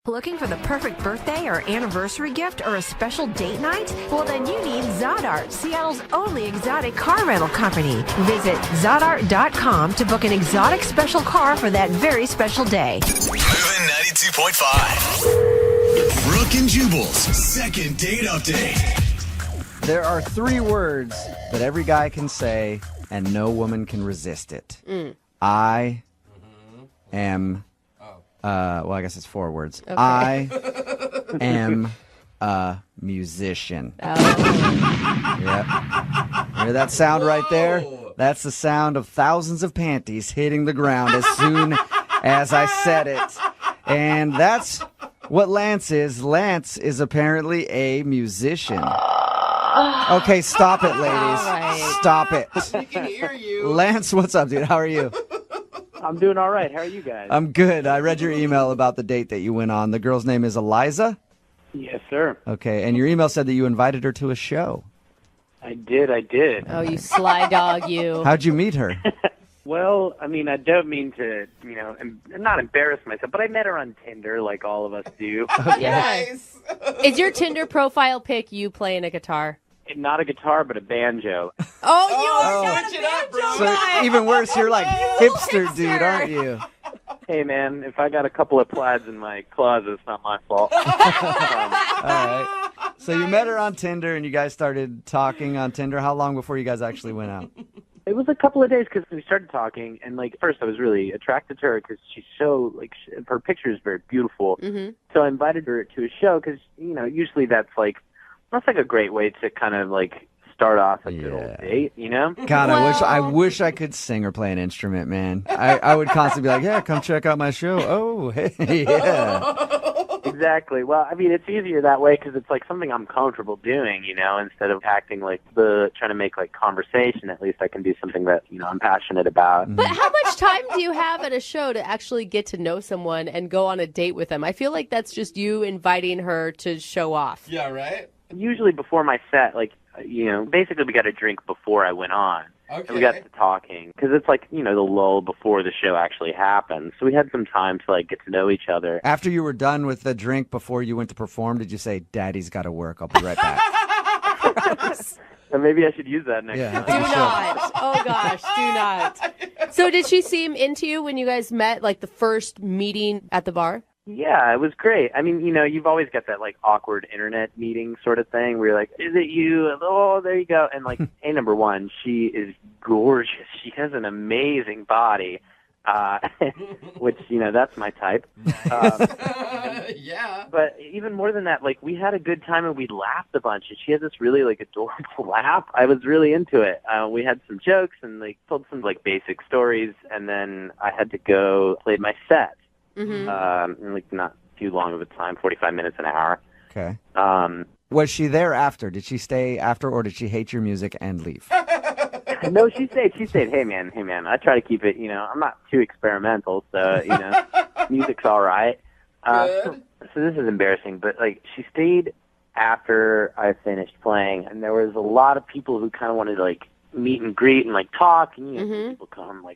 Looking for the perfect birthday or anniversary gift or a special date night? Well, then you need Zodart, Seattle's only exotic car rental company. Visit Zodart.com to book an exotic special car for that very special day. Moving 92.5. Brooke and Jubal's second date update. There are 3 words that every guy can say and no woman can resist it. I am... well, I guess it's 4 words. Okay. I am a musician. Oh. Yep. Hear that sound right there? That's the sound of thousands of panties hitting the ground as soon as I said it. And that's what Lance is. Lance is apparently a musician. Okay, stop it, ladies. Right. Stop it. We can hear you. Lance, what's up, dude? How are you? I'm doing all right. How are you guys? I'm good. I read your email about the date that you went on. The girl's name is Eliza? Yes, sir. Okay, and your email said that you invited her to a show. I did. Oh, you sly dog, you. How'd you meet her? Well, I mean, I don't mean to, not embarrass myself, but I met her on Tinder like all of us do. Yes. Is your Tinder profile pic you playing a guitar? Not a guitar, but a banjo. Oh, you are not a switch it up, bro. banjo So guy. even worse, you're like hipster dude, aren't you? Hey, man, if I got a couple of plaids in my closet, it's not my fault. All right. So you met her on Tinder and you guys started talking on Tinder. How long before you guys actually went out? It was a couple of days because we started talking, and first I was really attracted to her because she's so her picture is very beautiful. Mm-hmm. So I invited her to a show because usually that's like a great way to kind of start off a good old date, God, I wish I could sing or play an instrument, man. I would constantly be like, yeah, come check out my show. Oh, hey, yeah. Exactly. Well, I mean, it's easier that way because it's something I'm comfortable doing, instead of acting trying to make conversation. At least I can do something that, I'm passionate about. But how much time do you have at a show to actually get to know someone and go on a date with them? I feel like that's just you inviting her to show off. Yeah, right? Usually before my set, basically we got a drink before I went on. Okay. And we got to talking because it's the lull before the show actually happens. So we had some time to get to know each other. After you were done with the drink before you went to perform, did you say, Daddy's got to work, I'll be right back? And maybe I should use that next time. Do not. Oh, gosh, do not. So did she seem into you when you guys met, the first meeting at the bar? Yeah, it was great. I mean, you've always got that awkward internet meeting sort of thing where you're like, is it you? Oh, there you go. And hey, number one, she is gorgeous. She has an amazing body, which, that's my type. Yeah. But even more than that, we had a good time and we laughed a bunch. And she had this really adorable laugh. I was really into it. We had some jokes and told some basic stories. And then I had to go play my set. Mm-hmm. Not too long of a time, 45 minutes, an hour. Okay. Was she there after? Did she stay after, or did she hate your music and leave? No, she stayed. She stayed. Hey, man. I try to keep it, I'm not too experimental, so, music's all right. So this is embarrassing, but, she stayed after I finished playing, and there was a lot of people who kind of wanted to, meet and greet and, talk, and, people come,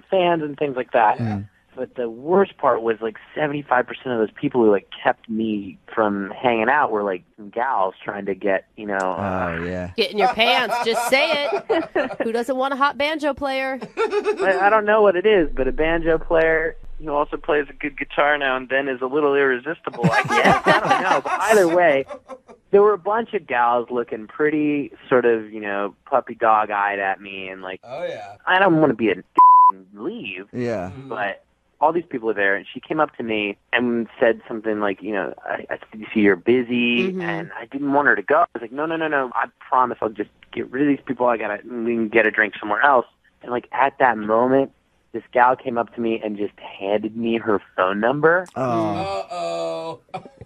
fans and things like that. Yeah. But the worst part was 75% of those people who kept me from hanging out were some gals trying to get Oh, yeah. Get in your pants. Just say it. Who doesn't want a hot banjo player? I don't know what it is, but a banjo player who also plays a good guitar now and then is a little irresistible, I guess. I don't know. But either way, there were a bunch of gals looking pretty sort of, puppy dog-eyed at me and oh, yeah. I don't want to be a and leave. Yeah. But all these people are there, and she came up to me and said something I see you're busy, and I didn't want her to go. I was like, no, I promise I'll just get rid of these people. We can get a drink somewhere else. And at that moment, this gal came up to me and just handed me her phone number. Oh. Uh-oh.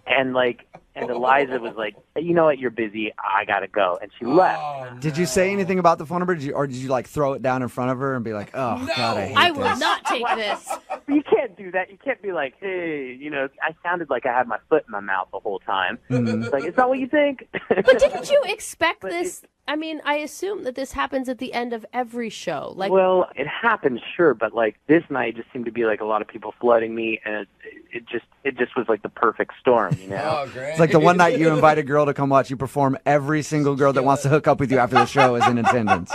And Eliza was like, you know what, you're busy, I gotta go. And she left. Oh, Did you say anything about the phone number, or did you throw it down in front of her and be like, oh, No. God, I hate I this? will not take this. You can't do that. You can't be like, hey, I sounded like I had my foot in my mouth the whole time. It's it's not what you think. But didn't you expect But this I mean, I assume that this happens at the end of every show. Like, Well, it happens, sure, but like this night just seemed to be like a lot of people flooding me, and it just was like the perfect storm, you know? Oh, great. It's like the one night you invite a girl to come watch you perform, every single girl that wants to hook up with you after the show is in attendance.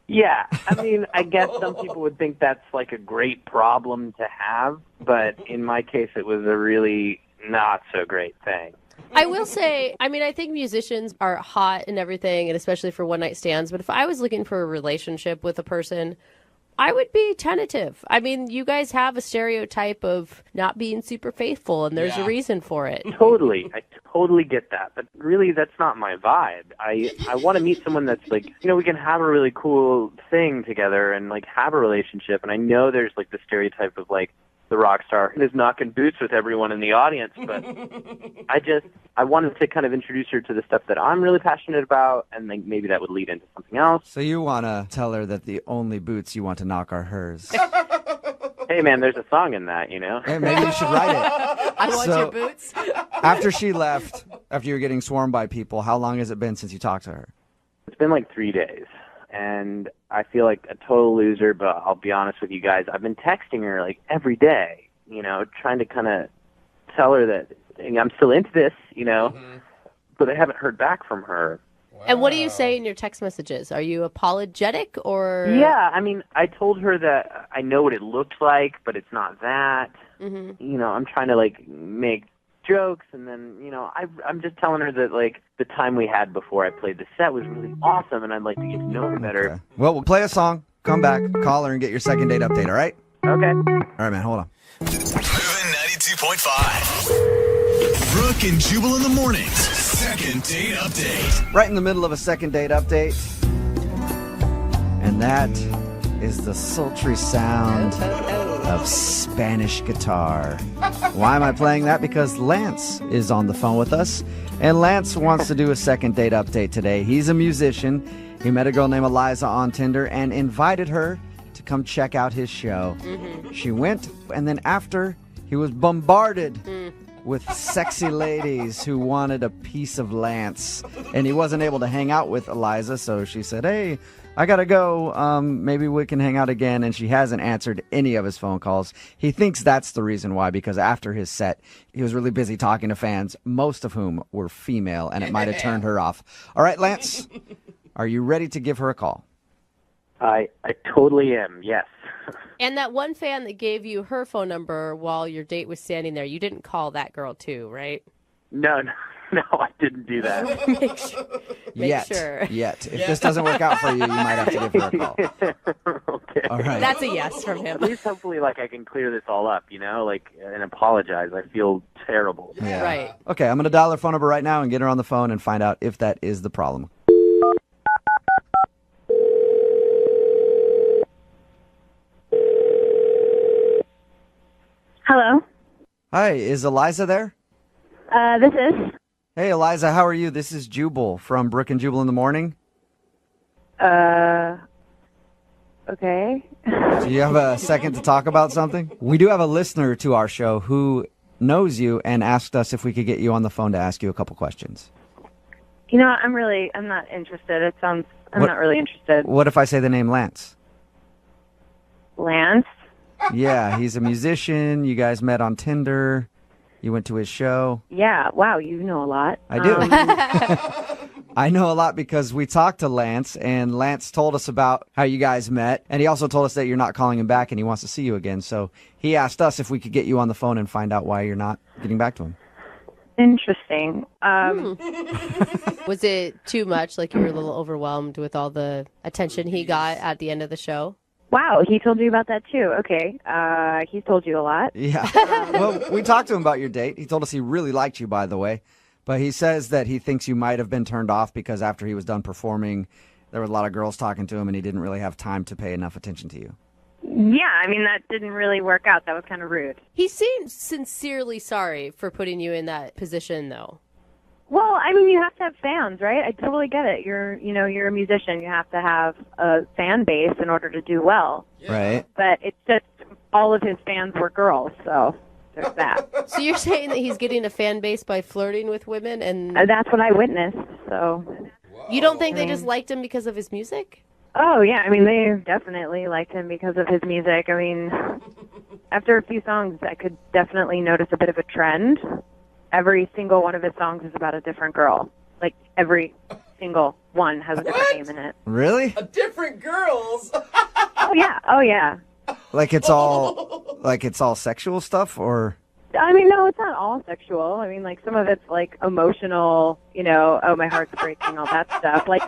Yeah, I mean, I guess some people would think that's like a great problem to have, but in my case, it was a really not so great thing. I will say, I mean, I think musicians are hot and everything, and especially for one-night stands, but if I was looking for a relationship with a person, I would be tentative. I mean, you guys have a stereotype of not being super faithful, and there's a reason for it. Totally. I totally get that. But really, that's not my vibe. I want to meet someone that's like, you know, we can have a really cool thing together and like have a relationship. And I know there's like the stereotype of like the rock star who's knocking boots with everyone in the audience. But I wanted to kind of introduce her to the stuff that I'm really passionate about, and like maybe that would lead into something else. So you want to tell her that the only boots you want to knock are hers. Hey, man, there's a song in that, you know? Hey, maybe you should write it. I want your boots. After she left, after you were getting swarmed by people, how long has it been since you talked to her? It's been like 3 days, and I feel like a total loser, but I'll be honest with you guys. I've been texting her like every day, you know, trying to kind of tell her that I'm still into this, you know, but I haven't heard back from her. And what do you say in your text messages? Are you apologetic or? Yeah, I mean, I told her that I know what it looked like, but it's not that. You know, I'm trying to like make jokes, and then, you know, I'm just telling her that like the time we had before I played the set was really awesome, and I'd like to get to know her better. Okay. Well, we'll play a song, come back, call her, and get your second date update, all right? Okay. All right, man, hold on. Moving 92.5. Brooke and Jubal in the mornings. Second date update. Right in the middle of a second date update. And that is the sultry sound of Spanish guitar. Why am I playing that? Because Lance is on the phone with us. And Lance wants to do a second date update today. He's a musician. He met a girl named Eliza on Tinder and invited her to come check out his show. She went, and then after, he was bombarded with sexy ladies who wanted a piece of Lance. And he wasn't able to hang out with Eliza, so she said, hey, I gotta go. Maybe we can hang out again. And she hasn't answered any of his phone calls. He thinks that's the reason why, because after his set, he was really busy talking to fans, most of whom were female, and it might have turned her off. All right, Lance, are you ready to give her a call? I totally am, yes. And that one fan that gave you her phone number while your date was standing there, you didn't call that girl too, right? No, I didn't do that. Make sure. Yet. If this doesn't work out for you, you might have to give her a call. Okay. All right. That's a yes from him. At least hopefully, like, I can clear this all up, you know, like, and apologize. I feel terrible. Yeah. Right. Okay, I'm going to dial her phone number right now and get her on the phone and find out if that is the problem. Hello. Hi, is Eliza there? This is. Hey, Eliza, how are you? This is Jubal from Brooke and Jubal in the morning. Okay. Do you have a second to talk about something? We do have a listener to our show who knows you and asked us if we could get you on the phone to ask you a couple questions. You know, I'm not interested. I'm not really interested. What if I say the name Lance? Lance? Yeah, he's a musician. You guys met on Tinder. You went to his show. Yeah. Wow, you know a lot. I do. I know a lot because we talked to Lance, and Lance told us about how you guys met, and he also told us that you're not calling him back and he wants to see you again. So he asked us if we could get you on the phone and find out why you're not getting back to him. Interesting. Was it too much? Like you were a little overwhelmed with all the attention he got at the end of the show? Wow, he told you about that too. Okay. He's told you a lot. Yeah. Well, we talked to him about your date. He told us he really liked you, by the way. But he says that he thinks you might have been turned off because after he was done performing, there were a lot of girls talking to him and he didn't really have time to pay enough attention to you. Yeah, I mean, that didn't really work out. That was kind of rude. He seemed sincerely sorry for putting you in that position, though. Well, I mean, you have to have fans, right? I totally get it. You're a musician. You have to have a fan base in order to do well. Yeah. Right? But it's just all of his fans were girls, so there's that. So you're saying that he's getting a fan base by flirting with women and That's what I witnessed, so... You don't think they just liked him because of his music? Oh, yeah. I mean, they definitely liked him because of his music. I mean, after a few songs, I could definitely notice a bit of a trend. Every single one of his songs is about a different girl. Like, every single one has a different name in it. Really? A different girls. Oh, yeah. Oh, yeah. Like it's all sexual stuff, or? I mean, no, it's not all sexual. I mean, like, some of it's, like, emotional, you know, oh, my heart's breaking, all that stuff. Like,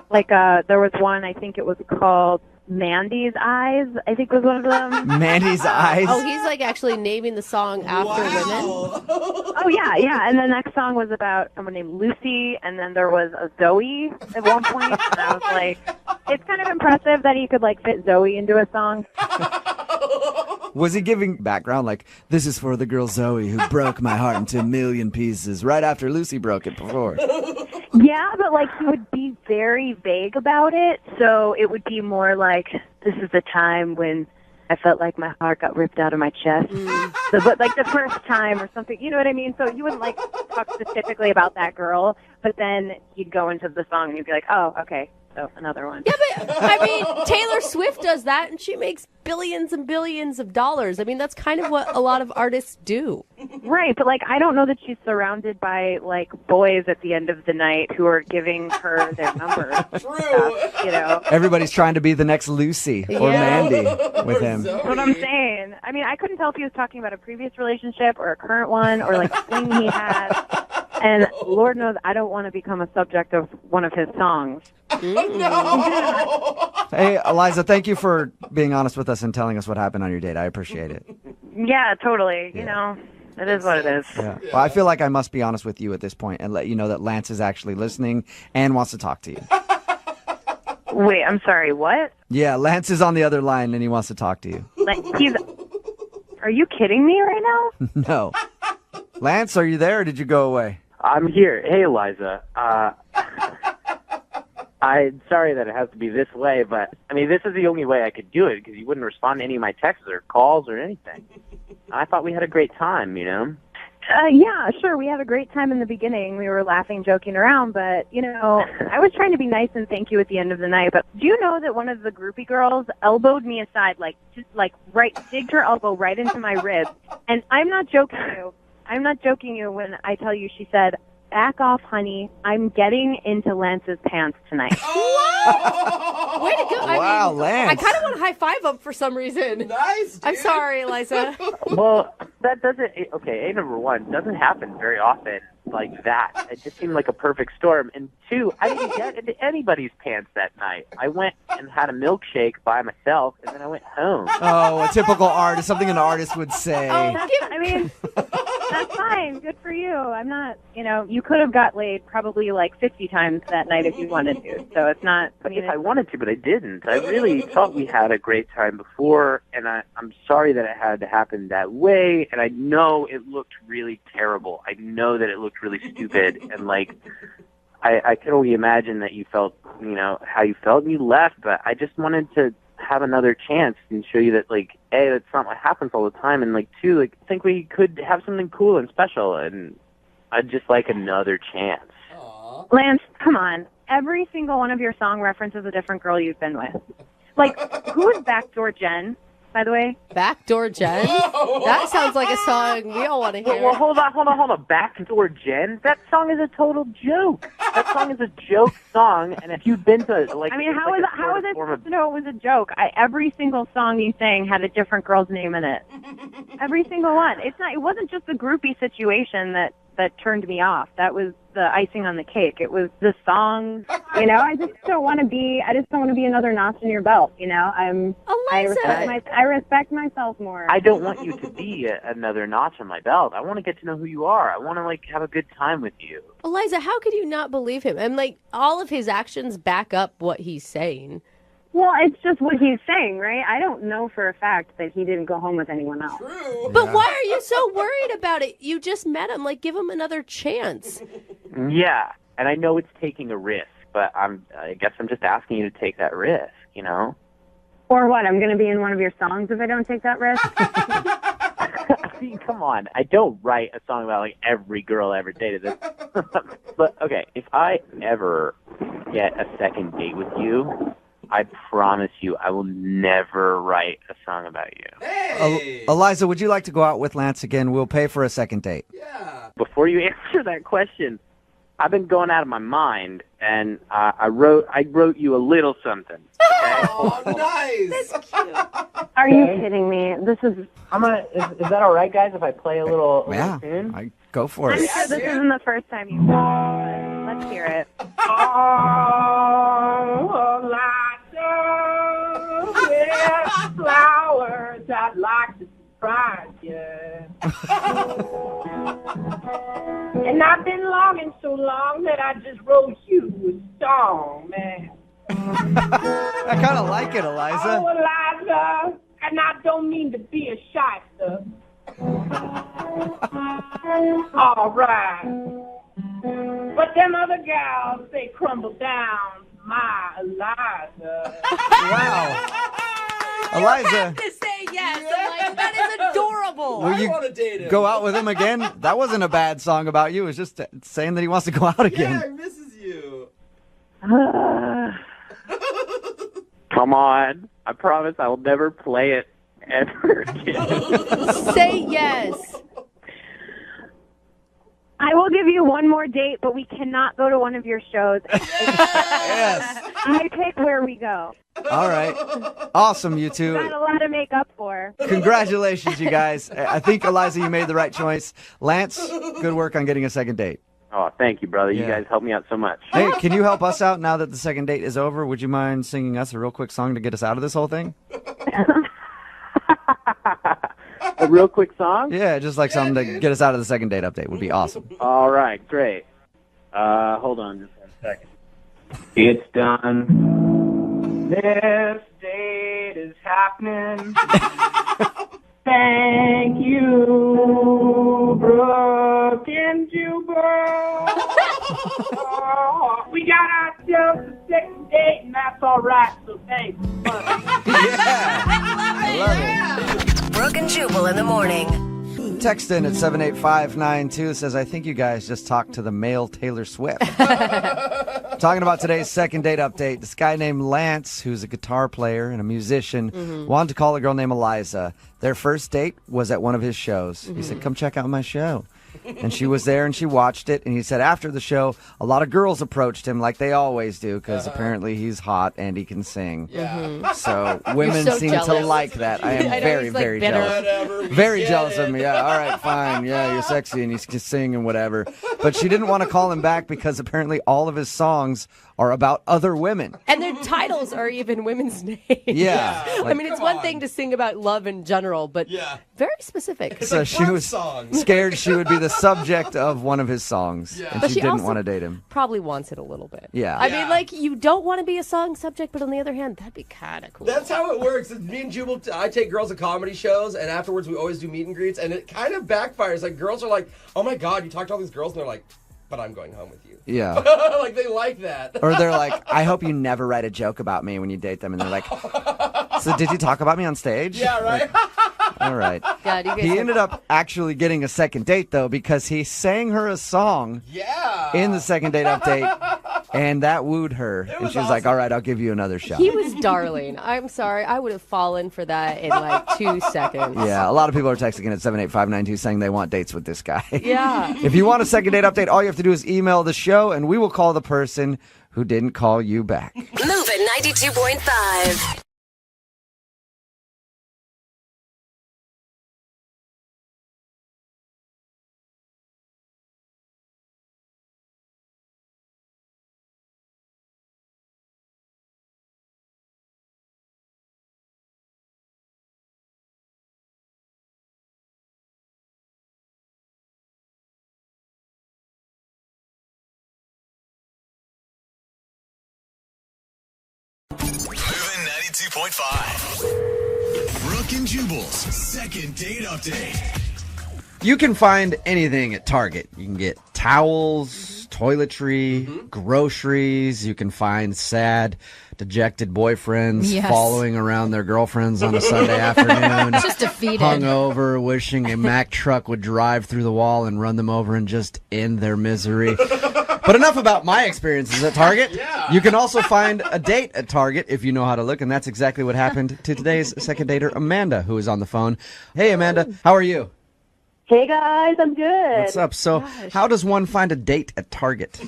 there was one, I think it was called Mandy's Eyes, I think was one of them. Mandy's Eyes? Oh, he's, like, actually naming the song after women. Oh, yeah, yeah. And the next song was about someone named Lucy, and then there was a Zoe at one point, and I was like, it's kind of impressive that he could, like, fit Zoe into a song. Was he giving background like, this is for the girl Zoe who broke my heart into a million pieces right after Lucy broke it before? Yeah, but, like, he would be very vague about it, so it would be more like, this is the time when I felt like my heart got ripped out of my chest. So, but, like, the first time or something, you know what I mean? So you wouldn't, like, talk specifically about that girl, but then he'd go into the song and you'd be like, oh, okay, so another one. Yeah, but, I mean, Taylor Swift does that, and she makes billions and billions of dollars. I mean, that's kind of what a lot of artists do. Right, but, like, I don't know that she's surrounded by, like, boys at the end of the night who are giving her their numbers. True. Stuff, you know? Everybody's trying to be the next Lucy or Mandy with him. That's what I'm saying. I mean, I couldn't tell if he was talking about a previous relationship or a current one or, like, a thing he had. And Lord knows I don't want to become a subject of one of his songs. Hey, Eliza, thank you for being honest with us and telling us what happened on your date. I appreciate it. Yeah, totally. You know, it is what it is. Yeah. Well, I feel like I must be honest with you at this point and let you know that Lance is actually listening and wants to talk to you. Wait, I'm sorry, what? Yeah, Lance is on the other line and he wants to talk to you. Like, are you kidding me right now? No. Lance, are you there or did you go away? I'm here. Hey, Eliza. I'm sorry that it has to be this way, but, I mean, this is the only way I could do it because you wouldn't respond to any of my texts or calls or anything. I thought we had a great time, you know? Yeah, sure. We had a great time in the beginning. We were laughing, joking around, but, you know, I was trying to be nice and thank you at the end of the night. But do you know that one of the groupie girls elbowed me aside, like, just, like, digged her elbow right into my rib? And I'm not joking you. I'm not joking you when I tell you she said, back off, honey. I'm getting into Lance's pants tonight. Way to go. Wow, Lance. I kind of want to high five him for some reason. Nice, dude. I'm sorry, Eliza. Well, that doesn't, okay, number one, doesn't happen very often like that. It just seemed like a perfect storm. And two, I didn't get into anybody's pants that night. I went and had a milkshake by myself, and then I went home. Oh, a typical artist, something an artist would say. I mean, that's fine. Good for you. I'm not, you know, you could have got laid probably like 50 times that night if you wanted to. So it's not. I mean, if I wanted to, but I didn't. I really thought we had a great time before, and I'm sorry that it had to happen that way, and I know it looked really terrible. I know that it looked really stupid, and, like, I can only imagine that you felt, you know, how you felt, and you left, but I just wanted to have another chance and show you that, like, A, that's not what happens all the time, and, like, two, like, I think we could have something cool and special, and I'd just like another chance. Lance, come on. Every single one of your song references a different girl you've been with. Like, who is Backdoor Jen, by the way? Backdoor Jen? That sounds like a song we all want to hear. Well, hold on. Backdoor Jen? That song is a total joke. That song is a joke song, and if you've been to, like... I mean, it's how like is it supposed to know it was a joke? Every single song you sang had a different girl's name in it. Every single one. It wasn't just the groupie situation that turned me off. That was the icing on the cake. It was the song. You know, I just don't want to be another notch in your belt, you know? Eliza. I respect myself more. I don't want you to be another notch on my belt. I want to get to know who you are. I want to, like, have a good time with you. Eliza, how could you not believe him? And, like, all of his actions back up what he's saying. Well, it's just what he's saying, right? I don't know for a fact that he didn't go home with anyone else. True. But why are you so worried about it? You just met him. Like, give him another chance. Yeah, and I know it's taking a risk, but I guess I'm just asking you to take that risk, you know? Or what? I'm going to be in one of your songs if I don't take that risk? I mean, come on. I don't write a song about, like, every girl I ever dated. But, okay, if I ever get a second date with you, I promise you I will never write a song about you. Hey! Eliza, would you like to go out with Lance again? We'll pay for a second date. Yeah. Before you answer that question, I've been going out of my mind, and I wrote you a little something. Okay? Oh, nice. Are you kidding me? This is. Is that all right, guys? If I play a little Yeah, tune? go for I'm it. sure this isn't the first time you've done it. Let's hear it. Oh, Eliza, with flowers, I'd like to surprise you. And I've been longing so long that I just wrote you a song, man. I kind of like it, Eliza. Oh, Eliza, and I don't mean to be a shyster. All right. But them other gals, they crumble down my Eliza. Wow. Eliza, To say yes. I'm like, that is adorable. will you I want to date him. go out with him again? That wasn't a bad song about you. It was just saying that he wants to go out Yeah, again. he misses you. Come on. I promise I will never play it ever again. Say yes. I will give you one more date, but we cannot go to one of your shows. Yes. I pick where we go. All right. Awesome, you two. Got a lot to make up for. Congratulations, you guys. I think, Eliza, you made the right choice. Lance, good work on getting a second date. Oh, thank you, brother. You Yeah. guys helped me out so much. Hey, can you help us out now that the second date is over? Would you mind singing us a real quick song to get us out of this whole thing? A real quick song? Yeah, just like something to get us out of the second date update would be awesome. All right, great. Hold on just one second. It's done. This date is happening. Thank you, Brooke and Jubal. We got ourselves a second date, and that's all right, so thanks. Yeah. I love it. Brooke and Jubal in the morning. Text in at 78592 says, I think you guys just talked to the male Taylor Swift. Talking about today's second date update. This guy named Lance, who's a guitar player and a musician, wanted to call a girl named Eliza. Their first date was at one of his shows. He said, come check out my show. And she was there and she watched it. And he said after the show, a lot of girls approached him like they always do because apparently he's hot and he can sing. Yeah. So women so seem jealous. to like that. I am I know, very, he's, like, very bitter. jealous. Whatever. we Very get jealous it. of me. Yeah, all right, fine. Yeah, you're sexy and you can sing and whatever. But she didn't want to call him back because apparently all of his songs are about other women. And their titles are even women's names. Yeah. I Like, mean, it's come one on. thing to sing about love in general, but Yeah. very specific. so like she love was songs. scared she would be the subject of one of his songs. Yeah. And But she she didn't also- want to date him. Probably wants it a little bit. Yeah. I Yeah. mean, like, you don't want to be a song subject, but on the other hand, that'd be kind of cool. That's how it works. Me and Jubal, I take girls to comedy shows, and afterwards we always do meet and greets, and it kind of backfires. Like, girls are like, oh my God, you talked to all these girls, and they're like, but I'm going home with you. Yeah. Like, they like that. Or they're like, I hope you never write a joke about me when you date them. And they're like, so did you talk about me on stage? Yeah, right? All right. God, you guys He have- ended up actually getting a second date, though, because he sang her a song Yeah. in the second date update, and that wooed her. And was she was like, awesome. all right, I'll give you another shot. He was darling. I'm sorry. I would have fallen for that in like 2 seconds. Yeah, a lot of people are texting in at 78592 saying they want dates with this guy. Yeah. If you want a second date update, all you have to do is email the show, and we will call the person who didn't call you back. Move it 92.5. Moving 92.5. Brooke and Jubal's second date update. You can find anything at Target. You can get towels, toiletry, groceries. You can find sad, dejected boyfriends following around their girlfriends on a Sunday afternoon. Just defeated. Hungover, wishing a Mack truck would drive through the wall and run them over and just end their misery. But enough about my experiences at Target. You can also find a date at Target if you know how to look, and that's exactly what happened to today's second dater, Amanda, who is on the phone. Hey, Amanda, how are you? Hey guys, I'm good. What's up? So, how does one find a date at Target?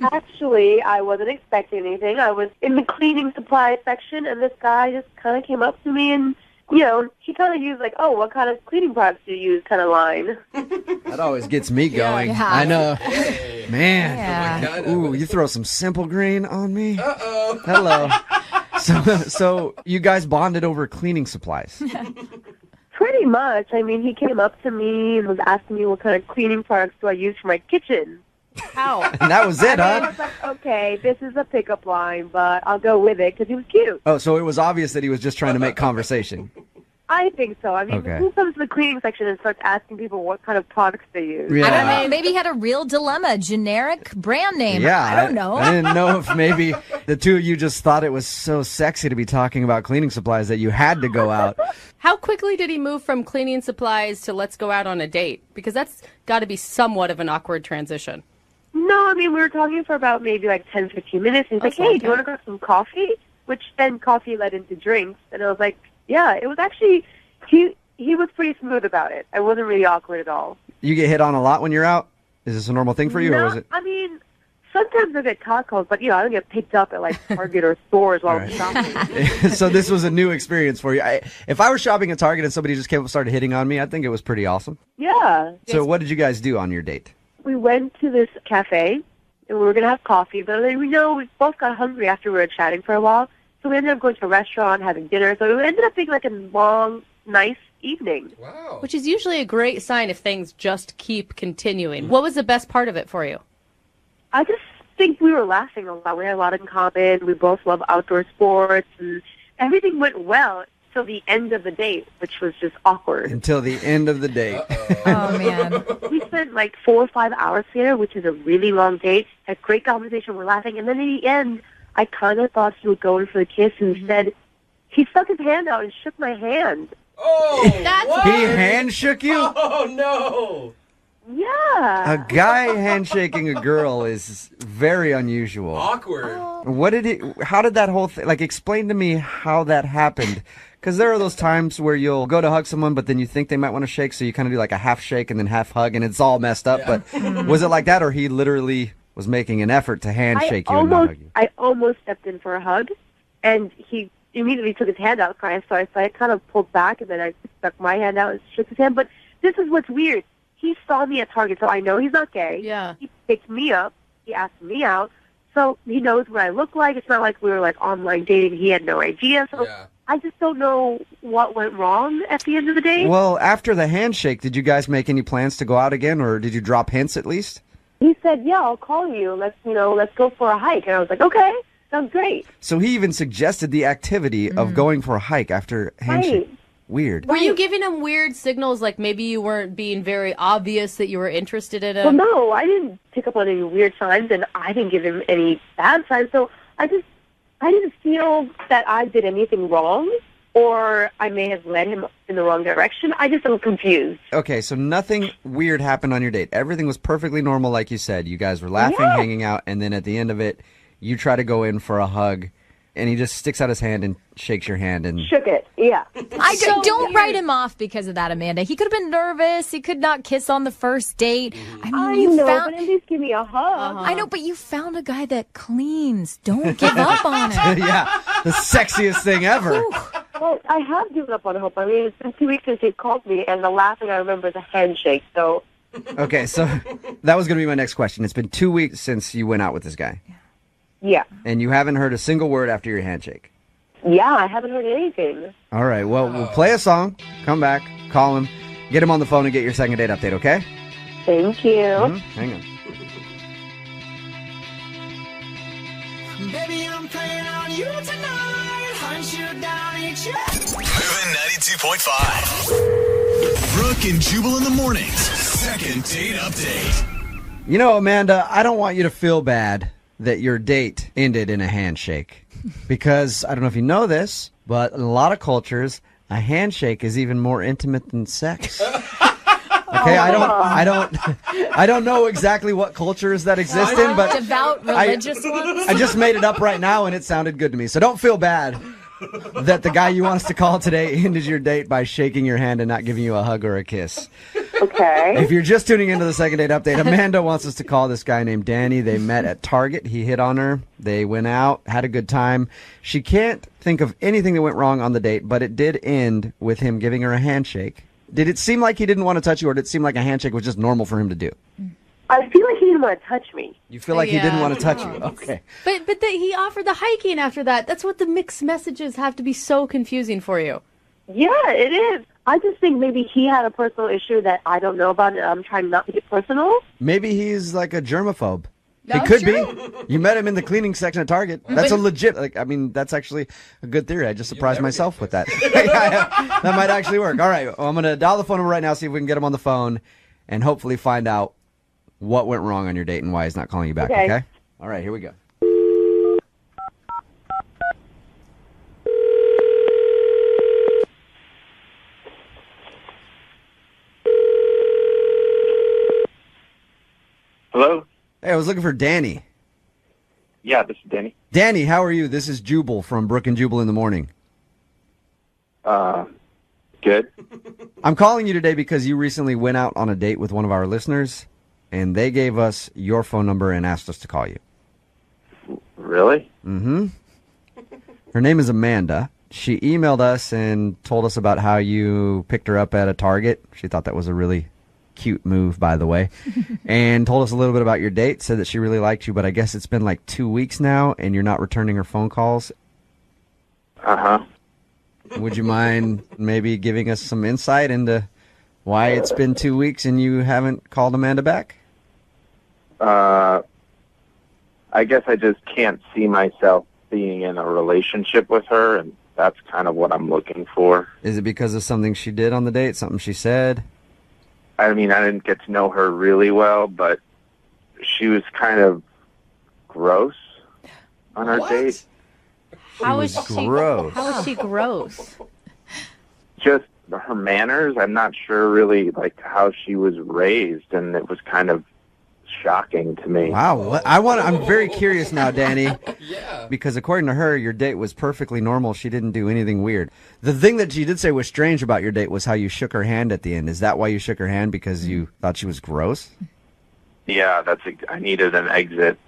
Actually, I wasn't expecting anything. I was in the cleaning supply section, and this guy just kind of came up to me and, you know, he kind of used like, oh, what kind of cleaning products do you use kind of line. That always gets me going. Yeah. I know. Hey. Man. Yeah. Ooh, you throw some Simple Green on me? Uh-oh. Hello. So you guys bonded over cleaning supplies. Pretty much. I mean, he came up to me and was asking me what kind of cleaning products do I use for my kitchen. How? And that was it, I huh? was like, okay, this is a pickup line, but I'll go with it because he was cute. Oh, so it was obvious that he was just trying to make conversation. I think so. I mean, Okay. who comes to the cleaning section and starts asking people what kind of products they use? Yeah. I don't know. Maybe he had a real dilemma. Generic brand name. Yeah, I don't know. I didn't know if maybe the two of you just thought it was so sexy to be talking about cleaning supplies that you had to go out. How quickly did he move from cleaning supplies to let's go out on a date? Because that's got to be somewhat of an awkward transition. No, I mean, we were talking for about maybe like 10, 15 minutes. And he's like, so hey, okay. do you want to grab some coffee? Which then coffee led into drinks. And I was like, yeah, it was actually, he was pretty smooth about it. I wasn't really awkward at all. You get hit on a lot when you're out? Is this a normal thing for you, or was it? I mean, sometimes I get tacos, but, you know, I don't get picked up at like Target or stores while I'm shopping. So this was a new experience for you. If I was shopping at Target and somebody just came up and started hitting on me, I think it was pretty awesome. Yeah. So what did you guys do on your date? We went to this cafe, and we were going to have coffee, but then we both got hungry after we were chatting for a while, so we ended up going to a restaurant, having dinner, so it ended up being like a long, nice evening. Wow. Which is usually a great sign if things just keep continuing. What was the best part of it for you? I just think we were laughing a lot. We had a lot in common. We both love outdoor sports, and everything went well till the end of the date, which was just awkward. Until the end of the date. Oh, man. We spent like 4 or 5 hours together, which is a really long date. Had great conversation. We're laughing. And then in the end, I kind of thought he would go in for the kiss. And instead, he stuck his hand out and shook my hand. Oh, That's what? He hand shook you? Oh, no. Yeah. A guy handshaking a girl is very unusual. Awkward. How did that whole thing, like, explain to me how that happened? Because there are those times where you'll go to hug someone, but then you think they might want to shake, so you kind of do like a half shake and then half hug, and it's all messed up. Yeah. But was it like that, or he literally was making an effort to handshake you and not hug you? I almost stepped in for a hug, and he immediately took his hand out, so I kind of pulled back, and then I stuck my hand out and shook his hand. But this is what's weird. He saw me at Target, so I know he's not gay. Yeah. He picked me up. He asked me out. So he knows what I look like. It's not like we were like online dating. He had no idea. So Yeah. I just don't know what went wrong at the end of the day. Well, after the handshake, did you guys make any plans to go out again, or did you drop hints at least? He said, yeah, I'll call you. Let's go for a hike. And I was like, okay, sounds great. So he even suggested the activity of going for a hike after handshake. Right. Weird. Were you giving him weird signals, like maybe you weren't being very obvious that you were interested in Well, him? no, I didn't pick up on any weird signs, and I didn't give him any bad signs. So I didn't feel that I did anything wrong, or I may have led him in the wrong direction. I just am confused. Okay, so nothing weird happened on your date. Everything was perfectly normal, like you said. You guys were laughing, Yeah. hanging out, and then at the end of it, you try to go in for a hug, and he just sticks out his hand and shakes your hand. And Shook it, yeah. Don't write him off because of that, Amanda. He could have been nervous. He could not kiss on the first date. I mean, I you know, found. but at least give me a hug. I know, but you found a guy that cleans. Don't give up on him. yeah, the sexiest thing ever. Well, I have given up on hope. I mean, it's been 2 weeks since he called me, and the last thing I remember is a handshake. So Okay, so that was going to be my next question. It's been 2 weeks since you went out with this guy, yeah, and you haven't heard a single word after your handshake. I haven't heard anything. All right, well, we'll play a song, come back, call him, get him on the phone, and get your second date update, okay? Thank you. Hang on. Baby, I'm playing on you tonight. Hunt you down each year. Moving 92.5. Brooke and Jubal in the mornings. Second date update. You know, Amanda, I don't want you to feel bad that your date ended in a handshake. Because, I don't know if you know this, but in a lot of cultures, a handshake is even more intimate than sex. Okay, I don't know exactly what cultures that exist in, but Devout religious ones? I just made it up right now, and it sounded good to me. So don't feel bad that the guy you want us to call today ended your date by shaking your hand and not giving you a hug or a kiss. Okay. If you're just tuning into the second date update, Amanda wants us to call this guy named Danny. They met at Target. He hit on her. They went out, had a good time. She can't think of anything that went wrong on the date, but it did end with him giving her a handshake. Did it seem like he didn't want to touch you, or did it seem like a handshake was just normal for him to do? I feel like he didn't want to touch me. You feel like he didn't want to touch you? Okay. But he offered the hiking after that. That's what the mixed messages have to be so confusing for you. Yeah, it is. I just think maybe he had a personal issue that I don't know about, and I'm trying not to get personal. Maybe he's like a germaphobe. He That's could true. be. You met him in the cleaning section at Target. That's a legit, that's actually a good theory. I just surprised myself with that. That might actually work. All right, well, I'm going to dial the phone number right now, see if we can get him on the phone, and hopefully find out what went wrong on your date and why he's not calling you back, okay? All right, here we go. Hello? Hey, I was looking for Danny. Yeah, this is Danny. Danny, how are you? This is Jubal from Brooke and Jubal in the morning. Good. I'm calling you today because you recently went out on a date with one of our listeners, and they gave us your phone number and asked us to call you. Really? Mm-hmm. Her name is Amanda. She emailed us and told us about how you picked her up at a Target. She thought that was a really cute move, by the way, and told us a little bit about your date, said that she really liked you, but I guess it's been like 2 weeks now, and you're not returning her phone calls. Uh-huh. Would you mind maybe giving us some insight into why it's been 2 weeks and you haven't called Amanda back? I guess I just can't see myself being in a relationship with her, and that's kind of what I'm looking for. Is it because of something she did on the date, something she said? I mean, I didn't get to know her really well, but she was kind of gross on our date. How is gross. How is she gross? Just her manners. I'm not sure really like how she was raised, and it was kind of shocking to me. Wow, I'm very curious now, Danny. Because according to her, your date was perfectly normal. She didn't do anything weird. The thing that she did say was strange about your date was how you shook her hand at the end. Is that why you shook her hand? Because you thought she was gross? Yeah, I needed an exit.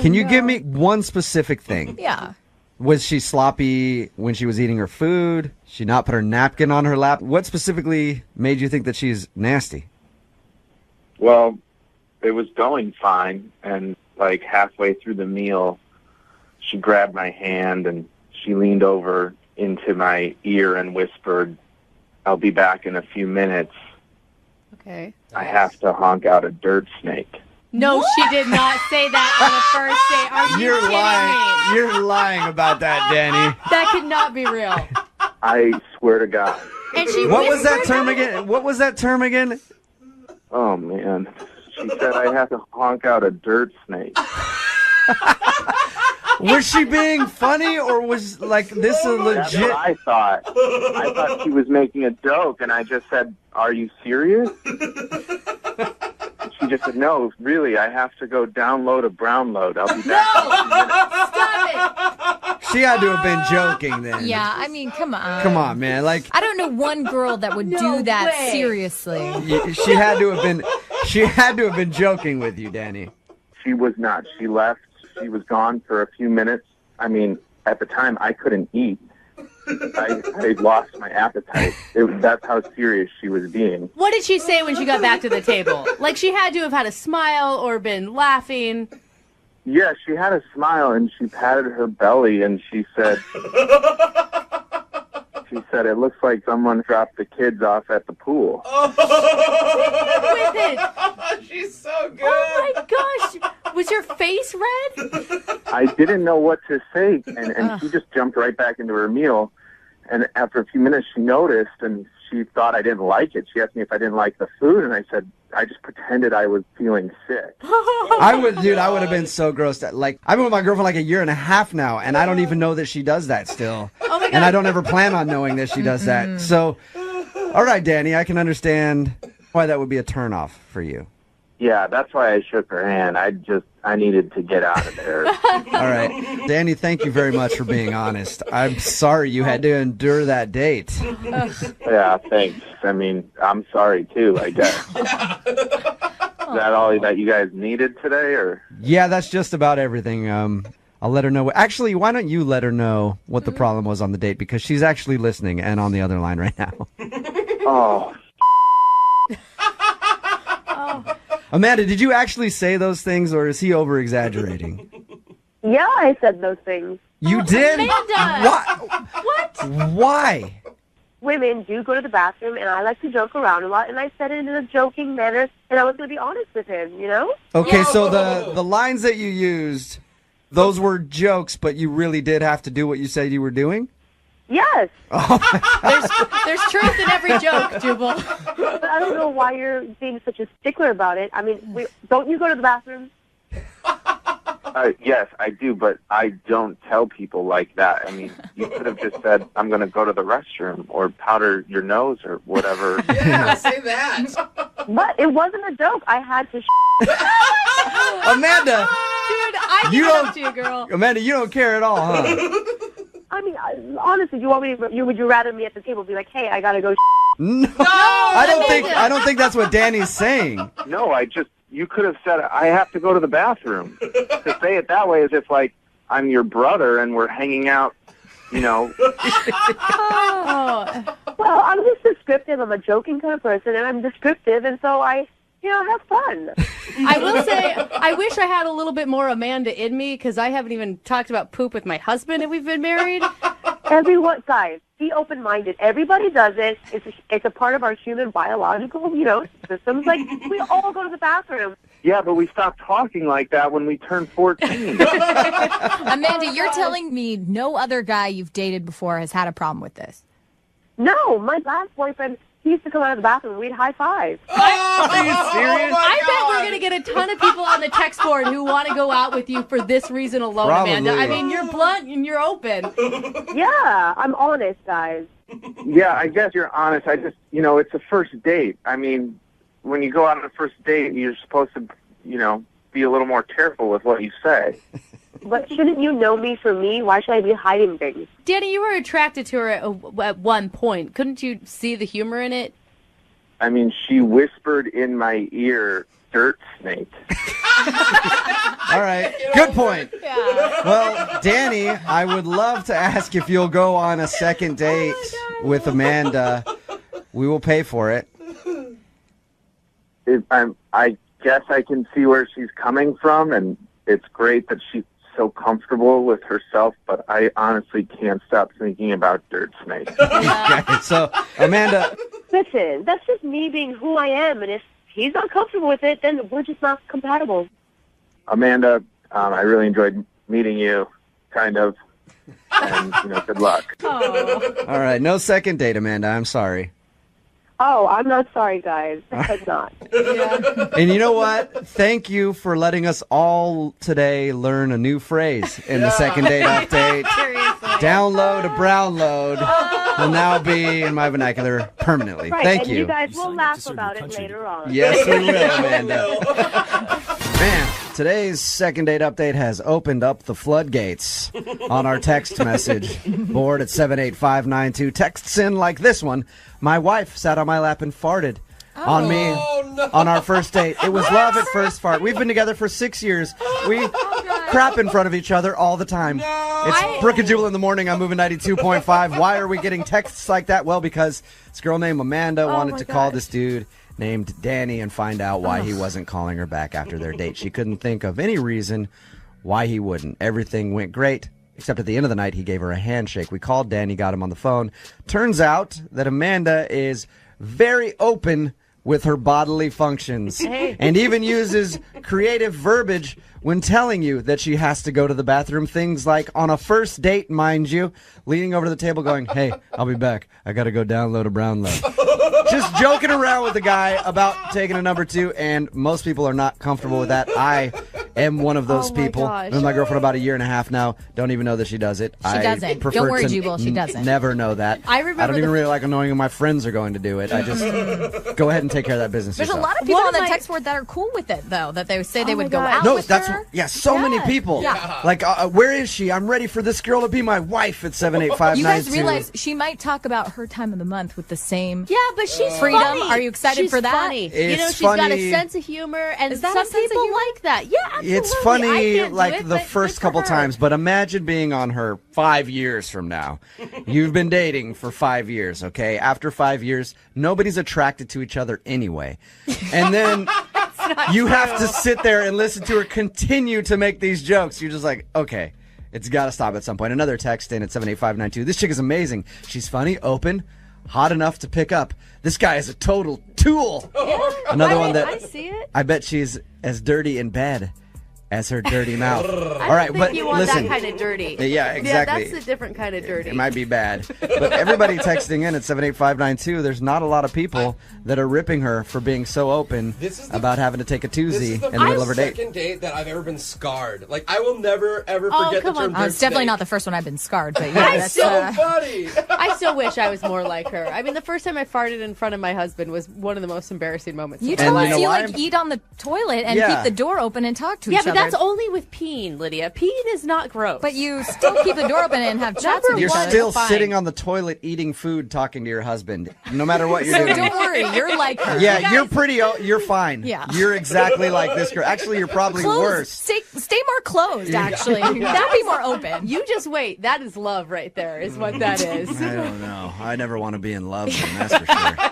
Can you give me one specific thing? Yeah. Was she sloppy when she was eating her food? She not put her napkin on her lap? What specifically made you think that she's nasty? Well, it was going fine, and like halfway through the meal, she grabbed my hand and she leaned over into my ear and whispered, "I'll be back in a few minutes. Okay. I have to honk out a dirt snake." No, she did not say that on the first date. Are you You're kidding lying. me? You're lying about that, Danny. That could not be real. I swear to God. And she What was that whispered term again? What was that term again? Oh, man. She said I have to honk out a dirt snake. Was she being funny, or was like this a That's legit? what I thought. I thought she was making a joke, and I just said, "Are you serious?" She just said, "No, really, I have to go download a brown load. I'll be back." Stop it. She had to have been joking then. Yeah, I mean, come on. Come on, man. Like I don't know one girl that would do that way. seriously. she had to have been. She had to have been joking with you, Danny. She was not. She left. She was gone for a few minutes. I mean, at the time, I couldn't eat. I lost my appetite. That's how serious she was being. What did she say when she got back to the table? Like she had to have had a smile or been laughing. Yeah, she had a smile, and she patted her belly, and she said, "It looks like someone dropped the kids off at the pool." With it. She's so good. Oh my gosh. Was your face red? I didn't know what to say, and she just jumped right back into her meal. And after a few minutes, she noticed, and she thought I didn't like it. She asked me if I didn't like the food, and I said I just pretended I was feeling sick. I would have been so grossed out. Like, I've been with my girlfriend like a year and a half now, and I don't even know that she does that still. Oh my God. And I don't ever plan on knowing that she does that. So, all right, Danny, I can understand why that would be a turnoff for you. Yeah, that's why I shook her hand. I needed to get out of there. All right. Danny, thank you very much for being honest. I'm sorry you had to endure that date. Yeah, thanks. I mean, I'm sorry too, I guess. Is that all that you guys needed today, or? Yeah, that's just about everything. I'll let her know. Actually, why don't you let her know what the problem was on the date, because she's actually listening and on the other line right now. Oh. Amanda, did you actually say those things, or is he over-exaggerating? Yeah, I said those things. You did? Amanda! What? Why? Women do go to the bathroom, and I like to joke around a lot, and I said it in a joking manner, and I was going to be honest with him, you know? Okay, so the lines that you used, those were jokes, but you really did have to do what you said you were doing? Yes. There's truth in every joke, Jubal. But I don't know why you're being such a stickler about it. I mean, don't you go to the bathroom? Yes, I do, but I don't tell people like that. I mean, you could have just said, I'm going to go to the restroom, or powder your nose, or whatever. Yeah, say that. But it wasn't a joke. I had to Amanda! Dude, I give it up to you, girl. Amanda, you don't care at all, huh? I mean, honestly, would you rather me at the table be like, hey, I got to go No, I don't think that's what Danny's saying. No, you could have said, I have to go to the bathroom. To say it that way is if, like, I'm your brother and we're hanging out, you know. Oh. Well, I'm just descriptive. I'm a joking kind of person, and I'm descriptive, and so I have fun. I will say, I wish I had a little bit more Amanda in me, because I haven't even talked about poop with my husband and we've been married. Everyone, guys, be open-minded. Everybody does it. It's a part of our human biological, systems. Like, we all go to the bathroom. Yeah, but we stopped talking like that when we turned 14. Amanda, you're telling me no other guy you've dated before has had a problem with this? No, my last boyfriend, he used to come out of the bathroom and we'd high-five. Are you serious? I bet we're going to get a ton of people on the text board who want to go out with you for this reason alone, Probably. Amanda. I mean, you're blunt and you're open. Yeah, I'm honest, guys. Yeah, I guess you're honest. I just, it's a first date. I mean, when you go out on a first date, you're supposed to, be a little more careful with what you say. But shouldn't you know me for me? Why should I be hiding things? Danny, you were attracted to her at one point. Couldn't you see the humor in it? I mean, she whispered in my ear, dirt snake. All right, good point. Yeah. Well, Danny, I would love to ask if you'll go on a second date with Amanda. We will pay for it. I guess I can see where she's coming from, and it's great that she's so comfortable with herself, but I honestly can't stop thinking about dirt snake. Okay, so, Amanda. Listen, that's just me being who I am, and if he's not comfortable with it, then we're just not compatible. Amanda, I really enjoyed meeting you, kind of, and, good luck. Oh. All right, no second date, Amanda. I'm sorry. Oh, I'm not sorry, guys. That's not. Yeah. And you know what? Thank you for letting us all today learn a new phrase in the second date update. Seriously. Download a brown load will now be in my vernacular permanently. Right, Thank and you guys will laugh about it later on. Yes, we will, Amanda. Man, today's second date update has opened up the floodgates on our text message board at 78592. Texts in like this one. My wife sat on my lap and farted on me on our first date. It was love at first fart. We've been together for 6 years. We crap in front of each other all the time. It's Brooke and Jubal in the morning. I'm moving 92.5. Why are we getting texts like that? Well, because this girl named Amanda wanted to call this dude named Danny and find out why he wasn't calling her back after their date. She couldn't think of any reason why he wouldn't. Everything went great, except at the end of the night, he gave her a handshake. We called Danny, got him on the phone. Turns out that Amanda is very open with her bodily functions and even uses creative verbiage when telling you that she has to go to the bathroom. Things like on a first date, mind you, leaning over to the table going, hey, I'll be back. I got to go download a brown load. just joking around with the guy about taking a number 2, and most people are not comfortable with that. I am one of those people. gosh. I've been with my girlfriend about a year and a half now. Don't even know that she does it. She doesn't. Don't worry, Jubal, she doesn't. Never know that. I remember don't even really like knowing when my friends are going to do it. I just go ahead and take care of that business There's yourself. a lot of people on the text board that are cool with it, though, that they say they would go out No, with that's her. so many people. Yeah. Like, where is she? I'm ready for this girl to be my wife at 78592. You guys realize she might talk about her time of the month with the same but she's freedom. funny. Are you excited She's for that? Funny. It's she's got a funny. sense of humor, and Is that some a sense of people humor? like that. Yeah, absolutely. It's I funny, can't do like it, the but first good for couple her. times, but imagine being on her 5 years from now. You've been dating for 5 years, okay? After 5 years, nobody's attracted to each other anyway. And then you have to sit there and listen to her continue to make these jokes. You're just like, okay, it's got to stop at some point. Another text in at 78592. This chick is amazing. She's funny, open, hot enough to pick up. This guy is a total tool. Another one that I see it. I bet she's as dirty in bed as her dirty mouth. I All right, don't but think you want listen. that kind of dirty. Yeah, exactly. Yeah, that's a different kind of dirty. It might be bad. But everybody texting in at 78592, there's not a lot of people that are ripping her for being so open about having to take a Tuesday in the middle of her date. second date that I've ever been scarred. Like, I will never, ever Oh, forget the come on. term It's definitely steak. not the first one I've been scarred, but yeah, that's so funny. I still wish I was more like her. I mean, the first time I farted in front of my husband was one of the most embarrassing moments. You of my tell life. us you like eat on the toilet and Yeah. keep the door open and talk to Yeah, each but other. that's only with peeing, Lydia. Peeing is not gross. But you still keep the door open and have chats with You're each other. still fine. sitting on the toilet eating food talking to your husband, no matter what you're So doing. don't worry, you're like her. Yeah, you're pretty. You're fine. Yeah. You're exactly like this girl. Actually, you're probably Closed. worse. Stay more closed, actually. That'd be more open. You just wait. That is love right there, is what that is. I don't know. I never want to be in love with him, that's for sure.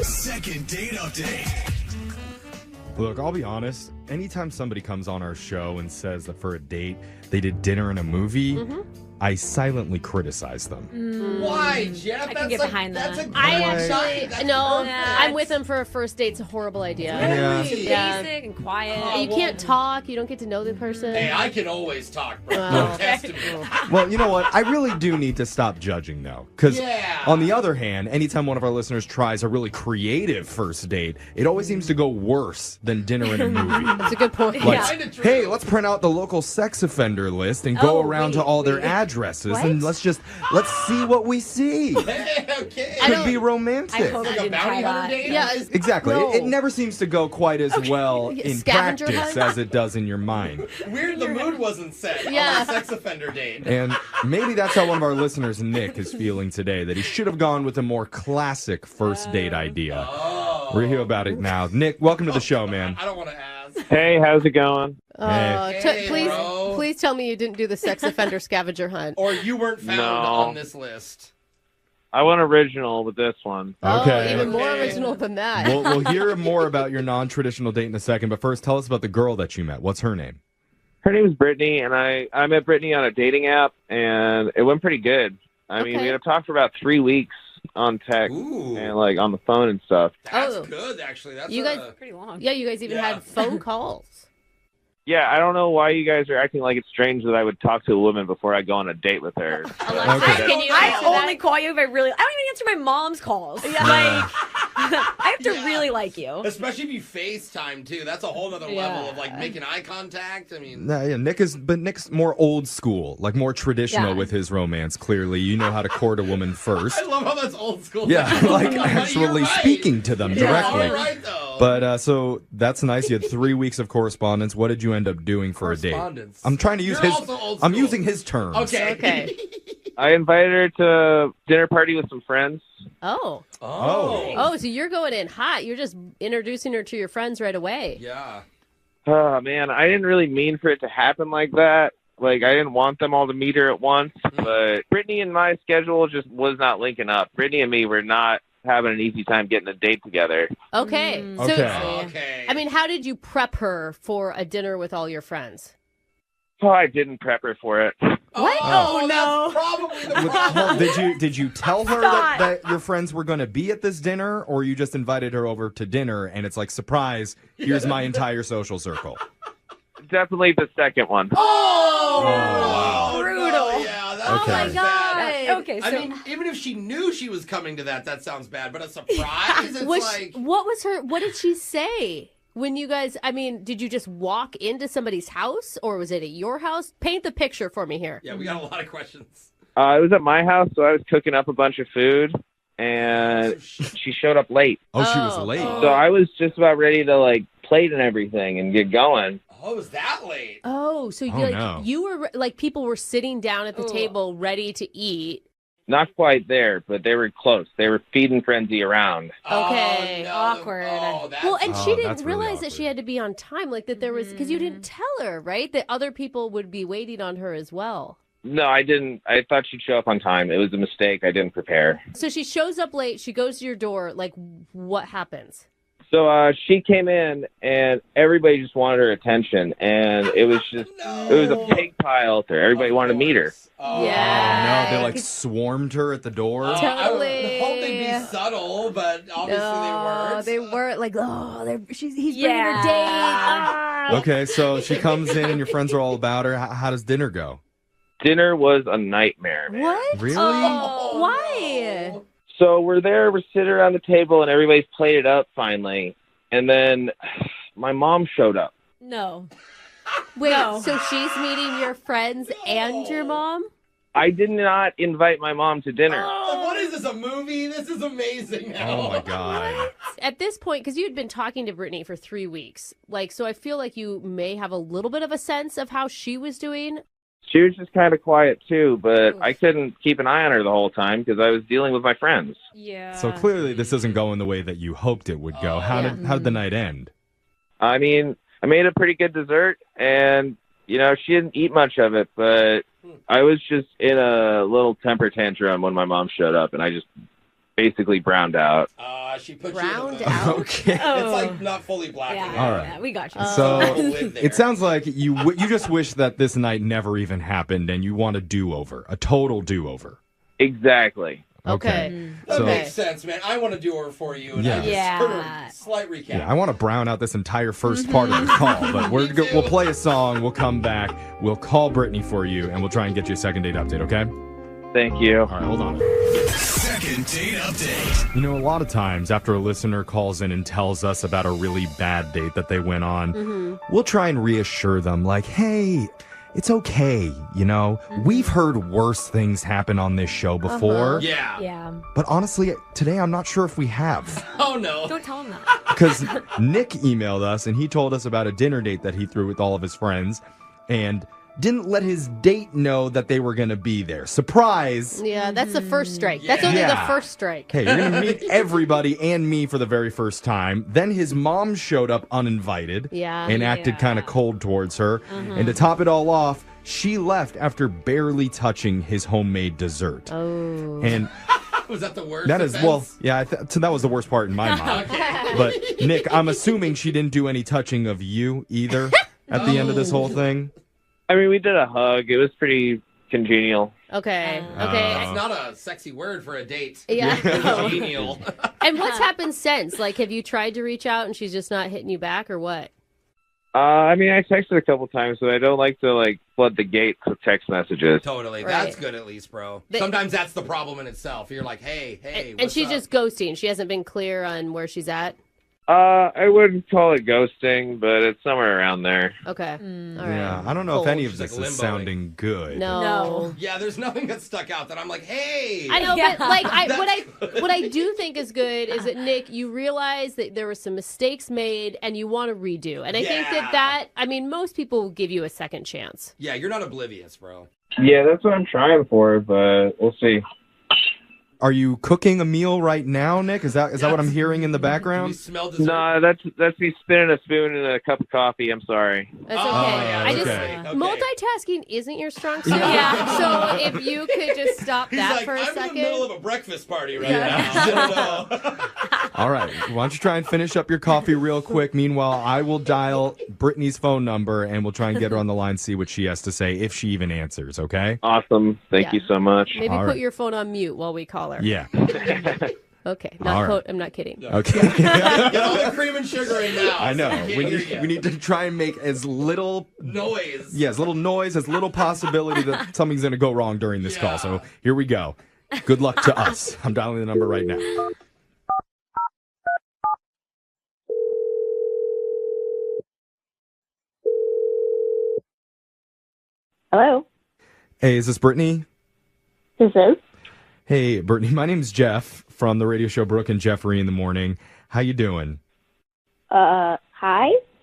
Second date update. Look, I'll be honest. Anytime somebody comes on our show and says that for a date they did dinner and a movie, I silently criticize them. Why, Jeff? I can get behind that. That's a I great actually, shot. no, That's- I'm with him for a first date. It's a horrible idea. Yeah. Yeah. Basic and quiet. You can't talk. You don't get to know the person. Hey, I can always talk, bro. Well. Don't test me. Well, you know what? I really do need to stop judging, though. Because Yeah. on the other hand, anytime one of our listeners tries a really creative first date, it always seems to go worse than dinner and a movie. That's a good point. Like, Kinda true. hey, let's print out the local sex offender list and go around to all their addresses and let's see what we see. Okay. Could be romantic. I hope Like I a didn't bounty try hunter that. date? Yeah. Exactly. No. It never seems to go quite as well in Scavenger practice hunt? as it does in your mind. Weird the mood wasn't set Yeah. on the sex offender date. And maybe that's how one of our listeners, Nick, is feeling today, that he should have gone with a more classic first date idea. We're here about it now. Nick, welcome to the show, man. I don't want to ask. Hey, how's it going? Hey, bro. Please tell me you didn't do the sex offender scavenger hunt. Or you weren't found No. on this list. I went original with this one. Okay. Oh, even more original than that. We'll hear more about your non-traditional date in a second, but first, tell us about the girl that you met. What's her name? Her name is Brittany, and I met Brittany on a dating app, and it went pretty good. I mean, we had talked for about 3 weeks on text and like on the phone and stuff. That's good, actually. That's you guys pretty long. Yeah, you guys even had phone calls. Yeah, I don't know why you guys are acting like it's strange that I would talk to a woman before I go on a date with her. I only call you if I really. I don't even answer my mom's calls. Yeah. Like, I have to really like you. Especially if you FaceTime, too. That's a whole other level of, like, making eye contact. I mean... Yeah, Nick's more old school, like more traditional with his romance, clearly. You know how to court a woman first. I love how that's old school. Yeah, like actually speaking to them directly. You're right, though. But so that's nice. You had 3 weeks of correspondence. What did you end up doing for a date? Correspondence. I'm trying to use You're his. also old I'm school. using his terms. Okay. I invited her to a dinner party with some friends. Oh. Oh. Oh, so you're going in hot. You're just introducing her to your friends right away. Yeah. Oh, man, I didn't really mean for it to happen like that. Like, I didn't want them all to meet her at once, but Brittany and my schedule just was not linking up. Brittany and me were not having an easy time getting a date together. Okay. So, Okay. I mean, how did you prep her for a dinner with all your friends? Oh, I didn't prep her for it. What? Oh, no. That's probably the problem. Did you tell her that your friends were going to be at this dinner, or you just invited her over to dinner and it's like, surprise, here's my entire social circle? Definitely the second one. Oh, wow. Brutal. No, yeah, that's Okay. Oh my God. Okay, so I mean, even if she knew she was coming to that sounds bad. But a surprise, it's like... What did she say? When you guys, I mean, did you just walk into somebody's house or was it at your house? Paint the picture for me here. Yeah, we got a lot of questions. It was at my house, so I was cooking up a bunch of food, and she showed up late. Oh, she was late. So I was just about ready to, like, plate and everything and get going. Oh, it was that late? Oh, so you were, like, people were sitting down at the table ready to eat. Not quite there, but they were close. They were feeding frenzy around. Okay. Oh, no. Awkward. Well, and she didn't that's really realize that she had to be on time, like that there was, because you didn't tell her, right? That other people would be waiting on her as well. No, I didn't. I thought she'd show up on time. It was a mistake. I didn't prepare. So she shows up late. She goes to your door. Like, what happens? So she came in, and everybody just wanted her attention, and it was just, it was a pig pile to her. Everybody wanted to meet her. Oh, no, they like swarmed her at the door. I would hope they'd be subtle, but obviously they weren't. Like, he's bringing her date. Ah. Okay, so she comes in, and your friends are all about her. How does dinner go? Dinner was a nightmare. Man. What? Really? Why? So we're there, we're sitting around the table, and everybody's plated up finally. And then my mom showed up. No. Wait, so she's meeting your friends and your mom? I did not invite my mom to dinner. Oh, what is this, a movie? This is amazing now. Oh, my God. At this point, because you had been talking to Brittany for 3 weeks, like, so I feel like you may have a little bit of a sense of how she was doing. She was just kind of quiet, too, but I couldn't keep an eye on her the whole time because I was dealing with my friends. Yeah. So clearly this isn't going the way that you hoped it would go. How did the night end? I mean, I made a pretty good dessert, and, you know, she didn't eat much of it, but I was just in a little temper tantrum when my mom showed up, and I just basically browned out. She put Browned you in the out? Okay. It's like not fully black. All right. Yeah, we got you. So live there. it sounds like you just wish that this night never even happened, and you want a do-over, a total do-over. Exactly. Okay. That makes sense, man. I want to do over for you. And slight recap. Yeah, I want to brown out this entire first part of the call, but we'll play a song, we'll come back, we'll call Brittany for you, and we'll try and get you a second date update, okay? Thank you. All right, hold on. Second date update. You know, a lot of times after a listener calls in and tells us about a really bad date that they went on, we'll try and reassure them like, hey, it's okay, you know? We've heard worse things happen on this show before. Yeah. But honestly, today I'm not sure if we have. Oh, no. Don't tell him that. Because Nick emailed us and he told us about a dinner date that he threw with all of his friends and didn't let his date know that they were going to be there. Surprise! Yeah, that's the first strike. That's only the first strike. Hey, you're going to meet everybody and me for the very first time. Then his mom showed up uninvited and acted kind of cold towards her. And to top it all off, she left after barely touching his homemade dessert. Oh. And was that the worst? that is, well, yeah, that was the worst part in my mind. But Nick, I'm assuming she didn't do any touching of you either at the end of this whole thing. I mean, we did a hug. It was pretty congenial. Okay. That's not a sexy word for a date. Yeah. Congenial. And what's happened since? Like, have you tried to reach out and she's just not hitting you back or what? I mean, I texted a couple times, but I don't like to, like, flood the gates with text messages. Totally. Right. That's good at least, bro. Sometimes that's the problem in itself. You're like, hey, And what's she's up? just ghosting. She hasn't been clear on where she's at? I wouldn't call it ghosting, but it's somewhere around there. Okay. All right. Yeah, I don't know if any of She's this like is limboing. sounding good. No. Yeah, there's nothing that stuck out that I'm like, hey. I know, but like, what I do think is good is that Nick, you realize that there were some mistakes made and you want to redo. And I think that I mean, most people will give you a second chance. Yeah, you're not oblivious, bro. Yeah, that's what I'm trying for, but we'll see. Are you cooking a meal right now, Nick? Is that what I'm hearing in the background? No, that's me spinning a spoon in a cup of coffee. I'm sorry. That's okay. Multitasking isn't your strong suit. Yeah. So if you could just stop that for a second. I'm in the middle of a breakfast party right now. All right. Why don't you try and finish up your coffee real quick? Meanwhile, I will dial Brittany's phone number and we'll try and get her on the line, see what she has to say, if she even answers, okay? Awesome. Thank you so much. Maybe put your phone on mute while we call her. Yeah. Okay. All right. I'm not kidding. Okay. Get all the cream and sugar in now. I know. We need to try and make as little noise. Yeah, as little noise, as little possibility that something's going to go wrong during this call. So here we go. Good luck to us. I'm dialing the number right now. Hello. Hey, is this Brittany? This is. Hey, Brittany. My name's Jeff from the radio show Brooke and Jeffrey in the Morning. How you doing? Hi.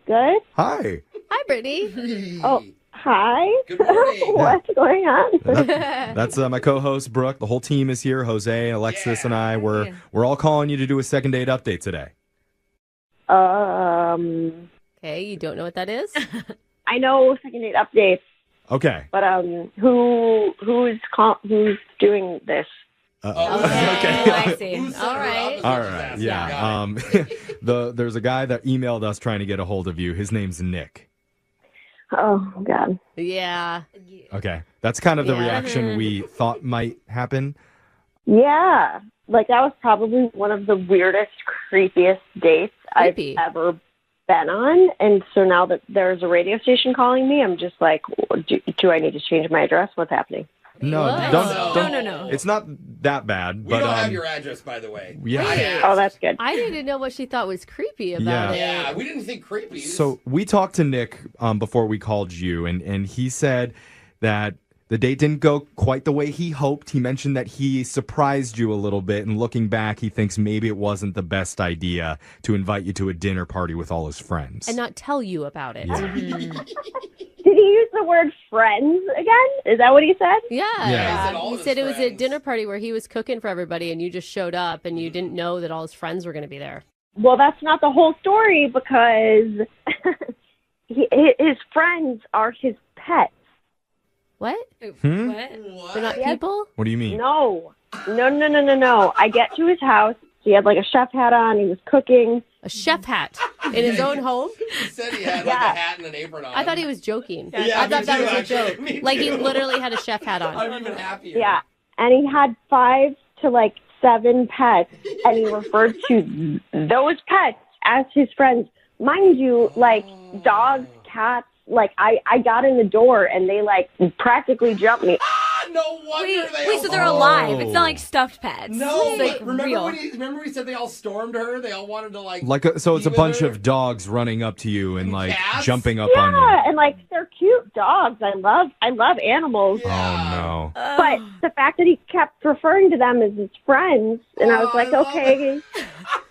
Good. Hi. Hi, Brittany. Oh, hi. Good morning. What's going on? That's my co-host Brooke. The whole team is here. Jose, Alexis, and I. We're all calling you to do a second date update today. Okay, you don't know what that is? I know second date updates, Okay. but who's doing this? Okay. I see. All right. All right. Yeah. There's a guy that emailed us trying to get a hold of you. His name's Nick. Oh God. Yeah. Okay. That's kind of the reaction we thought might happen. Yeah, like that was probably one of the weirdest, creepiest dates I've ever been on. And so now that there's a radio station calling me, I'm just like, do I need to change my address? What's happening? No, don't. No. It's not that bad. We but, don't have your address, by the way. Yeah. Oh, that's good. I need to know what she thought was creepy about it. Yeah, we didn't think creepy. So we talked to Nick before we called you, and he said that the date didn't go quite the way he hoped. He mentioned that he surprised you a little bit, and looking back, he thinks maybe it wasn't the best idea to invite you to a dinner party with all his friends. And not tell you about it. Yeah. Did he use the word friends again? Is that what he said? Yeah. He said it was a dinner party where he was cooking for everybody, and you just showed up, and you didn't know that all his friends were going to be there. Well, that's not the whole story because his friends are his pets. What? What? They're not people? What do you mean? No. I get to his house. He had like a chef hat on. He was cooking. A chef hat in his own home? He said he had like a hat and an apron on. I thought he was joking. Yeah, I thought that was actually. a joke. Me Like he too. literally had a chef hat on. I'm even happier. Yeah. And he had 5 to 7 pets, and he referred to those pets as his friends. Mind you, dogs, cats, I got in the door and they practically jumped me. No wonder Wait, so they're alive. It's not like stuffed pets. No, It's but real. remember we said they all stormed her? They all wanted to So it's a be with bunch her? of dogs running up to you and cats? jumping up on you. Yeah, and they're cute dogs. I love animals. Oh no. But the fact that he kept referring to them as his friends, and I was like, okay.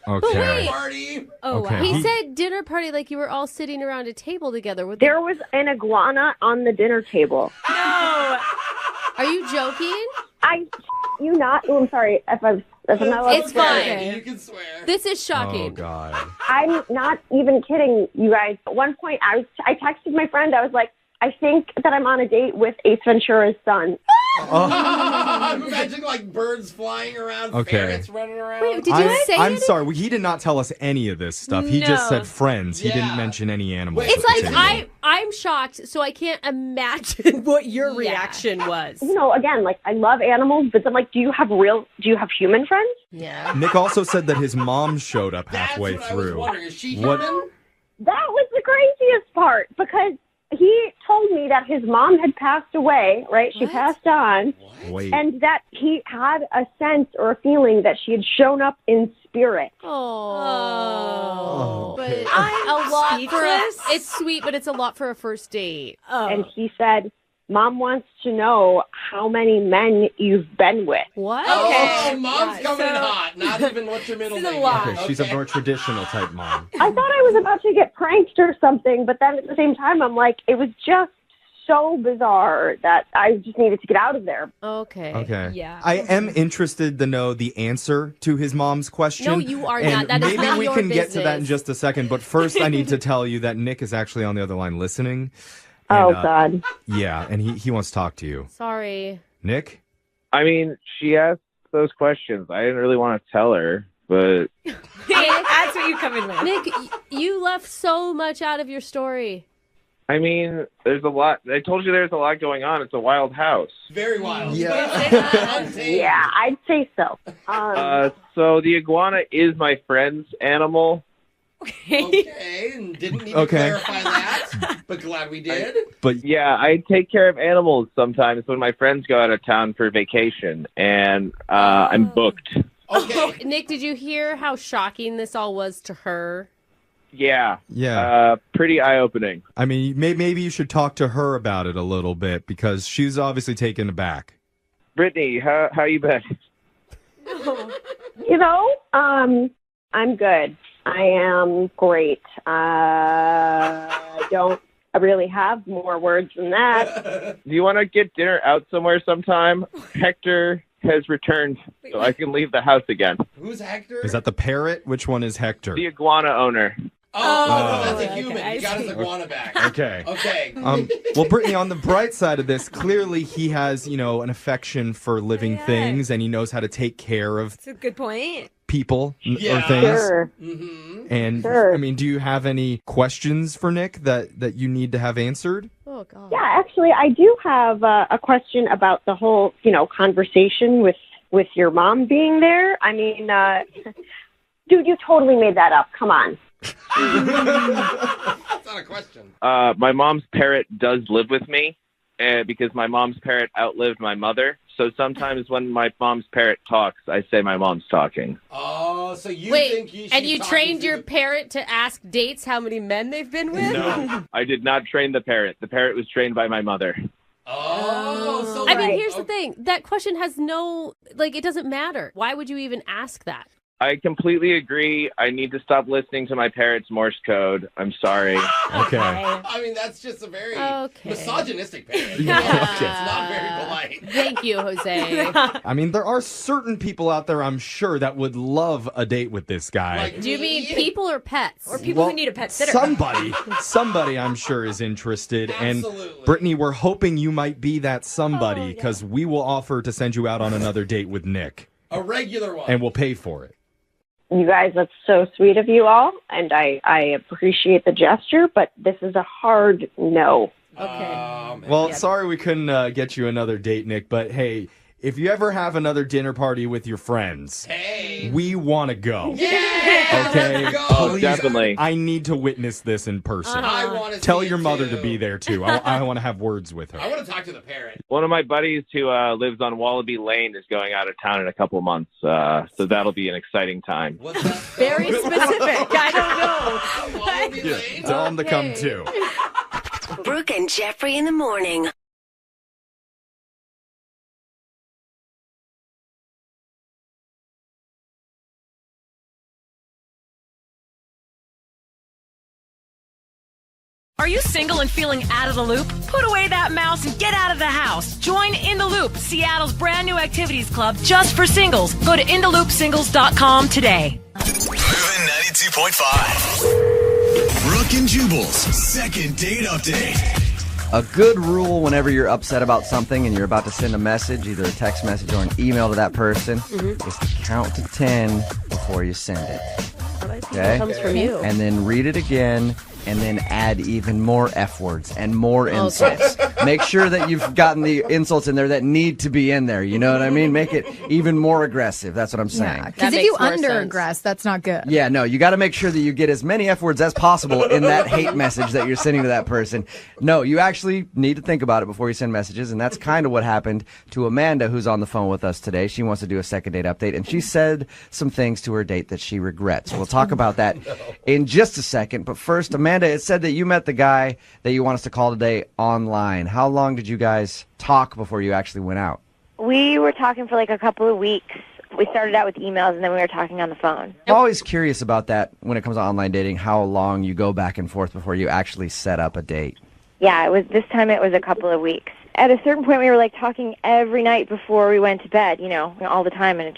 Okay. Party. Oh, Okay. wow. He said dinner party like you were all sitting around a table together. With There was an iguana on the dinner table. No. Are you joking? I'm sorry if I'm not allowed It's to swear. fine. You can swear. This is shocking. Oh God. I'm not even kidding, you guys. At one point, I texted my friend. I was like, I think that I'm on a date with Ace Ventura's son. I'm imagining birds flying around, Okay. ferrets running around. Wait, did you say I'm anything? sorry. He did not tell us any of this stuff. He just No. said friends. He didn't mention any animals. It's at the like table. I'm shocked, so I can't imagine what your reaction was. Again, I love animals, but then, do you have human friends? Yeah. Nick also said that his mom showed up halfway That's what I was through. wondering. Is she What- human? That was the craziest part because he told me that his mom had passed away, right? She passed on. Wait. And that he had a sense or a feeling that she had shown up in spirit. Oh. Okay. But a lot for speechless. it's sweet, but it's a lot for a first date. And he said, Mom wants to know how many men you've been with. What? Oh, mom's coming in hot. Not even what's your middle name. Okay, she's a more traditional type mom. I thought I was about to get pranked or something, but then at the same time, I'm like, it was just so bizarre that I just needed to get out of there. Okay. Okay. Yeah. I am interested to know the answer to his mom's question. No, you are and not. That is maybe none of we your can get to that in business. just a second. But first, I need to tell you that Nick is actually on the other line listening. Oh, And, God. Yeah, and he wants to talk to you. Sorry. Nick? I mean, she asked those questions. I didn't really want to tell her, but That's what you come in with. Nick, you left so much out of your story. I mean, there's a lot. I told you there's a lot going on. It's a wild house. Very wild. Yeah, I'd say so. So the iguana is my friend's animal. Okay, and didn't need to clarify that, but glad we did. But yeah, I take care of animals sometimes when my friends go out of town for vacation, and I'm booked. Okay. Nick, did you hear how shocking this all was to her? Yeah. Yeah. Pretty eye-opening. I mean, maybe you should talk to her about it a little bit because she's obviously taken aback. Brittany, how you been? You know, I'm good. I am great. I don't really have more words than that. Do you want to get dinner out somewhere sometime? Hector has returned, so I can leave the house again. Who's Hector? Is that the parrot? Which one is Hector? The iguana owner. Oh, that's a human. He got his iguana back. Okay. Okay. Well, Brittany, on the bright side of this, clearly he has, an affection for living things, and he knows how to take care of That's a good point. people or Yeah. things. Sure. Mm-hmm. And Sure. I mean, do you have any questions for Nick that you need to have answered? Oh, God. Yeah, actually, I do have a question about the whole, conversation with your mom being there. I mean, dude, you totally made that up. Come on. That's not a question. My mom's parrot does live with me because my mom's parrot outlived my mother. So sometimes when my mom's parrot talks, I say my mom's talking. Oh, so you Wait, think she's and you talking trained to your the- parrot to ask dates how many men they've been with? No, I did not train the parrot. The parrot was trained by my mother. Oh, so I mean, Right. here's the thing. That question has no, it doesn't matter. Why would you even ask that? I completely agree. I need to stop listening to my parrot's Morse code. I'm sorry. Okay. I mean, that's just a very Okay. misogynistic parent. Yeah. It's not very polite. Thank you, Jose. I mean, there are certain people out there, I'm sure, that would love a date with this guy. Like Do you mean me? people or pets? Or people Well, who need a pet sitter. Somebody I'm sure is interested. Absolutely. And Brittany, we're hoping you might be that somebody because we will offer to send you out on another date with Nick A regular one. and we'll pay for it. You guys, that's so sweet of you all, and I appreciate the gesture, but this is a hard no. Okay. Oh, man. Well, sorry we couldn't get you another date, Nick, but hey, if you ever have another dinner party with your friends, Hey. we want to go. Yeah. Okay? Let's go. Oh, Please, definitely. I need to witness this in person. I want to Tell see your it mother too. to be there, too. I want to have words with her. I want to talk to the parent. One of my buddies who lives on Wallaby Lane is going out of town in a couple months, so that'll be an exciting time. What's that? Very specific. I don't know. Wallaby Yeah, Lane? tell him to come, too. Brooke and Jeffrey in the morning. Are you single and feeling out of the loop? Put away that mouse and get out of the house. Join In the Loop, Seattle's brand new activities club just for singles. Go to intheloopsingles.com today. Moving 92.5. Brooke and Jubal's second date update. A good rule whenever you're upset about something and you're about to send a message, either a text message or an email to that person, is to count to 10 before you send it. Okay? Comes from you. And then read it again and then add even more F words and more insults. Make sure that you've gotten the insults in there that need to be in there. You know what I mean? Make it even more aggressive. That's what I'm saying. Yeah, because That if you makes more sense. under-aggress, that's not good. Yeah, no, you got to make sure that you get as many F words as possible in that hate message that you're sending to that person. No, you actually need to think about it before you send messages, and that's kind of what happened to Amanda, who's on the phone with us today. She wants to do a second date update, and she said some things to her date that she regrets. We'll talk about that in just a second, but first, Amanda, it said that you met the guy that you want us to call today online. How long did you guys talk before you actually went out? We were talking for like a couple of weeks. We started out with emails, and then we were talking on the phone. I'm always curious about that when it comes to online dating, how long you go back and forth before you actually set up a date. Yeah, this time it was a couple of weeks. At a certain point, we were like talking every night before we went to bed, all the time, and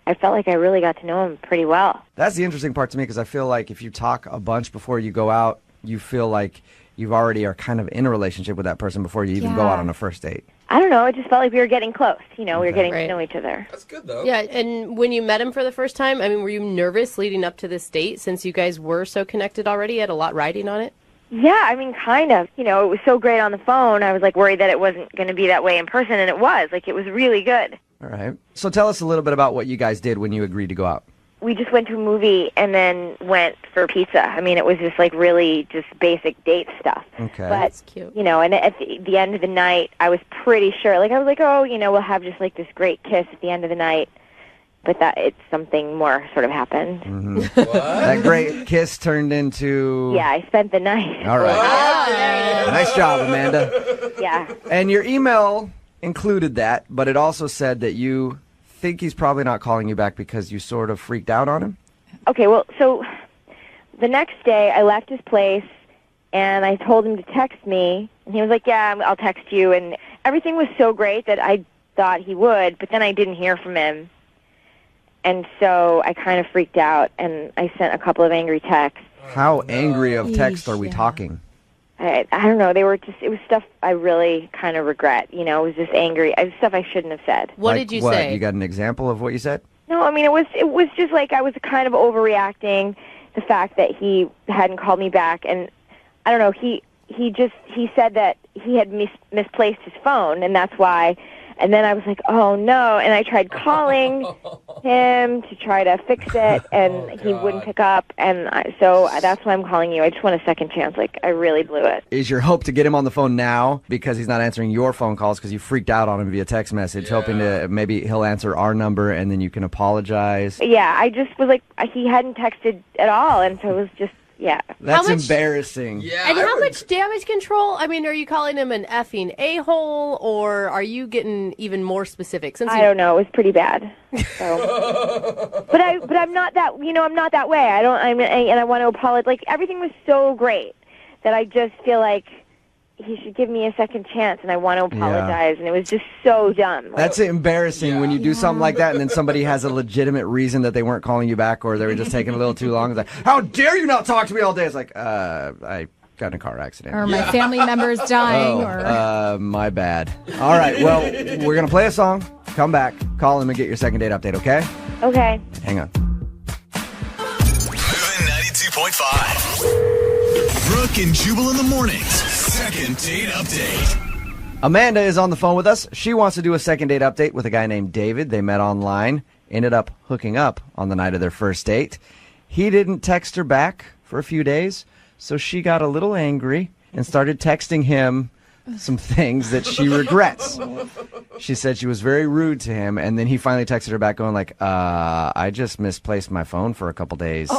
I felt like I really got to know him pretty well. That's the interesting part to me because I feel like if you talk a bunch before you go out, you feel like you've already are kind of in a relationship with that person before you even go out on a first date. I don't know. It just felt like we were getting close. We were getting to know each other. That's good, though. Yeah, and when you met him for the first time, I mean, were you nervous leading up to this date since you guys were so connected already? You had a lot riding on it? Yeah, I mean, kind of. It was so great on the phone. I was, worried that it wasn't going to be that way in person, and it was. It was really good. All right. So tell us a little bit about what you guys did when you agreed to go out. We just went to a movie and then went for pizza. I mean, it was just, really just basic date stuff. Okay. But, That's cute. And at the end of the night, I was pretty sure. I was like, oh, we'll have just, this great kiss at the end of the night. But something more sort of happened. Mm-hmm. That great kiss turned into... Yeah, I spent the night. All right. Nice job, Amanda. Yeah. And your email included that, but it also said that you think he's probably not calling you back because you sort of freaked out on him? Okay, well, so the next day I left his place, and I told him to text me, and he was like, yeah, I'll text you, and everything was so great that I thought he would, but then I didn't hear from him. And so I kind of freaked out, and I sent a couple of angry texts. How angry of text are we talking? I don't know. It was stuff I really kind of regret. It was just angry. It was stuff I shouldn't have said. What did you say? You got an example of what you said? No, I mean, it was just I was kind of overreacting. The fact that he hadn't called me back, and I don't know, he said that he had misplaced his phone, and that's why. And then I was like, oh, no. And I tried calling him to try to fix it, and he wouldn't pick up. And so that's why I'm calling you. I just want a second chance. I really blew it. Is your hope to get him on the phone now because he's not answering your phone calls because you freaked out on him via text message, hoping to maybe he'll answer our number and then you can apologize? Yeah, I just was he hadn't texted at all, and so it was just... Yeah. That's embarrassing. Yeah. And how much damage control? I mean, are you calling him an effing a-hole, or are you getting even more specific? I don't know. It was pretty bad. So. but I'm not that. I'm not that way. And I want to apologize. Everything was so great that I just feel like he should give me a second chance, and I want to apologize. And it was just so dumb. That's embarrassing when you do something like that, and then somebody has a legitimate reason that they weren't calling you back, or they were just taking a little too long. It's like, how dare you not talk to me all day? It's like, I got in a car accident. Or my family member's dying. My bad. All right, well, we're going to play a song, come back, call him, and get your second date update, okay? Okay. Hang on. Moving 92.5. Brooke and Jubal in the mornings. Second date update. Amanda is on the phone with us. She wants to do a second date update with a guy named David. They met online, ended up hooking up on the night of their first date. He didn't text her back for a few days, so she got a little angry and started texting him some things that she regrets. She said she was very rude to him, and then he finally texted her back going I just misplaced my phone for a couple days.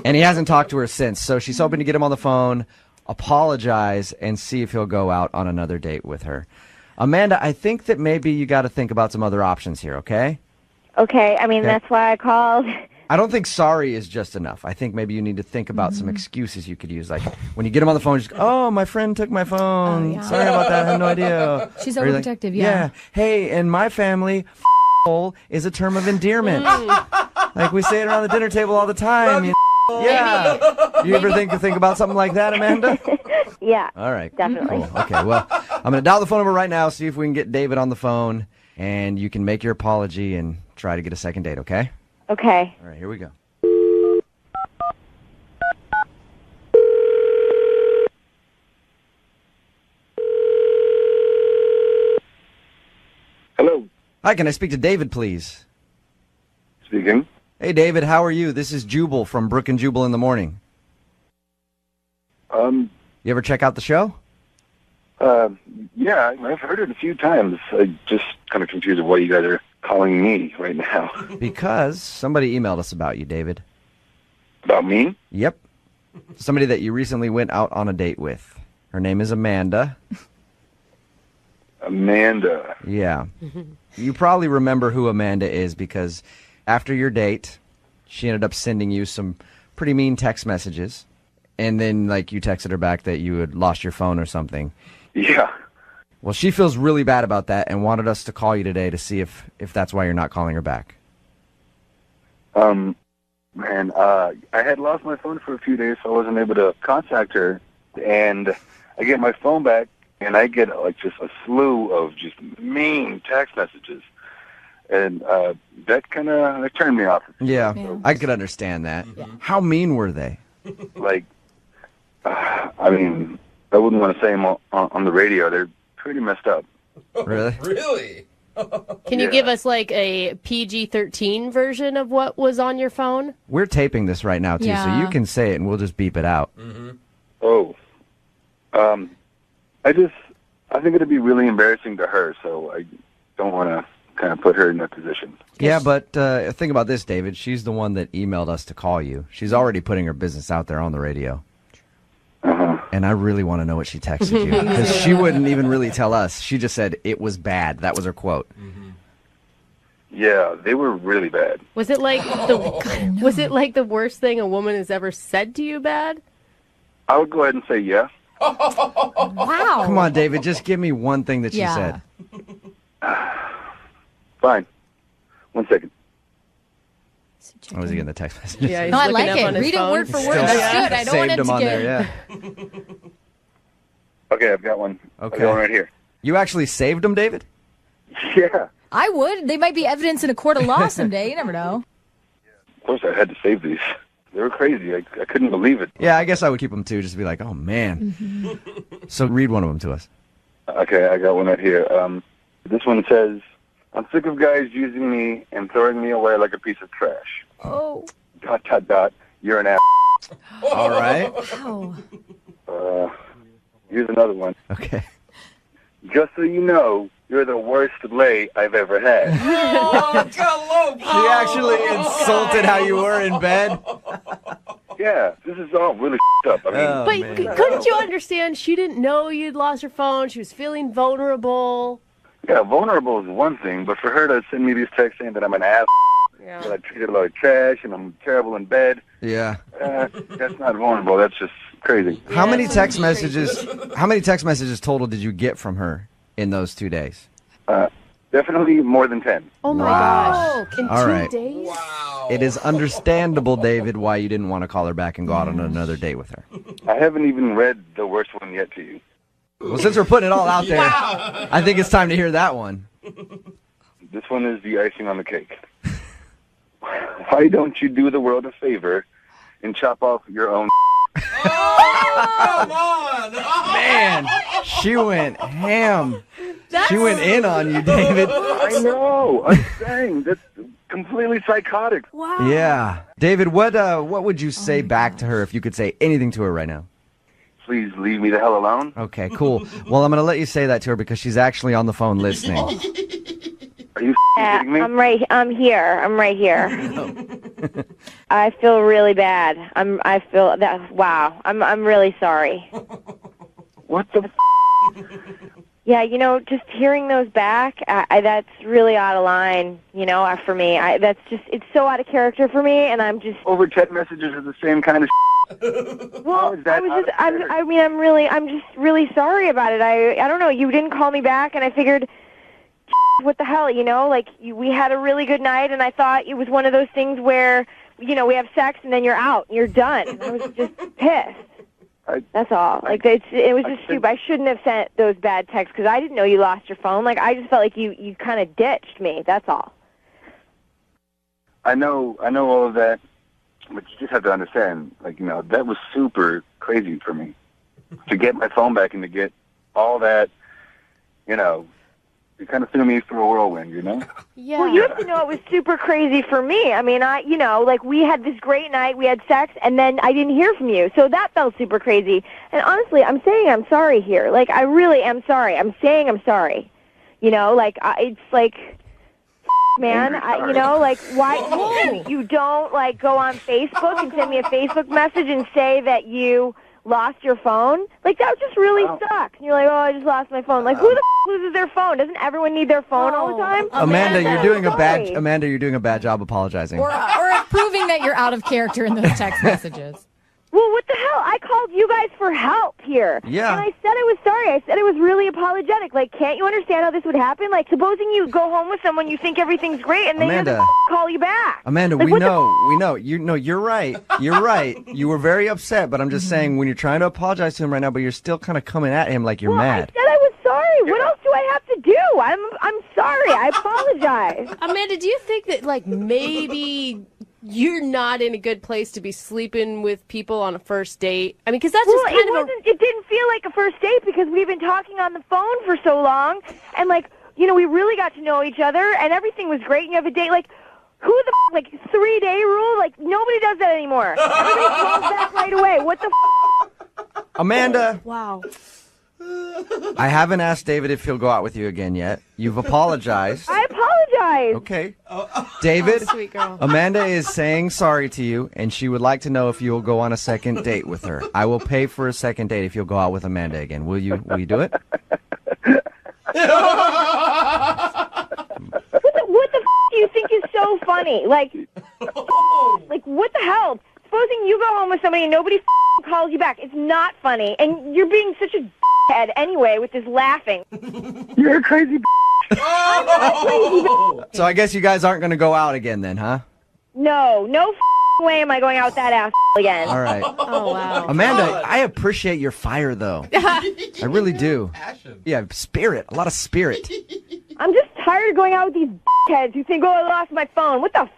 And he hasn't talked to her since, so she's hoping to get him on the phone, apologize, and see if he'll go out on another date with her. Amanda, I think that maybe you got to think about some other options here, okay? Okay. I mean, that's why I called. I don't think sorry is just enough. I think maybe you need to think about some excuses you could use. Like when you get him on the phone, just go, oh, my friend took my phone. Sorry about that. I had no idea. She's Or you're like, overprotective, yeah. Hey, in my family, hole is a term of endearment. Like we say it around the dinner table all the time. Yeah. You ever think about something like that, Amanda? Yeah. All right. Definitely. Cool. Okay, well, I'm going to dial the phone number right now, see if we can get David on the phone, and you can make your apology and try to get a second date, okay? Okay. All right, here we go. Hello. Hi, can I speak to David, please? Speaking. Hey, David, how are you? This is Jubal from Brooke and Jubal in the morning. You ever check out the show? Yeah, I've heard it a few times. I'm just kind of confused of why you guys are calling me right now. Because somebody emailed us about you, David. About me? Yep. Somebody that you recently went out on a date with. Her name is Amanda. Amanda. Yeah. You probably remember who Amanda is because after your date, she ended up sending you some pretty mean text messages. And then, like, you texted her back that you had lost your phone or something. Yeah. Well, she feels really bad about that and wanted us to call you today to see if that's why you're not calling her back. Man, I had lost my phone for a few days, so I wasn't able to contact her. And I get my phone back, and I get, like, just a slew of just mean text messages. And that kind of turned me off. Yeah, I could understand that. Yeah. How mean were they? Like, I mean, I wouldn't want to say them on the radio. They're pretty messed up. Really? Really? Can you give us like a PG-13 version of what was on your phone? We're taping this right now, too, so you can say it and we'll just beep it out. Mm-hmm. Oh. I think it'd be really embarrassing to her, so I don't want to kind of put her in that position. Yeah, but think about this, David. She's the one that emailed us to call you. She's already putting her business out there on the radio. And I really want to know what she texted you, because she wouldn't even really tell us. She just said it was bad. That was her quote. Yeah, they were really bad. Was it like the worst thing a woman has ever said to you bad? I would go ahead and say yeah. Wow. Come on, David. Just give me one thing that she said. Fine. 1 second. I was getting the text messages. Yeah, No, I like it. Read it word for word. That's good. I don't want it to get... Okay, I've got one. Okay. I've got one right here. You actually saved them, David? Yeah. I would. They might be evidence in a court of law someday. You never know. Of course, I had to save these. They were crazy. I couldn't believe it. Yeah, I guess I would keep them, too, just to be like, oh, man. So read one of them to us. Okay, I got one right here. This one says, I'm sick of guys using me and throwing me away like a piece of trash. Oh. ... You're an ass. All right. Wow. Here's another one. Okay. Just so you know, you're the worst lay I've ever had. She actually insulted how you were in bed. Yeah, this is all really up. I mean, But couldn't you understand she didn't know you'd lost your phone? She was feeling vulnerable. yeah, vulnerable is one thing, but for her to send me these texts saying that I'm an ass, that I treated her like trash and I'm terrible in bed, Yeah. That's not vulnerable. That's just crazy. How many text messages? How many text messages total did you get from her in those 2 days? Definitely more than 10. Oh my Wow. gosh. In All 2 right. days? It is understandable, David, why you didn't want to call her back and go out on another date with her. I haven't even read the worst one yet to you. Well, since we're putting it all out there, I think it's time to hear that one. This one is the icing on the cake. Why don't you do the world a favor and chop off your own? Come on! Man, she went ham. She went in on you, David. I know. I'm saying that's completely psychotic. Wow. Yeah. David, what would you say back to her if you could say anything to her right now? Please leave me the hell alone. Okay, cool. Well, I'm going to let you say that to her because she's actually on the phone listening. Are you kidding me? I'm here. I'm right here. I feel really bad. I feel that. Wow. I'm really sorry. What the? Yeah, you know, just hearing those back, that's really out of line. You know, for me, that's just it's so out of character for me, and I'm just over text messages are the same kind of. Well, I'm just really sorry about it. I don't know. You didn't call me back, and I figured, what the hell, you know? Like, we had a really good night, and I thought it was one of those things where, you know, we have sex, and then you're out, and you're done. And I was just pissed. That's all. Like, it was just stupid. I shouldn't have sent those bad texts, because I didn't know you lost your phone. Like, I just felt like you kind of ditched me. That's all. I know all of that. But you just have to understand, like, you know, that was super crazy for me. To get my phone back and to get all that, you know, it kind of threw me through a whirlwind, you know? Yeah. Well, you have to know it was super crazy for me. I mean, you know, like, we had this great night, we had sex, and then I didn't hear from you. So that felt super crazy. And honestly, I'm saying I'm sorry here. Like, I really am sorry. I'm saying I'm sorry. You know, like, it's like... Man, you know, like, why you don't, like, go on Facebook and send me a Facebook message and say that you lost your phone? Like, that just really sucks. And you're like, oh, I just lost my phone. Like, who the loses their phone? Doesn't everyone need their phone all the time? Amanda, you're doing a bad job apologizing. Or proving that you're out of character in those text messages. Well, what the hell? I called you guys for help here. Yeah. And I said I was sorry. I said I was really apologetic. Like, can't you understand how this would happen? Like, supposing you go home with someone, you think everything's great, and they Amanda. just call you back. Amanda, Like, we what the know. You're right. You're right. You were very upset, but I'm just saying when you're trying to apologize to him right now, but you're still kind of coming at him like you're mad. I said I was sorry. What else do I have to do? I'm sorry. I apologize. Amanda, do you think that, like, maybe you're not in a good place to be sleeping with people on a first date? I mean, because that's just kind of it didn't feel like a first date because we've been talking on the phone for so long, and like, you know, we really got to know each other, and everything was great. And you have a date, like, who the like 3-day rule? Like, nobody does that anymore. Everybody calls back right away. What the Amanda. Wow. I haven't asked David if he'll go out with you again yet. You've apologized. I apologize. Okay. David, sweet girl. Amanda is saying sorry to you, and she would like to know if you'll go on a second date with her. I will pay for a second date if you'll go out with Amanda again. Will you do it? What the do you think is so funny? Like what the hell? Supposing you go home with somebody and nobody calls you back. It's not funny, and you're being such a head anyway with this laughing. You're a crazy So I guess you guys aren't going to go out again then, huh? No way am I going out with that ass again. All right. Oh, wow. Amanda, I appreciate your fire, though. I really do. Yeah, spirit. A lot of spirit. I'm just tired of going out with these heads who think, oh, I lost my phone. What the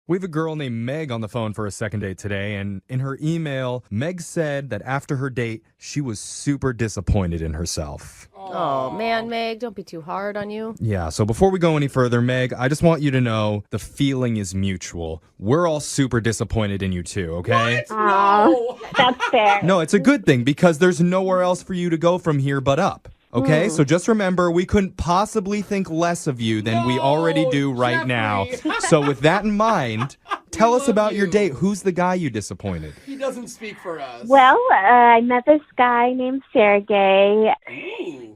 We have a girl named Meg on the phone for a second date today, and in her email, Meg said that after her date, she was super disappointed in herself. Oh, man, Meg, don't be too hard on you. Yeah, so before we go any further, Meg, I just want you to know the feeling is mutual. We're all super disappointed in you too, okay? No. That's fair. No, it's a good thing because there's nowhere else for you to go from here but up. Okay, so just remember, we couldn't possibly think less of you than we already do right now. So with that in mind, tell us about your date. Who's the guy you disappointed? He doesn't speak for us. Well, I met this guy named Sergey.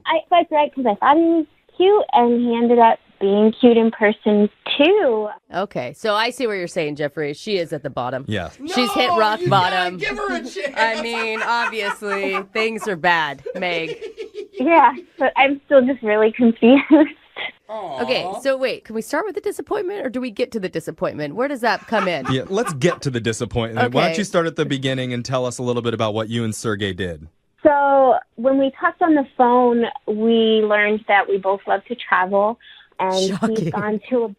I swiped right because I thought he was cute, and he ended up being cute in person, too. Okay, so I see what you're saying, Jeffrey. She is at the bottom. Yeah. She's hit rock bottom. Give her a chance. I mean, obviously, things are bad, Meg. Yeah, but I'm still just really confused. Okay, so wait, can we start with the disappointment or do we get to the disappointment? Where does that come in? Yeah, let's get to the disappointment. Why Okay. don't you start at the beginning and tell us a little bit about what you and Sergey did? So when we talked on the phone, we learned that we both love to travel, and he's gone to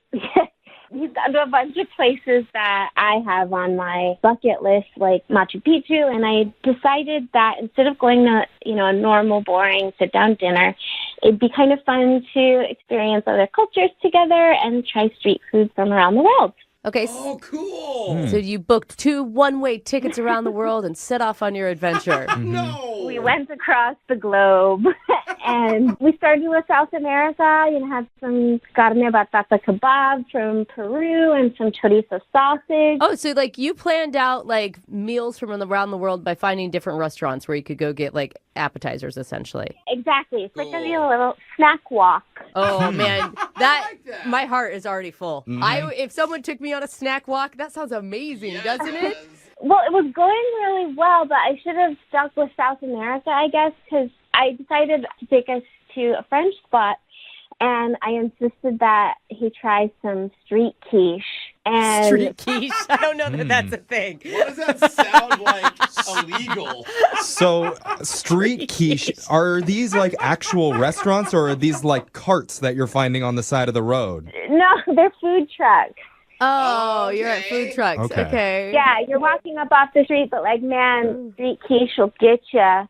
a bunch of places that I have on my bucket list, like Machu Picchu, and I decided that instead of going to, a normal, boring sit-down dinner, it'd be kind of fun to experience other cultures together and try street food from around the world. Okay. Oh, cool. So you booked 2 one-way tickets around the world and set off on your adventure. No. We went across the globe, and we started with South America. Had some carne batata kebab from Peru and some chorizo sausage. Oh, so you planned out meals from around the world by finding different restaurants where you could go get appetizers, essentially. Exactly. It's like a little snack walk. Oh man, my heart is already full. If someone took me on a snack walk, that sounds amazing, doesn't it? Well, it was going really well, but I should have stuck with South America, I guess, because I decided to take us to a French spot, and I insisted that he try some street quiche. And Street quiche? I don't know that that's a thing. What does that sound like? Illegal. So, street quiche, are these actual restaurants or are these carts that you're finding on the side of the road? No, they're food trucks. Oh, you're at food trucks. Okay. Yeah, you're walking up off the street, but man, street quiche will get you.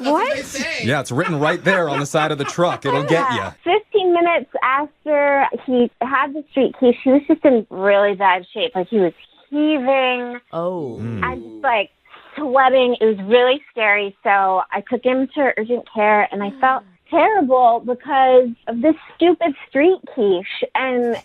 What? Yeah, it's written right there on the side of the truck. It'll get you. 15 15 minutes after he had the street quiche, he was just in really bad shape. Like, he was heaving. Oh. And just, like, sweating. It was really scary. So I took him to urgent care, and I felt terrible because of this stupid street quiche. And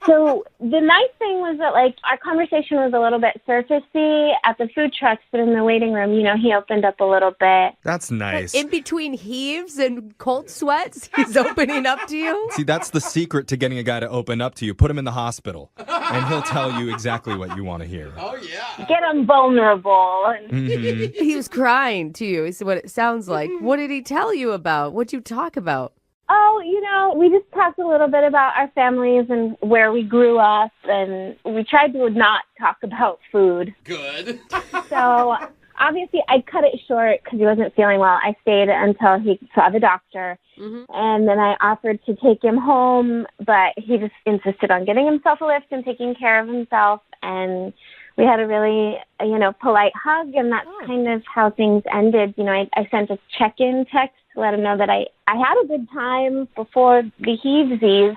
so the nice thing was that, like, our conversation was a little bit surfacey at the food trucks, but in the waiting room, you know, he opened up a little bit. That's nice. In between heaves and cold sweats, he's opening up to you? See, that's the secret to getting a guy to open up to you. Put him in the hospital, and he'll tell you exactly what you want to hear. Oh, yeah. Get him vulnerable. Mhm. He was crying to you, is what it sounds like. What did he tell you about? What'd you talk about? Oh, you know, we just talked a little bit about our families and where we grew up, and we tried to not talk about food. Good. So, obviously, I cut it short because he wasn't feeling well. I stayed until he saw the doctor, and then I offered to take him home, but he just insisted on getting himself a lift and taking care of himself, and we had a really, you know, polite hug, and that's kind of how things ended. You know, I sent a check-in text to let him know that I had a good time before the heavesies.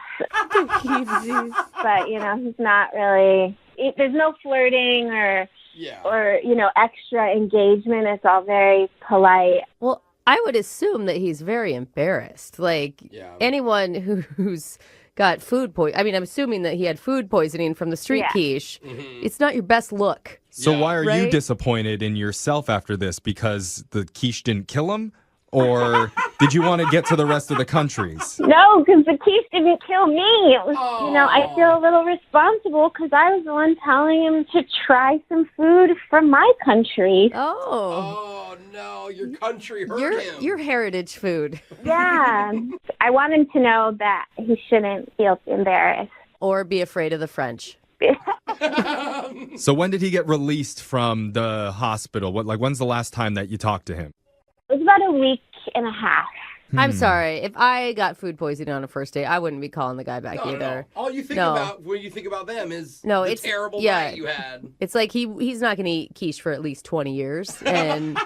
But, you know, he's not really, there's no flirting or, you know, extra engagement. It's all very polite. Well, I would assume that he's very embarrassed. Like, anyone who's got food poisoning. I mean, I'm assuming that he had food poisoning from the street quiche. It's not your best look. So why are you Right? disappointed in yourself after this? Because the quiche didn't kill him? Or did you want to get to the rest of the countries? No, because the quiche didn't kill me. It was, you know, I feel a little responsible because I was the one telling him to try some food from my country. Oh, no, your country hurt him. Your heritage food. Yeah. I want him to know that he shouldn't feel embarrassed. Or be afraid of the French. So when did he get released from the hospital? When's the last time that you talked to him? It was about a week and a half. I'm sorry. If I got food poisoning on a first date, I wouldn't be calling the guy back No, either. no. All you think about when you think about them is No, the it's terrible yeah. night you had. It's like he's not going to eat quiche for at least 20 years, and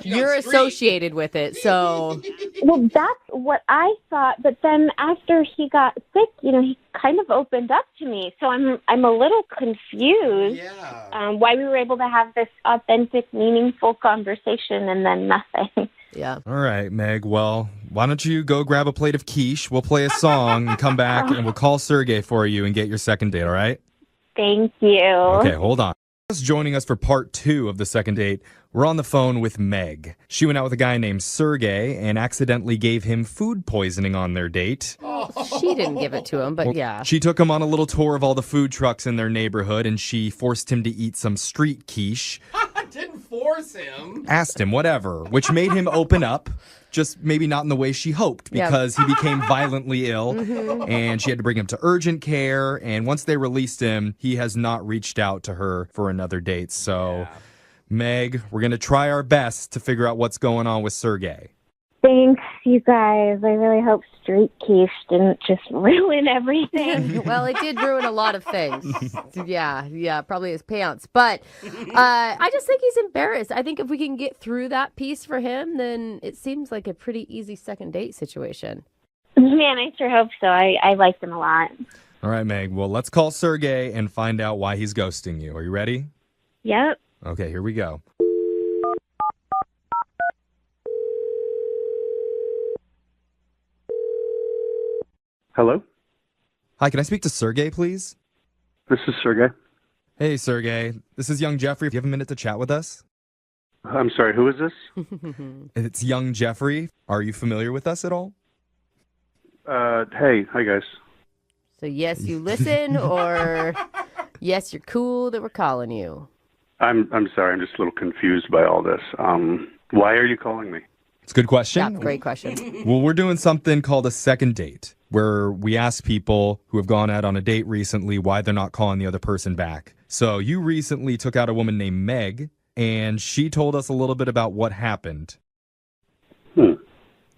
you you're got street. associated with it. So Well, that's what I thought. But then after he got sick, you know, he kind of opened up to me. So I'm a little confused why we were able to have this authentic, meaningful conversation and then nothing. Yeah. All right, Meg. Well, why don't you go grab a plate of quiche? We'll play a song and come back, and we'll call Sergey for you and get your second date, all right? Thank you. Okay, hold on. Just joining us for part 2 of the second date, we're on the phone with Meg. She went out with a guy named Sergey and accidentally gave him food poisoning on their date. she didn't give it to him, but Well, yeah. She took him on a little tour of all the food trucks in their neighborhood, and she forced him to eat some street quiche. I didn't force him. Asked him, whatever, which made him open up, just maybe not in the way she hoped, Yeah. because he became violently ill, Mhm. and she had to bring him to urgent care, and once they released him, he has not reached out to her for another date. So, Meg, we're going to try our best to figure out what's going on with Sergey. Thanks, you guys. I really hope street quiche didn't just ruin everything. Well, it did ruin a lot of things. Yeah, probably his pants. But I just think he's embarrassed. I think if we can get through that piece for him, then it seems like a pretty easy second date situation. Man, I sure hope so. I liked him a lot. All right, Meg, well, let's call Sergey and find out why he's ghosting you. Are you ready? Yep. Okay, here we go. Hello? Hi, can I speak to Sergey, please? This is Sergey. Hey, Sergey. This is young Jeffrey. Do you have a minute to chat with us? I'm sorry, who is this? It's young Jeffrey. Are you familiar with us at all? Hey, hi guys. So yes, you listen, or yes, you're cool that we're calling you. I'm sorry, I'm just a little confused by all this. Why are you calling me? It's a good question. Yeah, great question. Well, we're doing something called a second date, where we ask people who have gone out on a date recently why they're not calling the other person back. So you recently took out a woman named Meg, and she told us a little bit about what happened.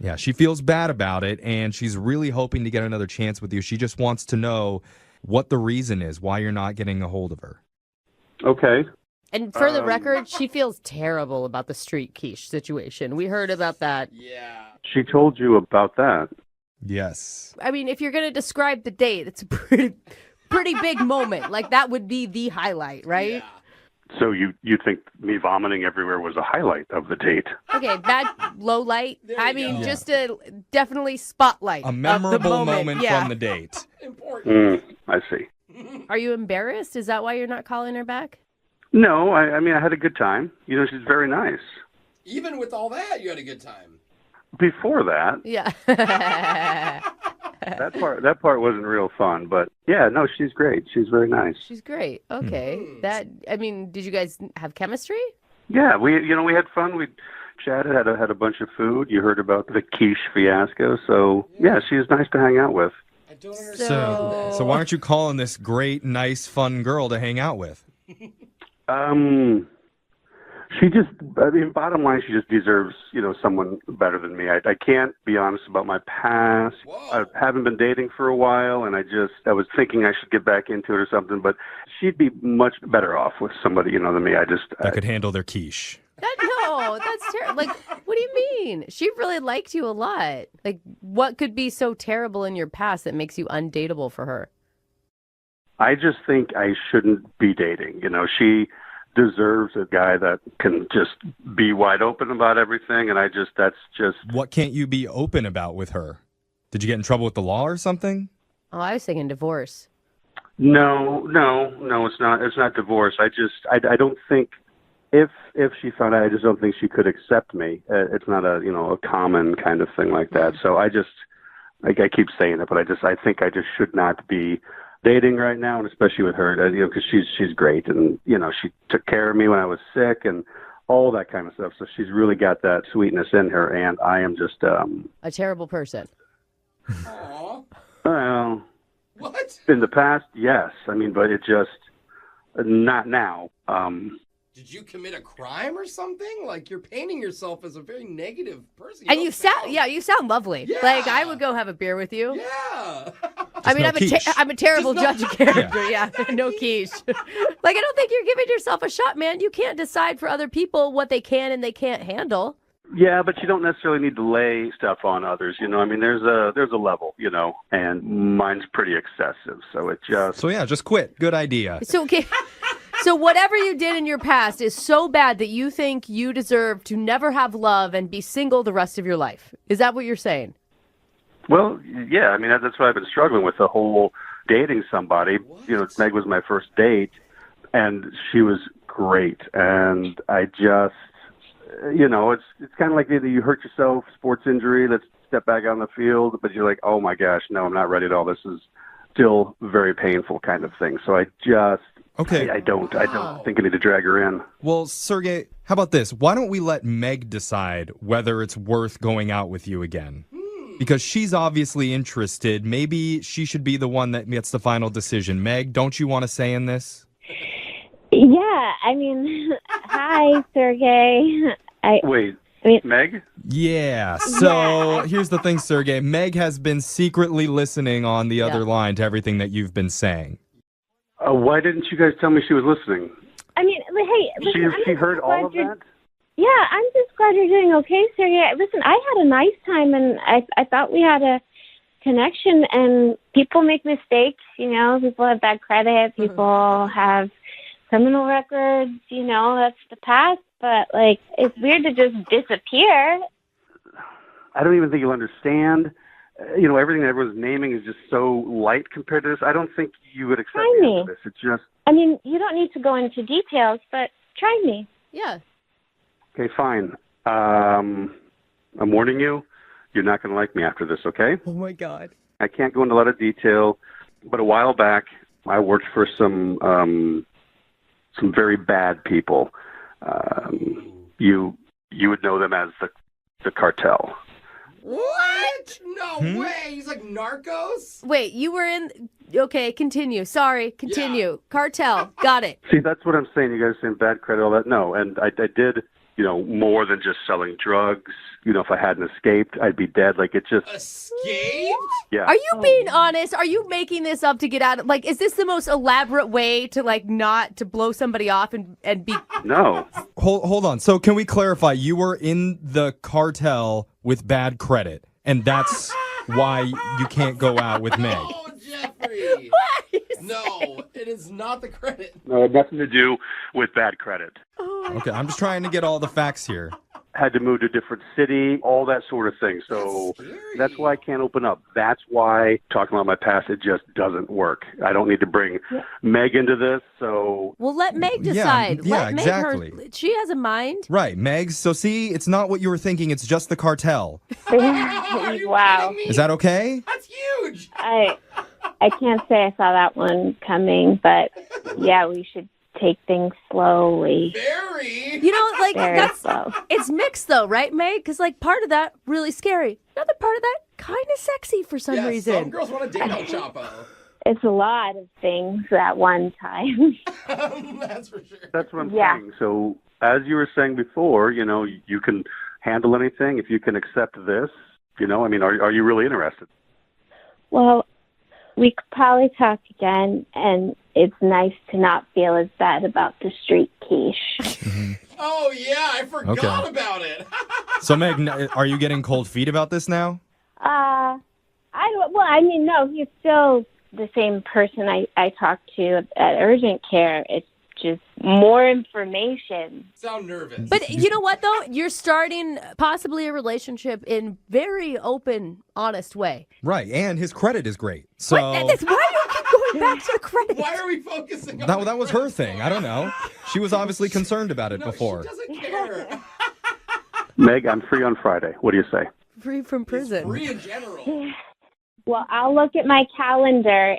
Yeah, she feels bad about it, and she's really hoping to get another chance with you. She just wants to know what the reason is, why you're not getting a hold of her. Okay. And for the record, she feels terrible about the street quiche situation. We heard about that. Yeah. She told you about that. Yes. I mean, if you're going to describe the date, it's a pretty big moment. Like, that would be the highlight, right? So you think me vomiting everywhere was a highlight of the date? Okay, bad low light. I mean, just a definitely spotlight. A of the memorable moment yeah. from the date. I see. Are you embarrassed? Is that why you're not calling her back? No, I mean, I had a good time. You know, she's very nice. Even with all that, you had a good time. Before that, Yeah. that part wasn't real fun. But yeah, no, she's great. She's very nice. She's great. Okay. I mean, did you guys have chemistry? Yeah, we had fun. We chatted, had a bunch of food. You heard about the quiche fiasco. So yeah, she was nice to hang out with. I don't understand. So why aren't you calling this great, nice, fun girl to hang out with? She just, I mean, bottom line, she just deserves, someone better than me. I can't be honest about my past. I haven't been dating for a while, and I was thinking I should get back into it or something, but she'd be much better off with somebody, than me. That could handle their quiche. No, that's terrible. Like, what do you mean? She really liked you a lot. Like, what could be so terrible in your past that makes you undateable for her? I just think I shouldn't be dating. She deserves a guy that can just be wide open about everything, and that's just... What can't you be open about with her? Did you get in trouble with the law or something? Oh, I was thinking divorce. No, it's not. It's not divorce. I don't think if she found out, I just don't think she could accept me. It's not a common kind of thing like that. So I keep saying it, but I think I just should not be dating right now, and especially with her, because she's great, and she took care of me when I was sick and all that kind of stuff. So she's really got that sweetness in her, and I am just a terrible person. Well, what? In the past, yes. I mean, but it just not now. Did you commit a crime or something? Like, you're painting yourself as a very negative person. And you sound lovely. Yeah. Like, I would go have a beer with you. Yeah. I mean, no I'm a terrible judge of character. Yeah. No quiche. Like, I don't think you're giving yourself a shot, man. You can't decide for other people what they can and they can't handle. Yeah, but you don't necessarily need to lay stuff on others. I mean, there's a level, and mine's pretty excessive. So it just... So yeah, just quit. Good idea. So, okay. So whatever you did in your past is so bad that you think you deserve to never have love and be single the rest of your life. Is that what you're saying? Well, yeah. I mean, that's what I've been struggling with, the whole dating somebody. Meg was my first date, and she was great. And I just, it's kind of like either you hurt yourself, sports injury, let's step back on the field, but you're like, oh my gosh, no, I'm not ready at all. This is still very painful kind of thing. So I just... Okay. I don't think I need to drag her in. Well, Sergey, how about this? Why don't we let Meg decide whether it's worth going out with you again? Because she's obviously interested. Maybe she should be the one that gets the final decision. Meg, don't you want to say in this? Yeah, I mean, hi, Sergey. Meg? Yeah. So here's the thing, Sergey. Meg has been secretly listening on the other line to everything that you've been saying. Why didn't you guys tell me she was listening? I mean, hey, listen, she heard all of that? Yeah, I'm just glad you're doing okay, Sergey. Listen, I had a nice time, and I thought we had a connection, and people make mistakes, People have bad credit, people have criminal records, that's the past, but, it's weird to just disappear. I don't even think you'll understand. Everything that everyone's naming is just so light compared to this. I don't think you would accept me into this. It's just... I mean, you don't need to go into details, but try me. Yeah. Okay, fine. I'm warning you, you're not going to like me after this, okay? Oh, my God. I can't go into a lot of detail, but a while back, I worked for some very bad people. You would know them as the cartel. What? No way. He's like Narcos? Wait, you were in... Okay, continue. Sorry, continue. Yeah. Cartel. Got it. See, that's what I'm saying. You guys saying bad credit, all that. No, and I did, more than just selling drugs. If I hadn't escaped, I'd be dead. Like, it just... Escaped? Yeah. Are you being honest? Are you making this up to get out of... Like, is this the most elaborate way to, not to blow somebody off and be... No. Hold on. So can we clarify? You were in the cartel with bad credit, and that's why you can't go out with Meg. Oh, Jeffrey. No, it is not the credit. No, it had nothing to do with bad credit. Okay, I'm just trying to get all the facts here. Had to move to a different city, all that sort of thing. So that's why I can't open up. That's why talking about my past, it just doesn't work. I don't need to bring Meg into this. So Well, let Meg decide. Yeah, let Meg exactly. She has a mind. Right, Meg. So see, it's not what you were thinking. It's just the cartel. Wow. Is that okay? That's huge. I can't say I saw that one coming, but yeah, we should take things slowly. Very. You know, like Very that's slow. it's mixed though, right, Meg? Because like part of that really scary, another part of that kind of sexy for some reason. Some girls want to date El Chapo. It's a lot of things at one time. That's for sure. that's what I'm saying. So as you were saying before, you can handle anything if you can accept this. I mean, are you really interested? Well, we could probably talk again, and it's nice to not feel as bad about the street quiche. Oh, yeah, I forgot about it. So Meg, are you getting cold feet about this now? No, he's still the same person I talked to at urgent care. It's just more information. Sound nervous. But you know what though? You're starting possibly a relationship in very open, honest way. Right, and his credit is great. So That's why you keep going back to the credit. Why are we focusing on that was her thing. I don't know. She was obviously concerned about it before. She doesn't care. Meg, I'm free on Friday. What do you say? Free from prison. Free in general. Well, I'll look at my calendar.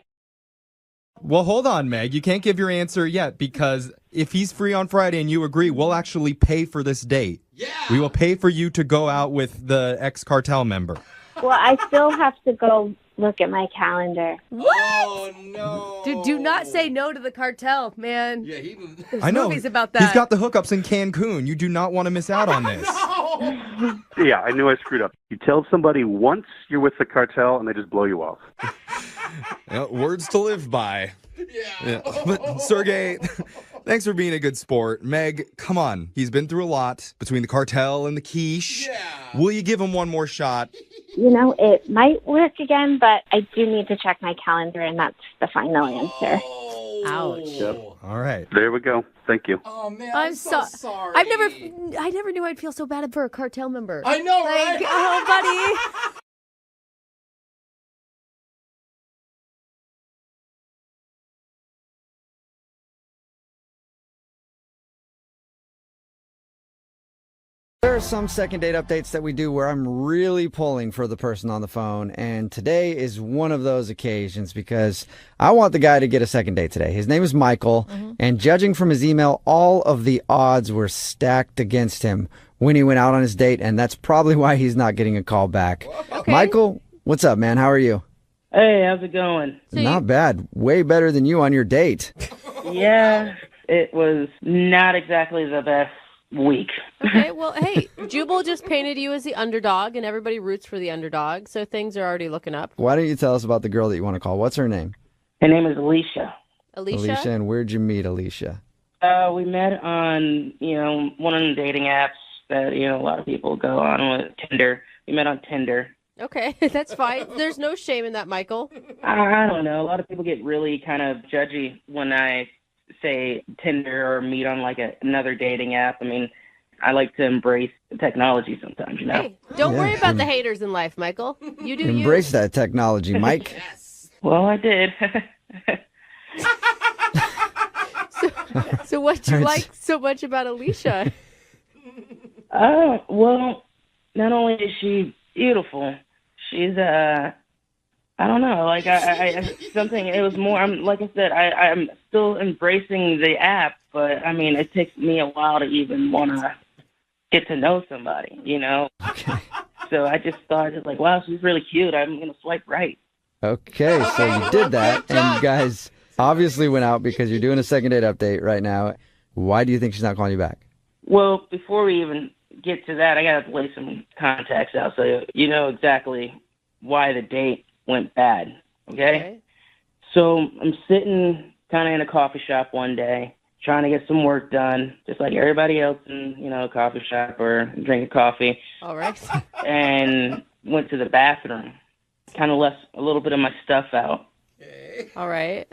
Well, hold on, Meg. You can't give your answer yet because if he's free on Friday and you agree, we'll actually pay for this date. Yeah. We will pay for you to go out with the ex-cartel member. Well, I still have to go look at my calendar. What? Oh, no. Dude, do not say no to the cartel, man. Yeah, There's I know. movies about that. He's got the hookups in Cancun. You do not want to miss out on this. Yeah, I knew I screwed up. You tell somebody once you're with the cartel and they just blow you off. Words to live by. Yeah. But Sergey, thanks for being a good sport. Meg, come on. He's been through a lot between the cartel and the quiche. Yeah. Will you give him one more shot? It might work again, but I do need to check my calendar, and that's the final answer. Ouch. Yep. All right. There we go. Thank you. Oh, man, I'm so sorry. I never knew I'd feel so bad for a cartel member. I know, like, right? Oh, buddy. There are some second date updates that we do where I'm really pulling for the person on the phone, and today is one of those occasions because I want the guy to get a second date today. His name is Michael, and judging from his email, all of the odds were stacked against him when he went out on his date, and that's probably why he's not getting a call back. Okay. Michael, what's up, man? How are you? Hey, how's it going? Not bad. Way better than you on your date. Yeah, it was not exactly the best week. Okay, well, hey, Jubal just painted you as the underdog, and everybody roots for the underdog, so things are already looking up. Why don't you tell us about the girl that you want to call? What's her name? Her name is Alicia. Alicia? And where'd you meet Alicia? We met on, one of the dating apps that, a lot of people go on with, Tinder. We met on Tinder. Okay, that's fine. There's no shame in that, Michael. I don't know. A lot of people get really kind of judgy when I say Tinder or meet on like another dating app. I mean, I like to embrace the technology sometimes, Hey, don't worry about the haters in life, Michael. You do Embrace that technology, Mike. Yes. Well, I did. So what do you like so much about Alicia? Well, not only is she beautiful, she's I don't know, like I something. It was more. Like I said, I'm still embracing the app, but I mean, it takes me a while to even want to get to know somebody, Okay. So I just started like, wow, she's really cute. I'm gonna swipe right. Okay, so you did that, and you guys obviously went out because you're doing a second date update right now. Why do you think she's not calling you back? Well, before we even get to that, I gotta lay some context out so you know exactly why the date went bad. Okay? So I'm sitting kind of in a coffee shop one day, trying to get some work done, just like everybody else in, a coffee shop or drinking coffee. All right. And went to the bathroom. kind of left a little bit of my stuff out. All right.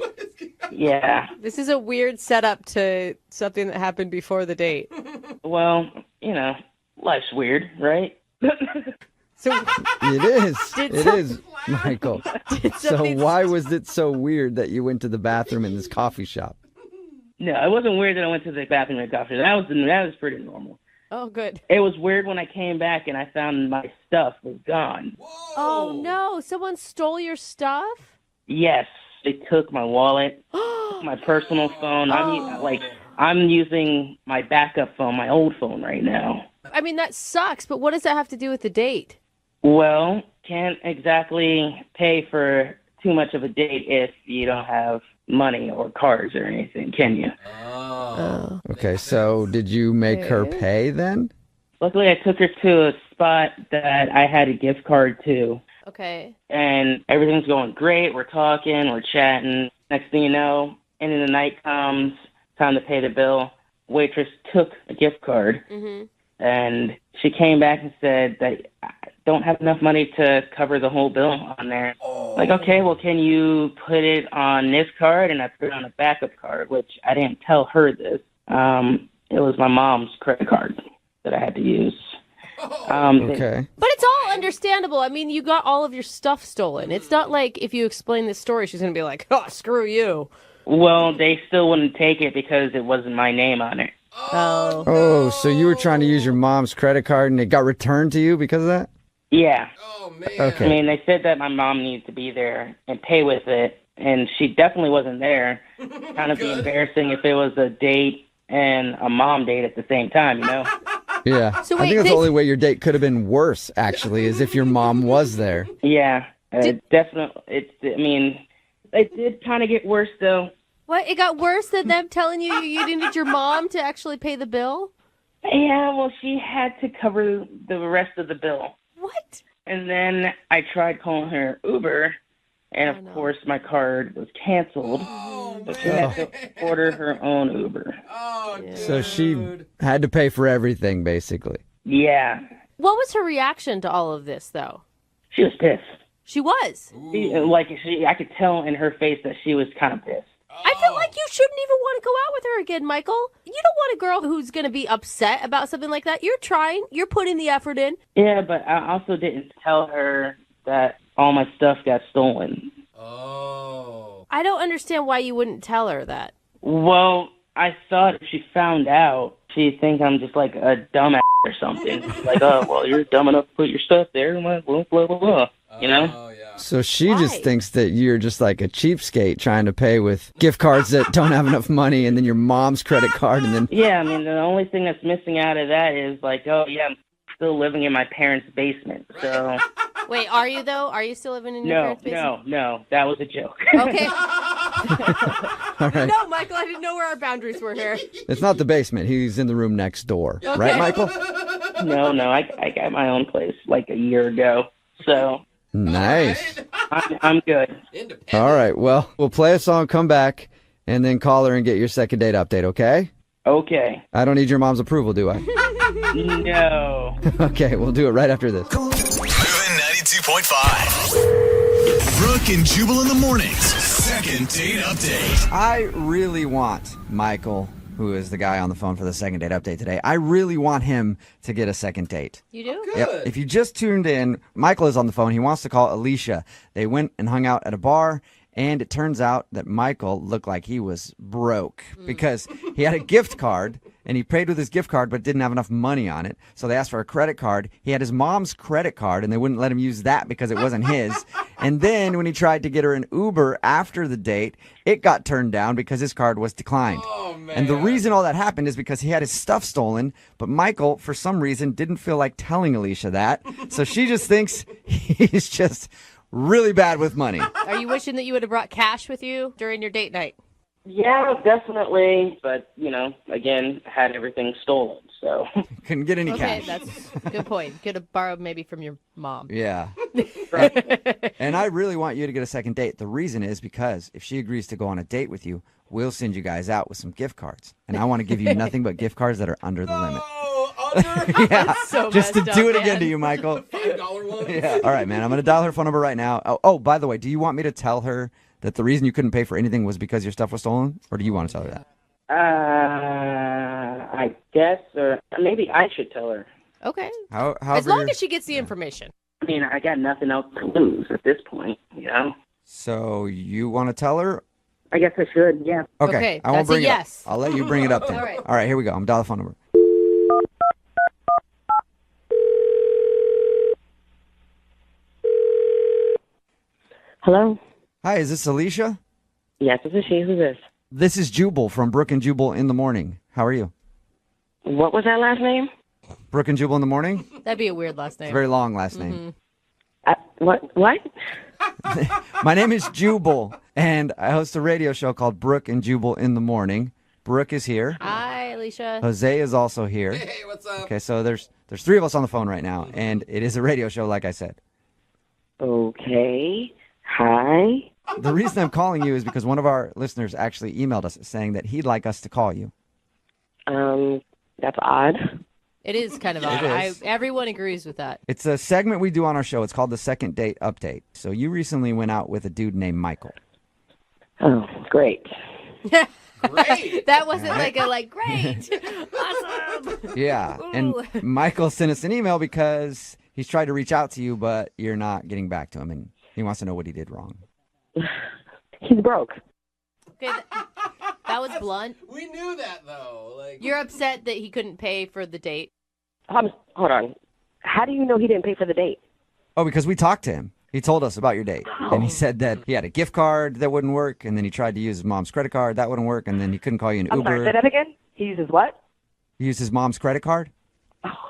Yeah. This is a weird setup to something that happened before the date. Well, life's weird, right? So It is. Did It some- is, Michael. So something- why was it so weird that you went to the bathroom in this coffee shop? No, it wasn't weird that I went to the bathroom at coffee. That was pretty normal. Oh, good. It was weird when I came back and I found my stuff was gone. Oh, no. Someone stole your stuff? Yes, they took my wallet, my personal phone. I'm using my backup phone, my old phone right now. I mean, that sucks, but what does that have to do with the date? Well, can't exactly pay for too much of a date if you don't have money or cards or anything, can you? Okay, so did you make her pay then? Luckily, I took her to a spot that I had a gift card to. Okay. And everything's going great. We're talking, we're chatting. Next thing you know, end of the night comes, time to pay the bill. Waitress took a gift card, and she came back and said that I don't have enough money to cover the whole bill on there. Like, okay, well, can you put it on this card? And I put it on a backup card, which I didn't tell her this. It was my mom's credit card that I had to use. Okay. But it's all understandable. I mean, you got all of your stuff stolen. It's not like if you explain this story, she's going to be like, oh, screw you. Well, they still wouldn't take it because it wasn't my name on it. Oh, so you were trying to use your mom's credit card and it got returned to you because of that? Yeah. Okay. I mean, they said that my mom needs to be there and pay with it, and she definitely wasn't there. Kind of be embarrassing if it was a date and a mom date at the same time, you know? Yeah. So I wait, think that's they- the only way your date could have been worse, actually, is if your mom was there. Yeah, definitely. It did kind of get worse, though. What? It got worse than them telling you needed your mom to actually pay the bill? Yeah, well, she had to cover the rest of the bill. What? And then I tried calling her Uber, and of course my card was canceled. So she had to order her own Uber. So she had to pay for everything, basically. Yeah, What was her reaction to all of this, though? she was pissed. She was. I could tell in her face that she was kind of pissed. I feel like you shouldn't even want to go out with her again, Michael. You don't want a girl who's going to be upset about something like that. You're trying. You're putting the effort in. Yeah, but I also didn't tell her that all my stuff got stolen. I don't understand why you wouldn't tell her that. Well, I thought if she found out, she'd think I'm just like a dumbass or something. Like, oh, well, you're dumb enough to put your stuff there. Blah, blah, blah, blah. You know? So she just thinks that you're just like a cheapskate trying to pay with gift cards that don't have enough money and then your mom's credit card and then... Yeah, I mean, the only thing that's missing out of that is like, oh, yeah, I'm still living in my parents' basement. So... Wait, are you, though? Are you still living in your parents' basement? No, that was a joke. Okay. All right. No, Michael, I didn't know where our boundaries were here. It's not the basement. He's in the room next door. Right, Michael? No, I got my own place like a year ago. So... Nice. I'm good. All right. Well, we'll play a song, come back, and then call her and get your second date update, okay? Okay. I don't need your mom's approval, do I? No. Okay, we'll do it right after this. Moving 92.5. Brooke and Jubal in the mornings. Second date update. I really want Michael, who is the guy on the phone for the second date update today, I really want him to get a second date. You do? Yep. If you just tuned in, Michael is on the phone. He wants to call Alicia. They went and hung out at a bar, and it turns out that Michael looked like he was broke because he had a gift card, and he paid with his gift card but didn't have enough money on it. So they asked for a credit card. He had his mom's credit card, and they wouldn't let him use that because it wasn't his. And then when he tried to get her an Uber after the date, it got turned down because his card was declined. And the reason all that happened is because he had his stuff stolen, but Michael, for some reason, didn't feel like telling Alicia that. So she just thinks he's just really bad with money. Are you wishing that you would have brought cash with you during your date night? Yeah, definitely. But, again, had everything stolen, so. Couldn't get any Okay, cash. that's a good point. Could have borrowed maybe from your mom. Yeah. And I really want you to get a second date. The reason is because if she agrees to go on a date with you, we'll send you guys out with some gift cards. And I want to give you nothing but gift cards that are under the limit. number. Yeah, So just to messed do up, it again man. to you, Michael. $5 one. Yeah. All right, man. I'm going to dial her phone number right now. Oh, by the way, do you want me to tell her that the reason you couldn't pay for anything was because your stuff was stolen? Or do you want to tell her that? I guess, or maybe I should tell her. Okay. However As long you're- as she gets the information. I mean, I got nothing else to lose at this point, you know? So you want to tell her? I guess I should, yeah. Okay, I won't that's a bring it yes. up. I'll let you bring it up then. All right. All right, here we go. I'm dialing the phone number. Hello? Hi, is this Alicia? Yes, this is she. Who's this? This is Jubal from Brooke and Jubal in the morning. How are you? What was that last name? Brooke and Jubal in the morning? That'd be a weird last It's name. a very long last name. What? My name is Jubal, and I host a radio show called Brooke and Jubal in the morning. Brooke is here. Hi, Alicia. Jose is also here. Hey, what's up? Okay, so there's three of us on the phone right now, and it is a radio show, like I said. Okay. Hi. The reason I'm calling you is because one of our listeners actually emailed us saying that he'd like us to call you. That's odd. It is kind of odd. is. Everyone agrees with that. It's a segment we do on our show. It's called the Second Date Update. So you recently went out with a dude named Michael. Oh, great. Great. That wasn't great. Awesome. Yeah, and Ooh. Michael sent us an email because he's tried to reach out to you, but you're not getting back to him, and he wants to know what he did wrong. He's broke. Okay, that was blunt. We knew that though. Like You're upset that he couldn't pay for the date. Hold on. How do you know he didn't pay for the date? Oh, because we talked to him. He told us about your date, and he said that he had a gift card that wouldn't work, and then he tried to use his mom's credit card. That wouldn't work, and then he couldn't call you an I'm Uber. sorry, say that again? He uses what? He used his mom's credit card?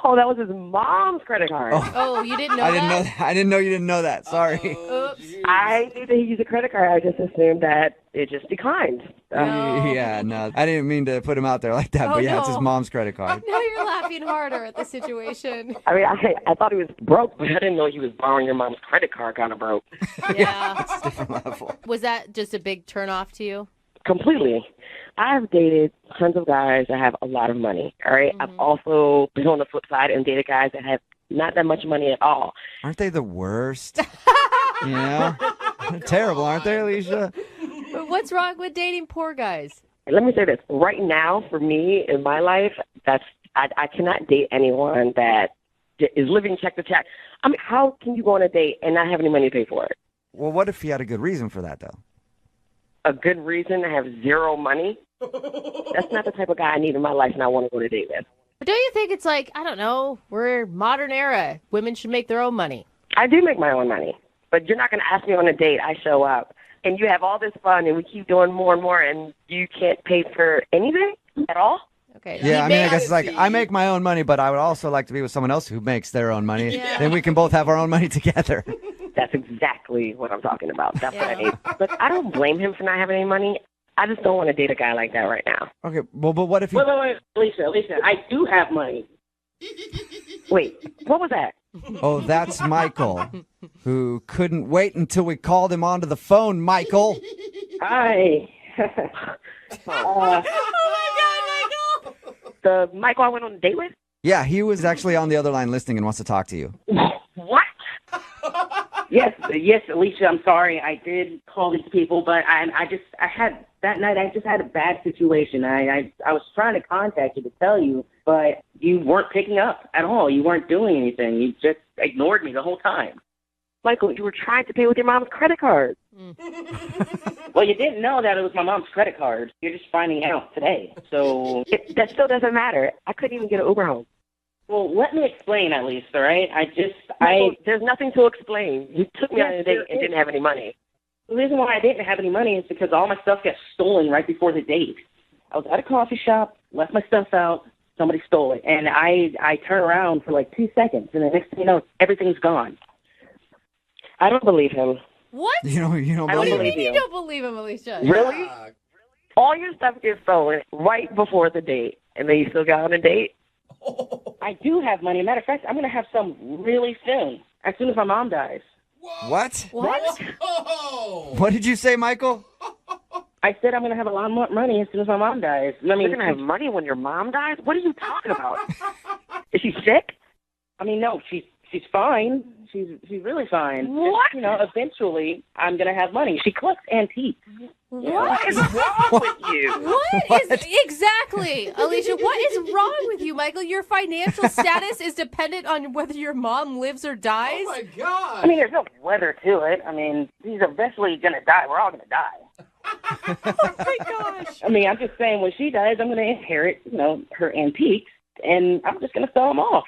Oh, that was his mom's credit card. Oh, you didn't know I that? didn't know that. I didn't know you didn't know that. Sorry. Oops. I knew that he used a credit card. I just assumed that it just declined. Yeah, no. I didn't mean to put him out there like that, Oh, but yeah, it's his no. mom's credit card. Now you're laughing harder at the situation. I mean, I thought he was broke, but I didn't know he was borrowing your mom's credit card kind of broke. Yeah. It's a different level. Was that just a big turnoff to you? Completely. I've dated tons of guys that have a lot of money, all right? I've also been on the flip side and dated guys that have not that much money at all. Aren't they the worst? You know? They're terrible, aren't they, Alicia? But what's wrong with dating poor guys? Let me say this. Right now, for me, in my life, I cannot date anyone that is living check to check. I mean, how can you go on a date and not have any money to pay for it? Well, what if he had a good reason for that, though? A good reason to have zero money? That's not the type of guy I need in my life and I want to go on a date with. But don't you think it's like, I don't know, we're modern era. Women should make their own money. I do make my own money, but you're not going to ask me on a date. I show up, and you have all this fun, and we keep doing more and more, and you can't pay for anything at all? Okay. Yeah, I mean, I guess it's like, I make my own money, but I would also like to be with someone else who makes their own money. Yeah. Then we can both have our own money together. That's exactly what I'm talking about. That's what I need. But I don't blame him for not having any money. I just don't want to date a guy like that right now. Okay, well, but what if you... Wait, Lisa, I do have money. Wait, what was that? Oh, that's Michael, who couldn't wait until we called him onto the phone, Michael. Hi. Oh, my God, Michael! The Michael I went on a date with? Yeah, he was actually on the other line listening and wants to talk to you. What? Yes, Alicia, I'm sorry. I did call these people, but I had that night. I just had a bad situation. I was trying to contact you to tell you, but you weren't picking up at all. You weren't doing anything. You just ignored me the whole time. Michael, you were trying to pay with your mom's credit card. Well, you didn't know that it was my mom's credit card. You're just finding out today. So that still doesn't matter. I couldn't even get an Uber home. Well, let me explain at least, all right? There's nothing to explain. You took me on a date and didn't have any money. The reason why I didn't have any money is because all my stuff got stolen right before the date. I was at a coffee shop, left my stuff out, somebody stole it, and I turned around for like 2 seconds, and the next thing you know, everything's gone. I don't believe him. What? You don't I don't believe believe him? you. You don't believe him, Alicia. Really? All your stuff gets stolen right before the date, and then you still got on a date? I do have money. Matter of fact, I'm going to have some really soon, as soon as my mom dies. What? What? What did you say, Michael? I said I'm going to have a lot more money as soon as my mom dies. I mean, You're going to have money when your mom dies? What are you talking about? is sick? I mean, no, she's fine. She's really fine. What? Just, eventually I'm gonna have money. She collects antiques. What is wrong with you? What is exactly, Alicia? What is wrong with you, Michael? Your financial status is dependent on whether your mom lives or dies. Oh my God! I mean, there's no weather to it. I mean, he's eventually gonna die. We're all gonna die. Oh my gosh! I mean, I'm just saying, when she dies, I'm gonna inherit, her antiques, and I'm just gonna sell them off.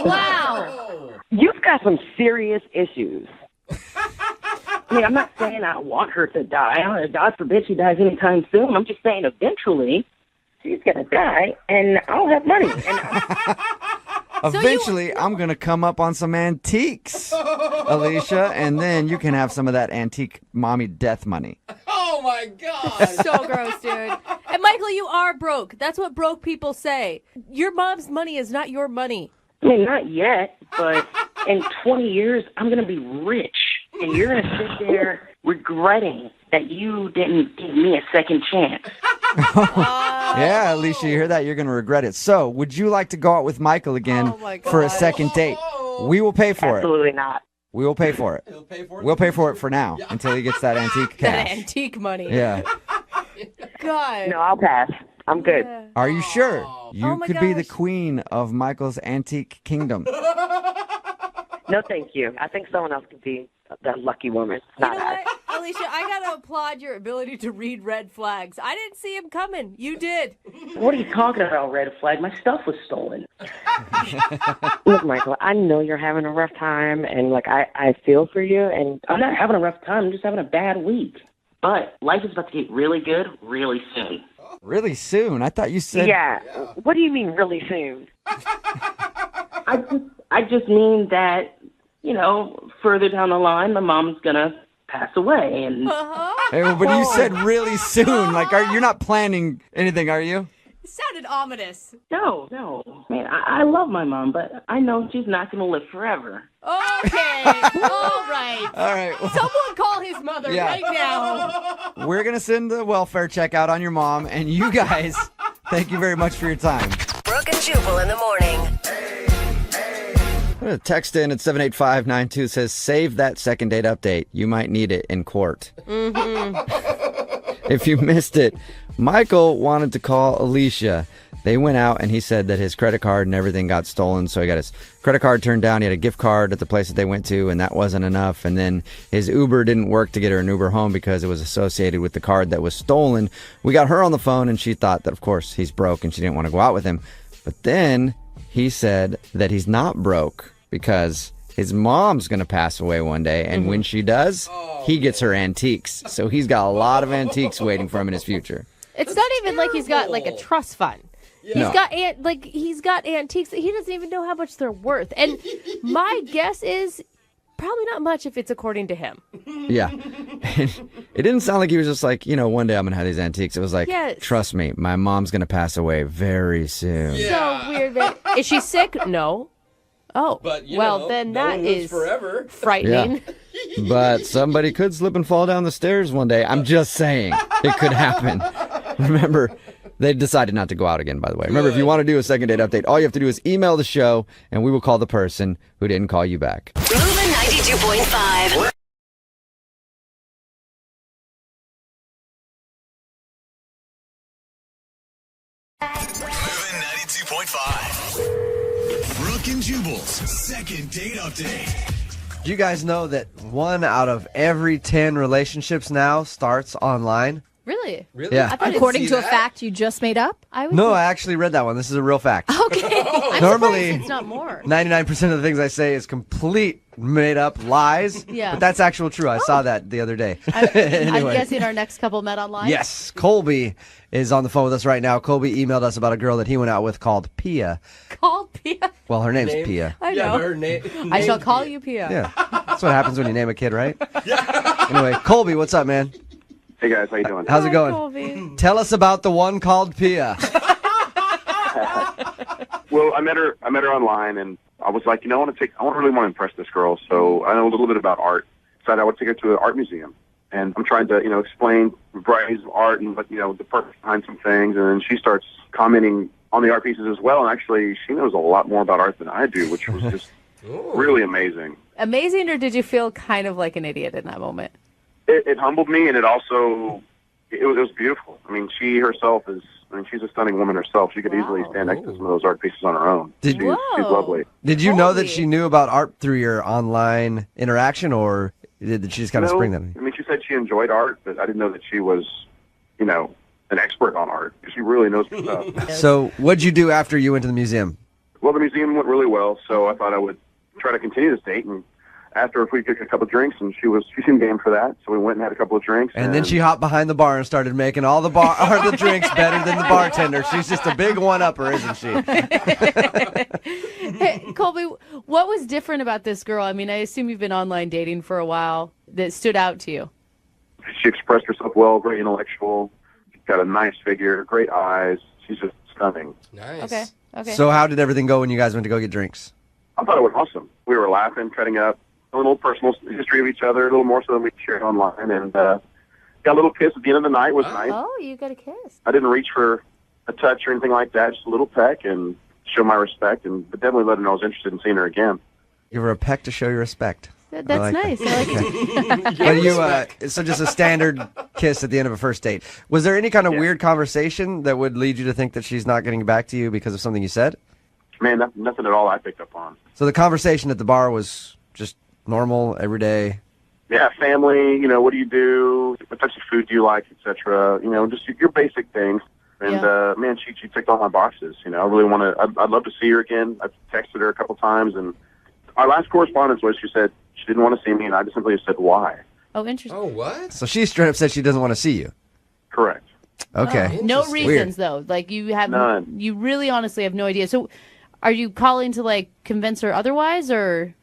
Wow! You've got some serious issues. I mean, I'm not saying I want her to die. God forbid she dies anytime soon. I'm just saying eventually she's going to die, and I'll have money. Eventually, I'm going to come up on some antiques, Alicia, and then you can have some of that antique mommy death money. Oh my God! So gross, dude. And Michael, you are broke. That's what broke people say. Your mom's money is not your money. I mean, not yet, but in 20 years, I'm going to be rich, and you're going to sit there regretting that you didn't give me a second chance. Yeah, Alicia, you hear that? You're going to regret it. So, would you like to go out with Michael again for a second date? We will pay for it. Absolutely not. We will pay for it. We'll pay for it for now until he gets that antique That cash. antique money. Yeah. God. No, I'll pass. I'm good. Yeah. Are you sure? You Oh my could be the gosh. queen of Michael's antique kingdom. No, thank you. I think someone else could be that lucky woman. You know what, Alicia? I gotta applaud your ability to read red flags. I didn't see him coming. You did. What are you talking about, red flag? My stuff was stolen. Look, Michael, I know you're having a rough time, and I feel for you. And I'm not having a rough time. I'm just having a bad week. But life is about to get really good really soon. Really soon? I thought you said... yeah. What do you mean really soon? I just mean that, further down the line, my mom's gonna pass away, and Hey, but you said really soon. Like, you're not planning anything, are you? It sounded ominous. no. Man, I love my mom, but I know she's not gonna live forever. Okay. All right. All right. Someone call his mother Yeah. right now. We're going to send the welfare check out on your mom. And you guys, thank you very much for your time. Brooke and Jubal in the morning. I'm gonna text in at 78592 says, save that second date update. You might need it in court. If you missed it, Michael wanted to call Alicia. They went out and he said that his credit card and everything got stolen. So he got his credit card turned down. He had a gift card at the place that they went to, and that wasn't enough. And then his Uber didn't work to get her an Uber home because it was associated with the card that was stolen. We got her on the phone and she thought that, of course, he's broke and she didn't want to go out with him. But then he said that he's not broke because his mom's going to pass away one day. And when she does, he gets her antiques. So he's got a lot of antiques waiting for him in his future. It's not even like he's got like a trust fund. No. He's got antiques that he doesn't even know how much they're worth. And my guess is probably not much if it's according to him. Yeah. It didn't sound like he was just like, one day I'm going to have these antiques. It was like, Yes. trust me, my mom's going to pass away very soon. So weird. Is she sick? No. Oh, But, then no that one lives is forever. frightening. Yeah. But somebody could slip and fall down the stairs one day. I'm just saying it could happen. Remember, they decided not to go out again, by the way. Remember, if you want to do a second date update, all you have to do is email the show and we will call the person who didn't call you back. Moving 92.5. Moving 92.5. Brooke and Jubal's second date update. Do you guys know that 1 out of every 10 relationships now starts online? Really? Yeah. According to a fact you just made up? No, I actually read that one. This is a real fact. Okay. I'm Normally, surprised it's not more. 99% of the things I say is complete made up lies. Yeah. But that's actual true. I saw that the other day. I'm Anyway. guessing our next couple met online. Yes. Colby is on the phone with us right now. Colby emailed us about a girl that he went out with called Pia. Called Pia. Well, her name's Pia. I know. Yeah, but her I shall call you Pia. Yeah. That's what happens when you name a kid, right? Anyway, Colby, what's up, man? Hey guys, how you doing? How's it going? Colby. Tell us about the one called Pia. Well, I met her online, and I was like, I really want to impress this girl. So I know a little bit about art. So I would take her to an art museum, and I'm trying to, explain varieties of art and the purpose behind some things. And then she starts commenting on the art pieces as well. And actually, she knows a lot more about art than I do, which was just really amazing. Amazing, or did you feel kind of like an idiot in that moment? It humbled me, and it also it was beautiful. I mean, she herself is. I mean, she's a stunning woman herself. She could easily stand next to some of those art pieces on her own. She's lovely. Did you know that she knew about art through your online interaction, or did she just kind of spring that? I mean, she said she enjoyed art, but I didn't know that she was, an expert on art. She really knows her stuff. So what'd you do after you went to the museum? Well, the museum went really well, so I thought I would try to continue this date. And after, if we could get a couple of drinks, and she seemed game for that, so we went and had a couple of drinks. And then she hopped behind the bar and started making all the the drinks better than the bartender. She's just a big one-upper, isn't she? Hey, Colby, what was different about this girl? I mean, I assume you've been online dating for a while that stood out to you. She expressed herself well, very intellectual. She's got a nice figure, great eyes. She's just stunning. Nice. Okay. So how did everything go when you guys went to go get drinks? I thought it was awesome. We were laughing, cutting up a little personal history of each other, a little more so than we shared online, and got a little kiss at the end of the night. Was nice. Oh, you got a kiss. I didn't reach for a touch or anything like that, just a little peck and show my respect, but definitely let her know I was interested in seeing her again. Give her a peck to show your respect. That's like nice. I like it. But you, so just a standard kiss at the end of a first date. Was there any kind of weird conversation that would lead you to think that she's not getting back to you because of something you said? Man, nothing at all I picked up on. So the conversation at the bar was just normal, everyday? Yeah, family, what do you do? What types of food do you like, etc. Just your basic things. And, man, she ticked all my boxes. I really want to, I'd love to see her again. I've texted her a couple times, and our last correspondence was she said she didn't want to see me, and I just simply said, why? Oh, interesting. Oh, what? So she straight up said she doesn't want to see you. Correct. Okay. No reasons, Weird. though. Like, you have, None. you really honestly have no idea. So are you calling to, like, convince her otherwise, or?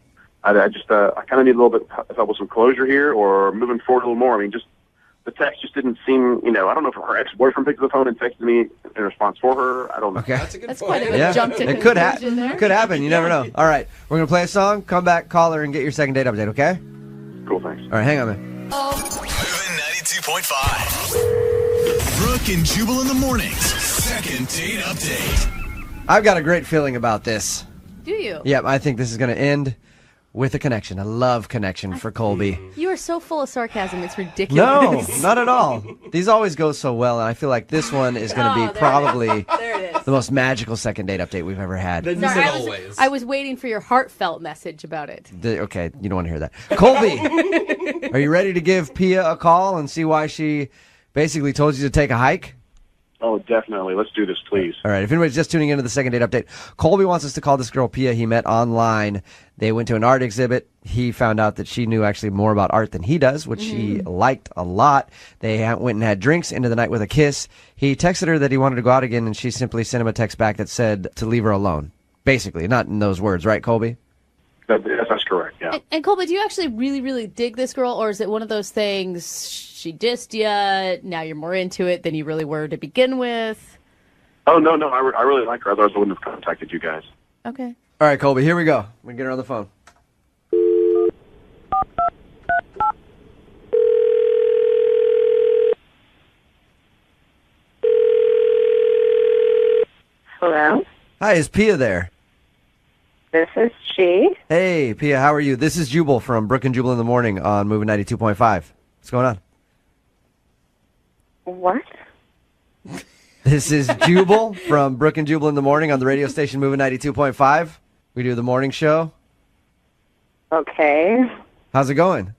I kind of need a little bit of help with some closure here, or moving forward a little more. I mean, just the text just didn't seem, I don't know if her ex-boyfriend picked up the phone and texted me in response for her. I don't know. Okay. That's quite a jump to it could conclusion there. Could happen. You never know. All right. We're going to play a song, come back, call her, and get your second date update, okay? Cool, thanks. All right, hang on, man. Moving 92.5. Brooke and Jubal in the mornings. Second date update. I've got a great feeling about this. Do you? Yep, I think this is going to end with a connection. A love connection for Colby. You are so full of sarcasm. It's No, ridiculous. not at all. These always go so well, and I feel like this one is going to be probably the most magical second date update we've ever had. Sorry, I was waiting for your heartfelt message about it. Okay, you don't want to hear that. Colby, are you ready to give Pia a call and see why she basically told you to take a hike? Oh, definitely. Let's do this, please. All right, if anybody's just tuning into the second date update, Colby wants us to call this girl Pia he met online. They went to an art exhibit. He found out that she knew actually more about art than he does, which he liked a lot. They went and had drinks, into the night with a kiss. He texted her that he wanted to go out again, and she simply sent him a text back that said to leave her alone. Basically, not in those words, right, Colby? That's correct, yeah. And Colby, do you actually really, really dig this girl, or is it one of those things, she dissed you, now you're more into it than you really were to begin with? Oh, no, I really like her. Otherwise, I wouldn't have contacted you guys. Okay. All right, Colby, here we go. We can get her on the phone. Hello? Hi, is Pia there? This is she. Hey, Pia, how are you? This is Jubal from Brooke and Jubal in the morning on Moving 92.5. What's going on? What? This is Jubal from Brooke and Jubal in the morning on the radio station Moving 92.5. We do the morning show. Okay. How's it going?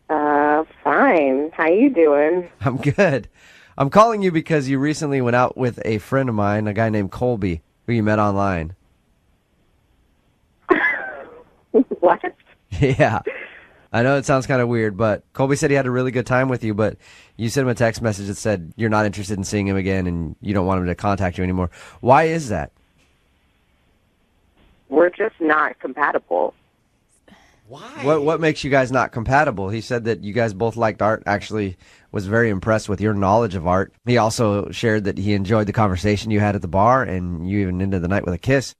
Fine. How you doing? I'm good. I'm calling you because you recently went out with a friend of mine, a guy named Colby, who you met online. What? Yeah. I know it sounds kind of weird, but Colby said he had a really good time with you, but you sent him a text message that said you're not interested in seeing him again and you don't want him to contact you anymore. Why is that? We're just not compatible. Why? What makes you guys not compatible? He said that you guys both liked art, actually was very impressed with your knowledge of art. He also shared that he enjoyed the conversation you had at the bar, and you even ended the night with a kiss.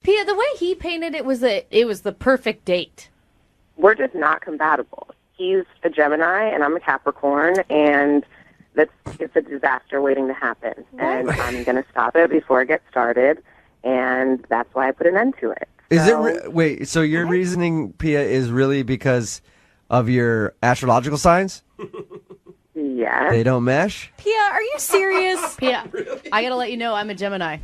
Pia, the way he painted it was that it was the perfect date. We're just not compatible. He's a Gemini and I'm a Capricorn, and it's a disaster waiting to happen, and I'm going to stop it before it gets started, and that's why I put an end to it. Is it wait? So your reasoning, Pia, is really because of your astrological signs? Yeah. They don't mesh? Pia, are you serious? Pia, I gotta let you know I'm a Gemini.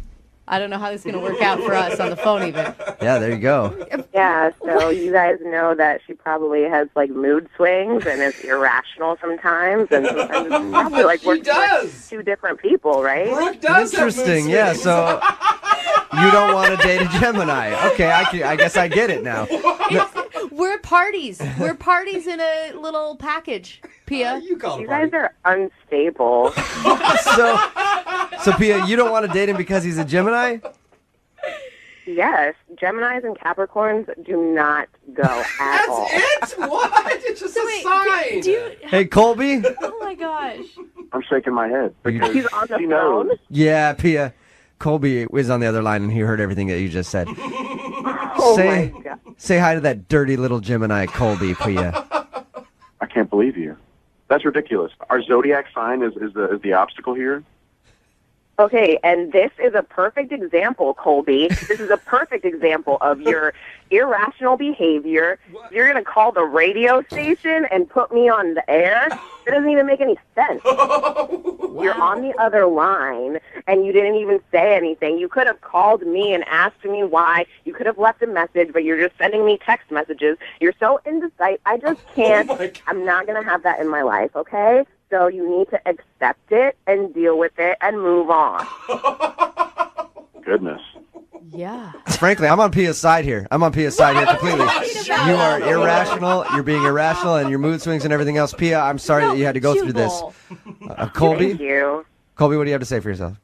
I don't know how this is gonna work out for us on the phone even. Yeah, there you go. Yeah, so you guys know that she probably has like mood swings and is irrational sometimes, and sometimes it's probably like we're two different people, right? Brooke does Interesting. Yeah. So you don't want to date a Gemini? Okay, I guess I get it now. No, We're parties. We're parties in a little package, Pia. You guys are unstable. so Pia, you don't want to date him because he's a Gemini? Yes, Geminis and Capricorns do not go at all. That's it? What? It's just a sign. Hey, Colby. Oh my gosh. I'm shaking my head. Because He's on the she phone. knows. Yeah, Pia. Colby was on the other line and he heard everything that you just said. Oh my God. Say hi to that dirty little Gemini, Colby, Pia. I can't believe you. That's ridiculous. Our zodiac sign is the obstacle here. Okay, and this is a perfect example, Colby. This is a perfect example of your irrational behavior. You're going to call the radio station and put me on the air? It doesn't even make any sense. You're on the other line, and you didn't even say anything. You could have called me and asked me why. You could have left a message, but you're just sending me text messages. You're so indecisive. I just can't. I'm not going to have that in my life, okay? So you need to accept it and deal with it and move on. Goodness. Yeah. Frankly, I'm on Pia's side here. I'm on Pia's side here completely. You are irrational. You're being irrational, and your mood swings and everything else. Pia, I'm sorry that you had to go through this. Colby. Thank you. Colby, what do you have to say for yourself?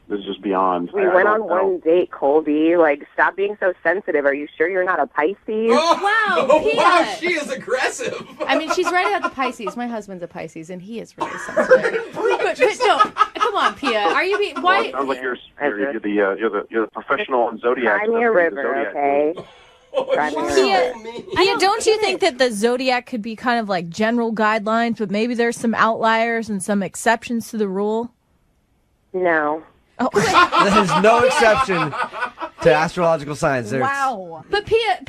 This is just beyond. We went on one date, Colby. Like, stop being so sensitive. Are you sure you're not a Pisces? Wow, Pia. Wow, she is aggressive. I mean, she's right about the Pisces. My husband's a Pisces, and he is really sensitive. but no, come on, Pia. Are you being why? Well, it sounds like you're the professional on zodiac. Cry me a river, okay? Cry me a river. Pia, don't you think that the zodiac could be kind of like general guidelines, but maybe there's some outliers and some exceptions to the rule? No. Oh. There's no exception to astrological signs. Wow. But Pia,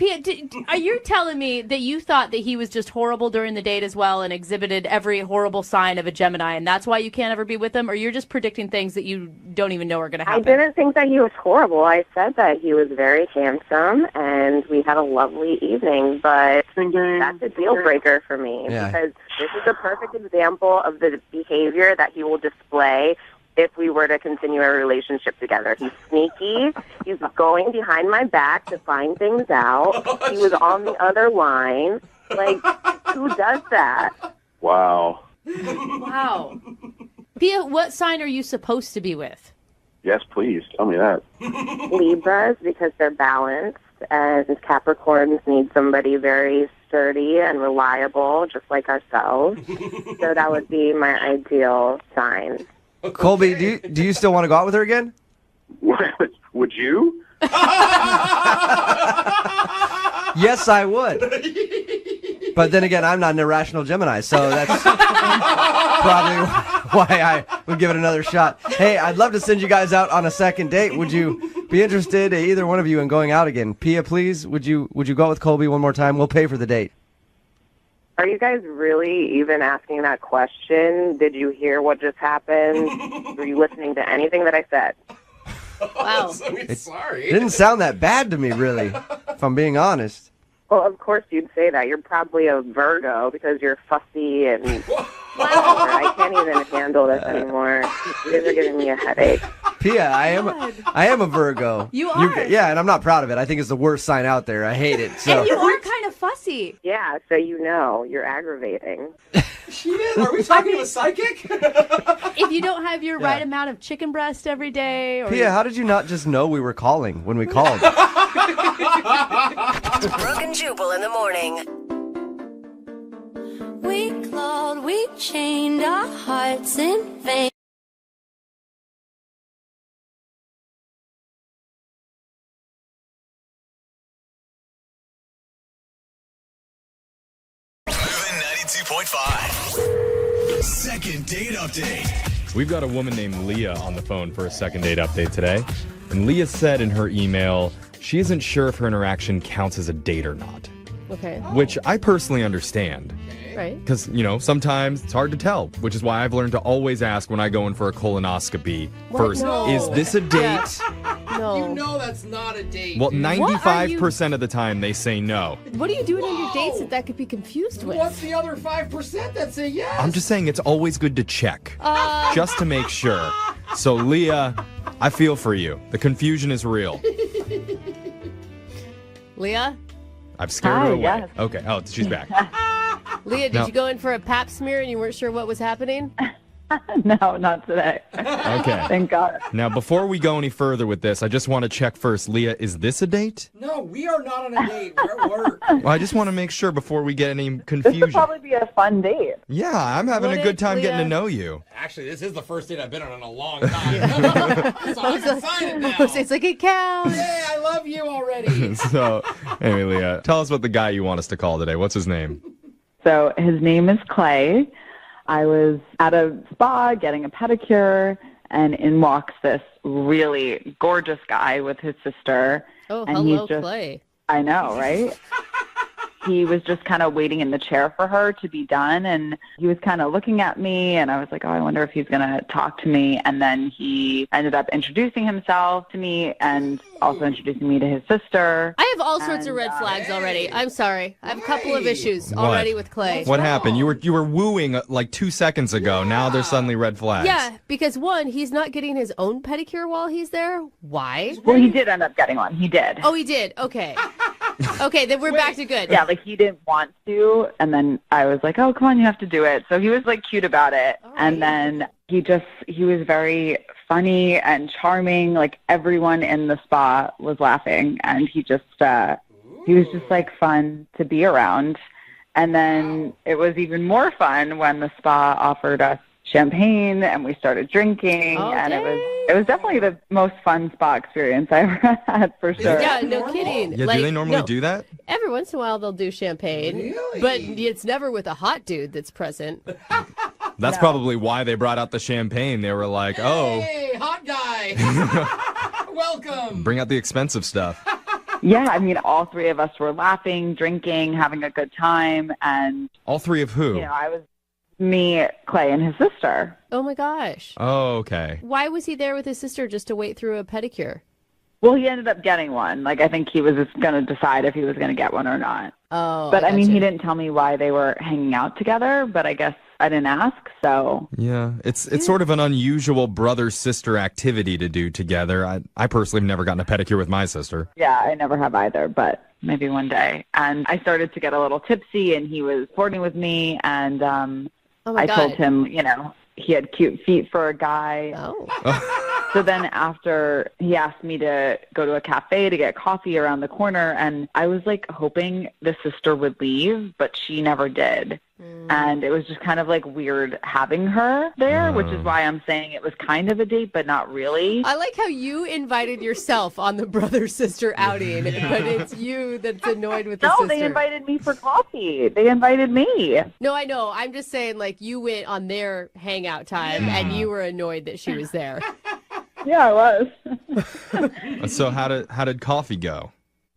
are you telling me that you thought that he was just horrible during the date as well and exhibited every horrible sign of a Gemini, and that's why you can't ever be with him? Or you're just predicting things that you don't even know are going to happen? I didn't think that he was horrible. I said that he was very handsome, and we had a lovely evening, but that's a deal breaker for me because this is a perfect example of the behavior that he will display if we were to continue a relationship together. He's sneaky. He's going behind my back to find things out. He was on the other line. Like, who does that? Wow. Wow. Pia, what sign are you supposed to be with? Yes, please. Tell me that. Libras, because they're balanced, and Capricorns need somebody very sturdy and reliable, just like ourselves. So that would be my ideal sign. Colby, do you still want to go out with her again? Would you? Yes, I would. But then again, I'm not an irrational Gemini, so that's probably why I would give it another shot. Hey, I'd love to send you guys out on a second date. Would you be interested, either one of you, in going out again? Pia, please, would you go out with Colby one more time? We'll pay for the date. Are you guys really even asking that question? Did you hear what just happened? Were you listening to anything that I said? Wow. Sorry. It didn't sound that bad to me, really, if I'm being honest. Well, of course you'd say that. You're probably a Virgo because you're fussy and I can't even handle this anymore. You guys are giving me a headache. Pia, I am a Virgo. You are? Yeah, and I'm not proud of it. I think it's the worst sign out there. I hate it. So. And you are kind of fussy. Yeah, so you know you're aggravating. She is. Are we talking to a psychic? If you don't have your right amount of chicken breast every day. Or Pia, how did you not just know we were calling when we called? Brooke and Jubal in the morning. We clawed, we chained our hearts in vain. Moving 92.5. 92.5. Second date update. We've got a woman named Leah on the phone for a second date update today. And Leah said in her email she isn't sure if her interaction counts as a date or not. Okay. Which I personally understand. Right. Because, sometimes it's hard to tell, which is why I've learned to always ask when I go in for a colonoscopy first, No. is this a date? No. You know that's not a date. Well, dude. 95% of the time they say no. What are you doing on your dates that could be confused with? What's the other 5% that say yes? I'm just saying it's always good to check, just to make sure. So, Leah, I feel for you. The confusion is real. Leah? I've scared her Hi, away. yes. Okay. Oh, she's back. Leah, did No. you go in for a pap smear and you weren't sure what was happening? No, not today. Okay. Thank God. Now, before we go any further with this, I just want to check first. Leah, is this a date? No, we are not on a date. We're at work. Well, I just want to make sure before we get any This would confusion. probably be a fun date. Yeah, I'm having a good time getting to know you. Actually, this is the first date I've been on in a long time. So I can sign it now. It's like, it counts. Hey, I love you already. So, anyway, Leah, tell us what the guy you want us to call today. What's his name? So his name is Clay. I was at a spa getting a pedicure, and in walks this really gorgeous guy with his sister. Oh, and hello, he's just, Clay. I know, right? He was just kind of waiting in the chair for her to be done, and he was kind of looking at me, and I was like, oh, I wonder if he's going to talk to me. And then he ended up introducing himself to me and also introducing me to his sister. I have all sorts of red flags already. I'm sorry. I have a couple of issues already with Clay. What happened? You were wooing like 2 seconds ago. Now there's suddenly red flags. Yeah, because one, he's not getting his own pedicure while he's there. Why? Well, he did end up getting one. He did. Oh, he did. Okay. Okay, then we're back to good. Yeah, like he didn't want to, and then I was like, oh, come on, you have to do it. So he was like cute about it. And then he was very funny and charming. Like everyone in the spa was laughing, and he was just like fun to be around. And then it was even more fun when the spa offered us champagne and we started drinking, and it was definitely the most fun spa experience I ever had, for sure. Yeah, no kidding. Yeah, do they normally do that? Every once in a while they'll do champagne, but it's never with a hot dude that's present. That's probably why they brought out the champagne. They were like, oh, Hey, hot guy. Welcome. bring out the expensive stuff. Yeah, I mean, all three of us were laughing, drinking, having a good time, and All three of who? I was me, Clay, and his sister. Oh my gosh. Oh, okay. Why was he there with his sister just to wait through a pedicure? Well, he ended up getting one. Like, I think he was just going to decide if he was going to get one or not. Oh, But I mean, gotcha. he didn't tell me why they were hanging out together, but I guess I didn't ask, so. Yeah, it's sort of an unusual brother-sister activity to do together. I personally have never gotten a pedicure with my sister. Yeah, I never have either, but maybe one day. And I started to get a little tipsy, and he was flirting with me, and Oh my I told God. him, he had cute feet for a guy. Oh. So then after he asked me to go to a cafe to get coffee around the corner, and I was like hoping the sister would leave, but she never did. And it was just kind of like weird having her there, which is why I'm saying it was kind of a date, but not really. I like how you invited yourself on the brother-sister outing, but it's you that's annoyed with the No, sister. they invited me for coffee. They invited me. No, I know. I'm just saying, like, you went on their hangout time, and you were annoyed that she was there. Yeah, I was. So how did coffee go?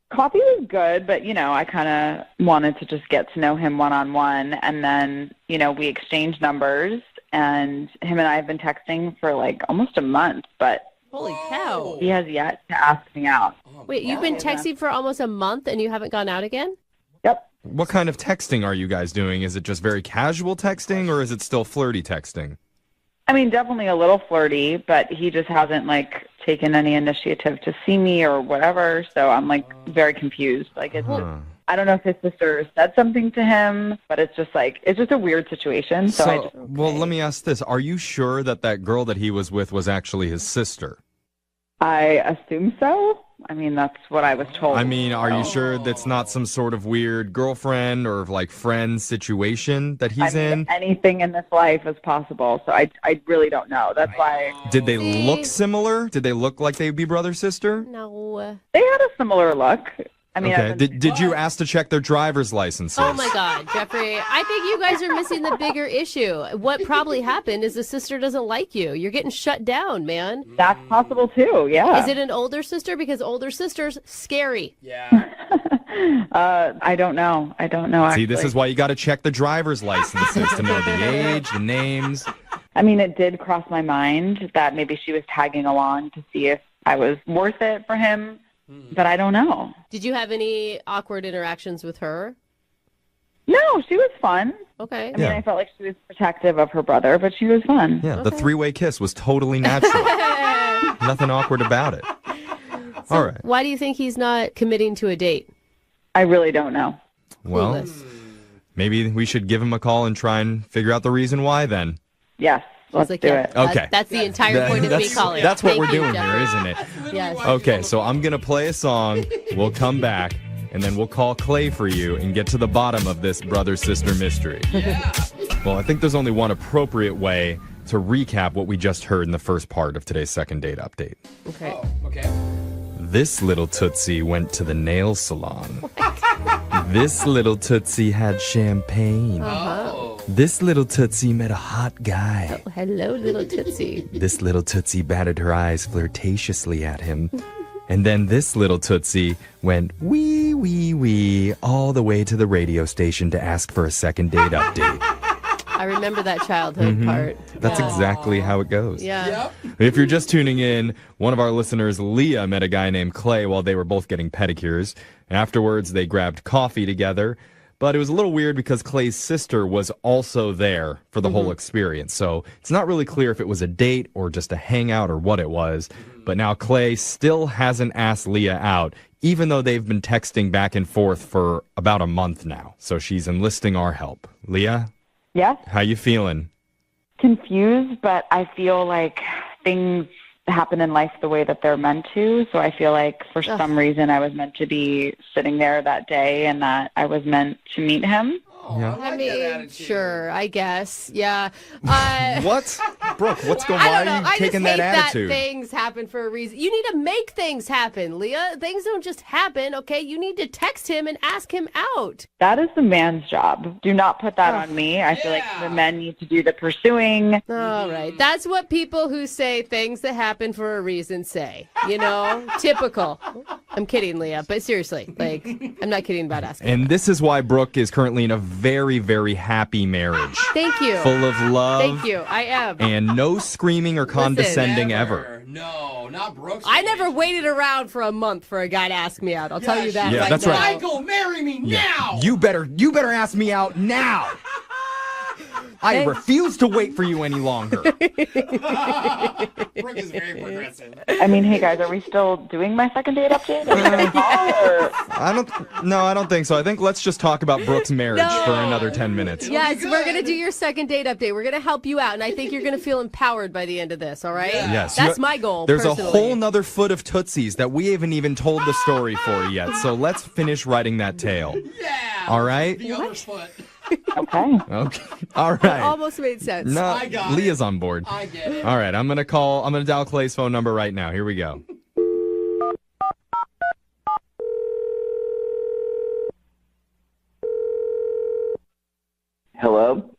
Coffee was good, but, I kind of wanted to just get to know him one-on-one. And then, we exchanged numbers, and him and I have been texting for, like, almost a month, but Holy cow. he has yet to ask me out. Wait, you've been texting for almost a month, and you haven't gone out again? Yep. What kind of texting are you guys doing? Is it just very casual texting, or is it still flirty texting? I mean, definitely a little flirty, but he just hasn't, like, taken any initiative to see me or whatever, so I'm, like, very confused. Like, it's I don't know if his sister said something to him, but it's just a weird situation. So Well, let me ask this. Are you sure that girl that he was with was actually his sister? I assume so. I mean, that's what I was told. I mean, are you sure that's not some sort of weird girlfriend or like friend situation that he's in? Anything in this life is possible, so I really don't know. That's why. Did they look similar? Did they look like they'd be brother sister? No. They had a similar look. I mean, Okay. I've been- Did you ask to check their driver's licenses? Oh my God, Jeffrey. I think you guys are missing the bigger issue. What probably happened is the sister doesn't like you. You're getting shut down, man. That's possible too, yeah. Is it an older sister? Because older sisters, scary. I don't know. See, this is why you got to check the driver's licenses to know the age, the names. I mean, it did cross my mind that maybe she was tagging along to see if I was worth it for him, but I don't know. Did you have any awkward interactions with her? No, she was fun. Okay. I mean, I felt like she was protective of her brother, but she was fun. Yeah, the three-way kiss was totally natural. Nothing awkward about it. All right. Why do you think he's not committing to a date? I really don't know. Well, maybe we should give him a call and try and figure out the reason why then. Yes, let's do it. Okay. That's the entire point of me calling. That's what Thank we're you, doing Jeffrey. here, isn't it? Yes. Okay, so I'm going to play a song. We'll come back, and then we'll call Clay for you and get to the bottom of this brother-sister mystery. Well, I think there's only one appropriate way to recap what we just heard in the first part of today's second date update. Okay. Okay. This little Tootsie went to the nail salon. This little Tootsie had champagne. This little Tootsie met a hot guy. Oh, hello, little Tootsie. This little Tootsie batted her eyes flirtatiously at him. And then this little Tootsie went wee, wee, wee all the way to the radio station to ask for a second date update. I remember that childhood part. That's exactly how it goes. Yeah. If you're just tuning in, one of our listeners, Leah, met a guy named Clay while they were both getting pedicures. Afterwards, they grabbed coffee together. But it was a little weird because Clay's sister was also there for the whole experience. So it's not really clear if it was a date or just a hangout or what it was. But now Clay still hasn't asked Leah out, even though they've been texting back and forth for about a month now. So she's enlisting our help. Leah? Yes? How you feeling? Confused, but I feel like things happen in life the way that they're meant to. So I feel like for some reason I was meant to be sitting there that day and that I was meant to meet him. I mean, sure, I guess. Yeah. What? Brooke, what's going I on? don't know. Why are you I taking just that hate attitude? that things happen for a reason. You need to make things happen, Leah. Things don't just happen, okay? You need to text him and ask him out. That is the man's job. Do not put that on me. I feel like the men need to do the pursuing. All right. That's what people who say things that happen for a reason say. You know? Typical. I'm kidding, Leah, but seriously, like, I'm not kidding about asking. And this is why Brooke is currently in a very, very happy marriage. Thank you. Full of love. Thank you. I am. And no screaming or condescending ever. No, not Brooke. I never waited around for a month for a guy to ask me out. I'll tell you that. Yeah, right that's now. right. Michael, marry me now. You better ask me out now. I refuse to wait for you any longer. Brooke is very progressive. I mean, hey guys, are we still doing my second date update? Are we gonna call, or- I don't think so. I think let's just talk about Brooke's marriage for another 10 minutes. Yes, we're going to do your second date update. We're going to help you out, and I think you're going to feel empowered by the end of this, all right? Yes. That's my goal, There's personally. a whole nother foot of Tootsies that we haven't even told the story for yet. So let's finish writing that tale. Yeah. All right? The other foot. Okay. Okay. All right. Almost made sense. No, I got Leah's on board. I get it. All right, I'm going to dial Clay's phone number right now. Here we go. Hello?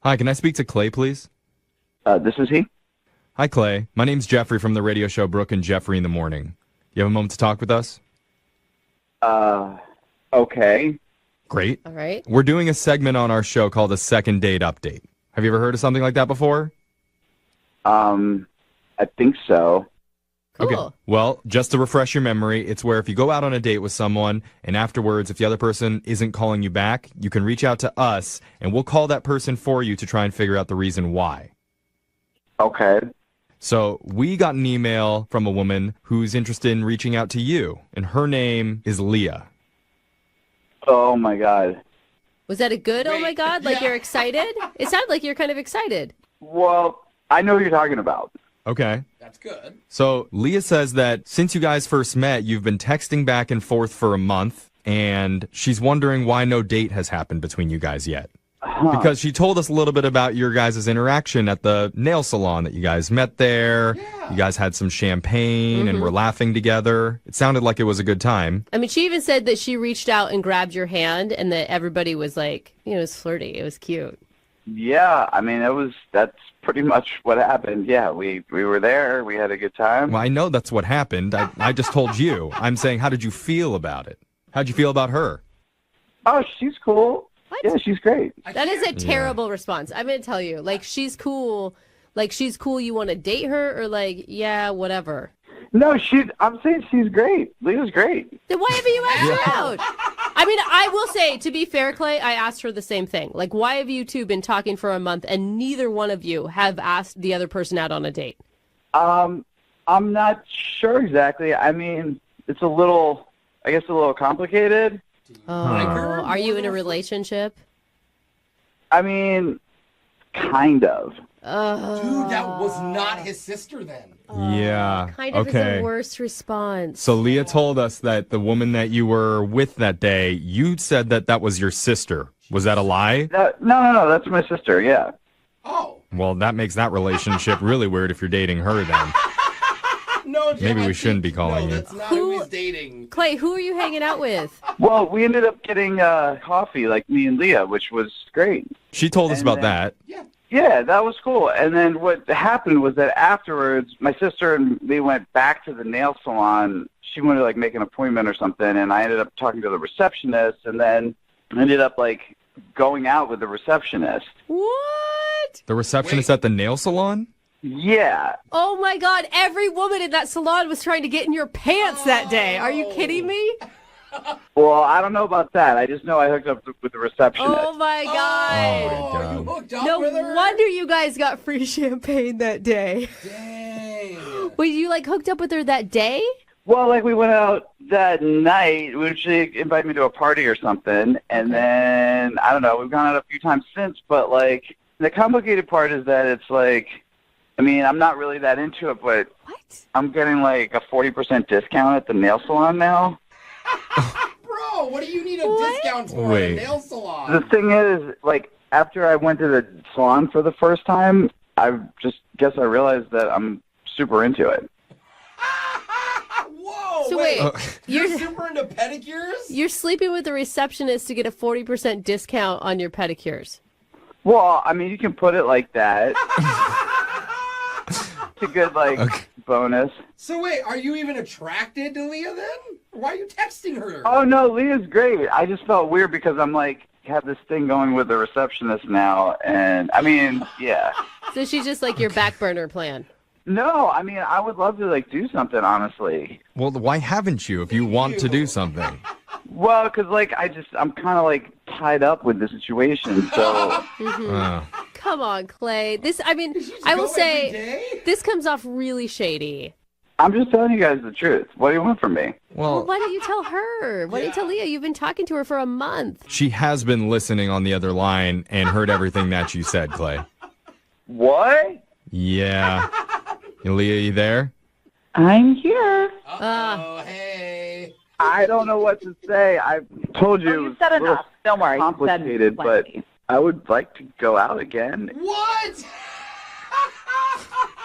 Hi, can I speak to Clay, please? This is he? Hi, Clay. My name's Jeffrey from the radio show Brooke and Jeffrey in the Morning. You have a moment to talk with us? Okay. Great. All right. We're doing a segment on our show called a second date update. Have you ever heard of something like that before? I think so. Cool. Okay. Well, just to refresh your memory, it's where if you go out on a date with someone and afterwards, if the other person isn't calling you back, you can reach out to us and we'll call that person for you to try and figure out the reason why. Okay. So we got an email from a woman who's interested in reaching out to you, and her name is Leah. Oh, my God. Was that a good, oh my God? Like you're excited? It sounded like you're kind of excited. Well, I know what you're talking about. Okay. That's good. So Leah says that since you guys first met, you've been texting back and forth for a month, and she's wondering why no date has happened between you guys yet. Because she told us a little bit about your guys' interaction at the nail salon that you guys met there. Yeah. You guys had some champagne and were laughing together. It sounded like it was a good time. I mean, she even said that she reached out and grabbed your hand and that everybody was like, it was flirty. It was cute. Yeah, I mean, that's pretty much what happened. Yeah, we were there. We had a good time. Well, I know that's what happened. I just told you. I'm saying, how did you feel about it? How'd you feel about her? Oh, she's cool. What? Yeah, she's great. That is a terrible response. I'm going to tell you. Like, she's cool. Like, she's cool. You want to date her? Or like, yeah, whatever. No, I'm saying she's great. Leah's great. Then why haven't you asked her out? I mean, I will say, to be fair, Clay, I asked her the same thing. Like, why have you two been talking for a month and neither one of you have asked the other person out on a date? I'm not sure exactly. I mean, it's a little complicated. Oh, are you in a relationship? I mean, kind of. Dude, that was not his sister then. Yeah. Kind of is the worst response. So Leah told us that the woman that you were with that day, you said that was your sister. Was that a lie? No, that's my sister, yeah. Oh. Well, that makes that relationship really weird if you're dating her then. No, maybe we shouldn't be calling you. That's not who he's dating. Clay, who are you hanging out with? Well, we ended up getting coffee, like me and Leah, which was great. She told us about that. Yeah, that was cool. And then what happened was that afterwards, my sister and me went back to the nail salon. She wanted to like make an appointment or something, and I ended up talking to the receptionist, and then ended up like going out with the receptionist. What? The receptionist at the nail salon? Yeah. Oh my God! Every woman in that salon was trying to get in your pants that day. Are you kidding me? Well, I don't know about that. I just know I hooked up with the receptionist. Oh my God! Oh my God. You hooked up No with her? wonder you guys got free champagne that day. Dang. Wait, you like hooked up with her that day? Well, like we went out that night, which she invited me to a party or something, and then I don't know. We've gone out a few times since, but like the complicated part is that it's like, I mean, I'm not really that into it, but I'm getting like a 40% discount at the nail salon now. Bro, what do you need a discount for at a nail salon? The thing is, like, after I went to the salon for the first time, I just guess I realized that I'm super into it. Whoa! So wait, you're super into pedicures? You're sleeping with the receptionist to get a 40% discount on your pedicures. Well, I mean, you can put it like that. It's a good, like, bonus. So wait, are you even attracted to Leah then? Why are you texting her? Oh, no, Leah's great. I just felt weird because I'm, like, have this thing going with the receptionist now. And, I mean, yeah. So she's just like your back burner plan. No, I mean, I would love to, like, do something, honestly. Well, why haven't you if you want to do something? Well, because, like, I'm kind of, like, tied up with the situation, so... Come on, Clay. I will say, this comes off really shady. I'm just telling you guys the truth. What do you want from me? Well, why don't you tell her? Why don't you tell Leah? You've been talking to her for a month. She has been listening on the other line and heard everything that you said, Clay. What? Yeah. Leah, you there? I'm here. Oh, hey. I don't know what to say. I told you, you said enough. Don't worry. Complicated, but I would like to go out again. What?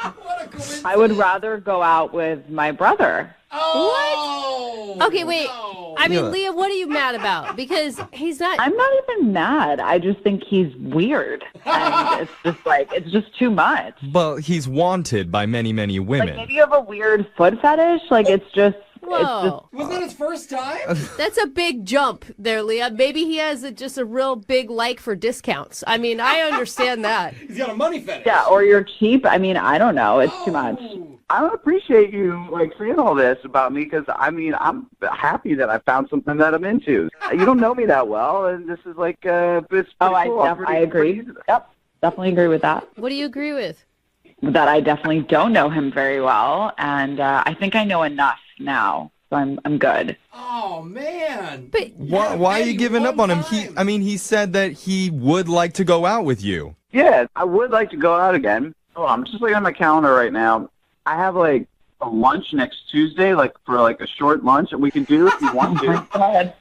What a coincidence. I would rather go out with my brother. Oh. What? Okay, wait. No. I mean, Leah, what are you mad about? Because he's not... I'm not even mad. I just think he's weird. And it's just too much. But he's wanted by many, many women. Like, maybe you have a weird foot fetish? Like, it's just... Whoa. Was that his first time? That's a big jump there, Leah. Maybe he has just a real big like for discounts. I mean, I understand that. He's got a money fetish. Yeah, or you're cheap. I mean, I don't know. It's too much. I don't appreciate you, like, saying all this about me because, I mean, I'm happy that I found something that I'm into. You don't know me that well, and this is, like, it's pretty cool. I agree. Yep, definitely agree with that. What do you agree with? That I definitely don't know him very well, and I think I know enough now, so I'm good. Oh, man. But why are you giving up on him? He said that he would like to go out with you. Yeah, I would like to go out again. Oh, I'm just looking at my calendar right now. I have, like, a lunch next Tuesday, like, for, like, a short lunch that we can do if you want to.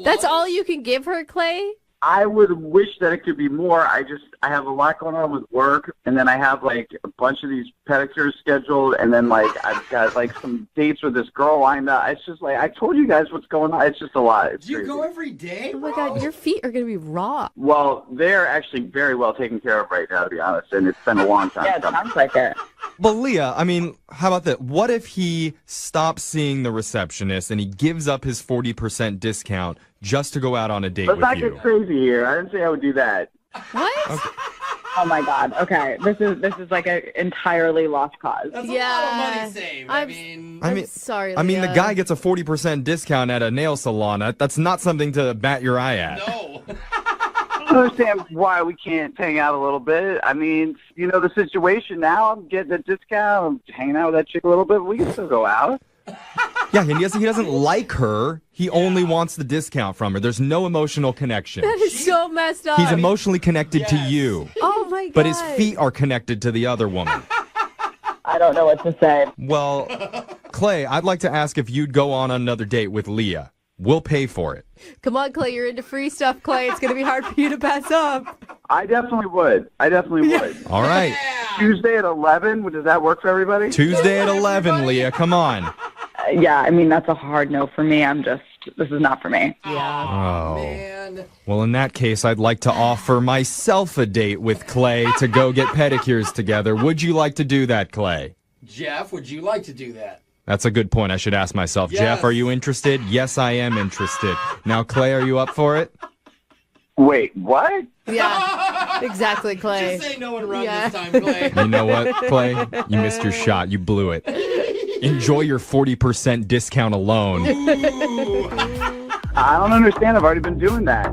That's all you can give her, Clay? I would wish that it could be more. I have a lot going on with work, and then I have like a bunch of these pedicures scheduled, and then like I've got like some dates with this girl lined up. It's just like I told you guys what's going on. It's just a lot. It's Do you crazy. go every day? Oh my God, your feet are going to be raw. Well, they're actually very well taken care of right now, to be honest, and it's been a long time. Yeah, it sounds like it. But Leah, I mean, how about that? What if he stops seeing the receptionist and he gives up his 40% discount just to go out on a date Let's with not you? get crazy here. I didn't say I would do that. What? Okay. Oh my God. Okay, this is like an entirely lost cause. That's a lot of money saved. I'm sorry, I mean, the Leah. guy gets a 40% discount at a nail salon. That's not something to bat your eye at. No. I don't understand why we can't hang out a little bit. I mean, you know the situation now. I'm getting a discount. I'm hanging out with that chick a little bit. We can still go out. Yeah, and he doesn't like her. He only wants the discount from her. There's no emotional connection. That is so messed up. He's emotionally connected to you. Oh my God. But his feet are connected to the other woman. I don't know what to say. Well, Clay, I'd like to ask if you'd go on another date with Leah. We'll pay for it. Come on, Clay. You're into free stuff, Clay. It's going to be hard for you to pass up. I definitely would. All right. Tuesday at 11. Does that work for everybody? Tuesday at 11, Leah. Come on. Yeah, I mean, that's a hard no for me. This is not for me. Yeah. Oh. Man. Well, in that case, I'd like to offer myself a date with Clay to go get pedicures together. Would you like to do that, Clay? Jeff, would you like to do that? That's a good point. I should ask myself. Yes. Jeff, are you interested? Yes, I am interested. Now, Clay, are you up for it? Wait, what? Yeah, exactly, Clay. Just say no and run this time, Clay. You know what, Clay? You missed your shot. You blew it. Enjoy your 40% discount alone. I don't understand. I've already been doing that.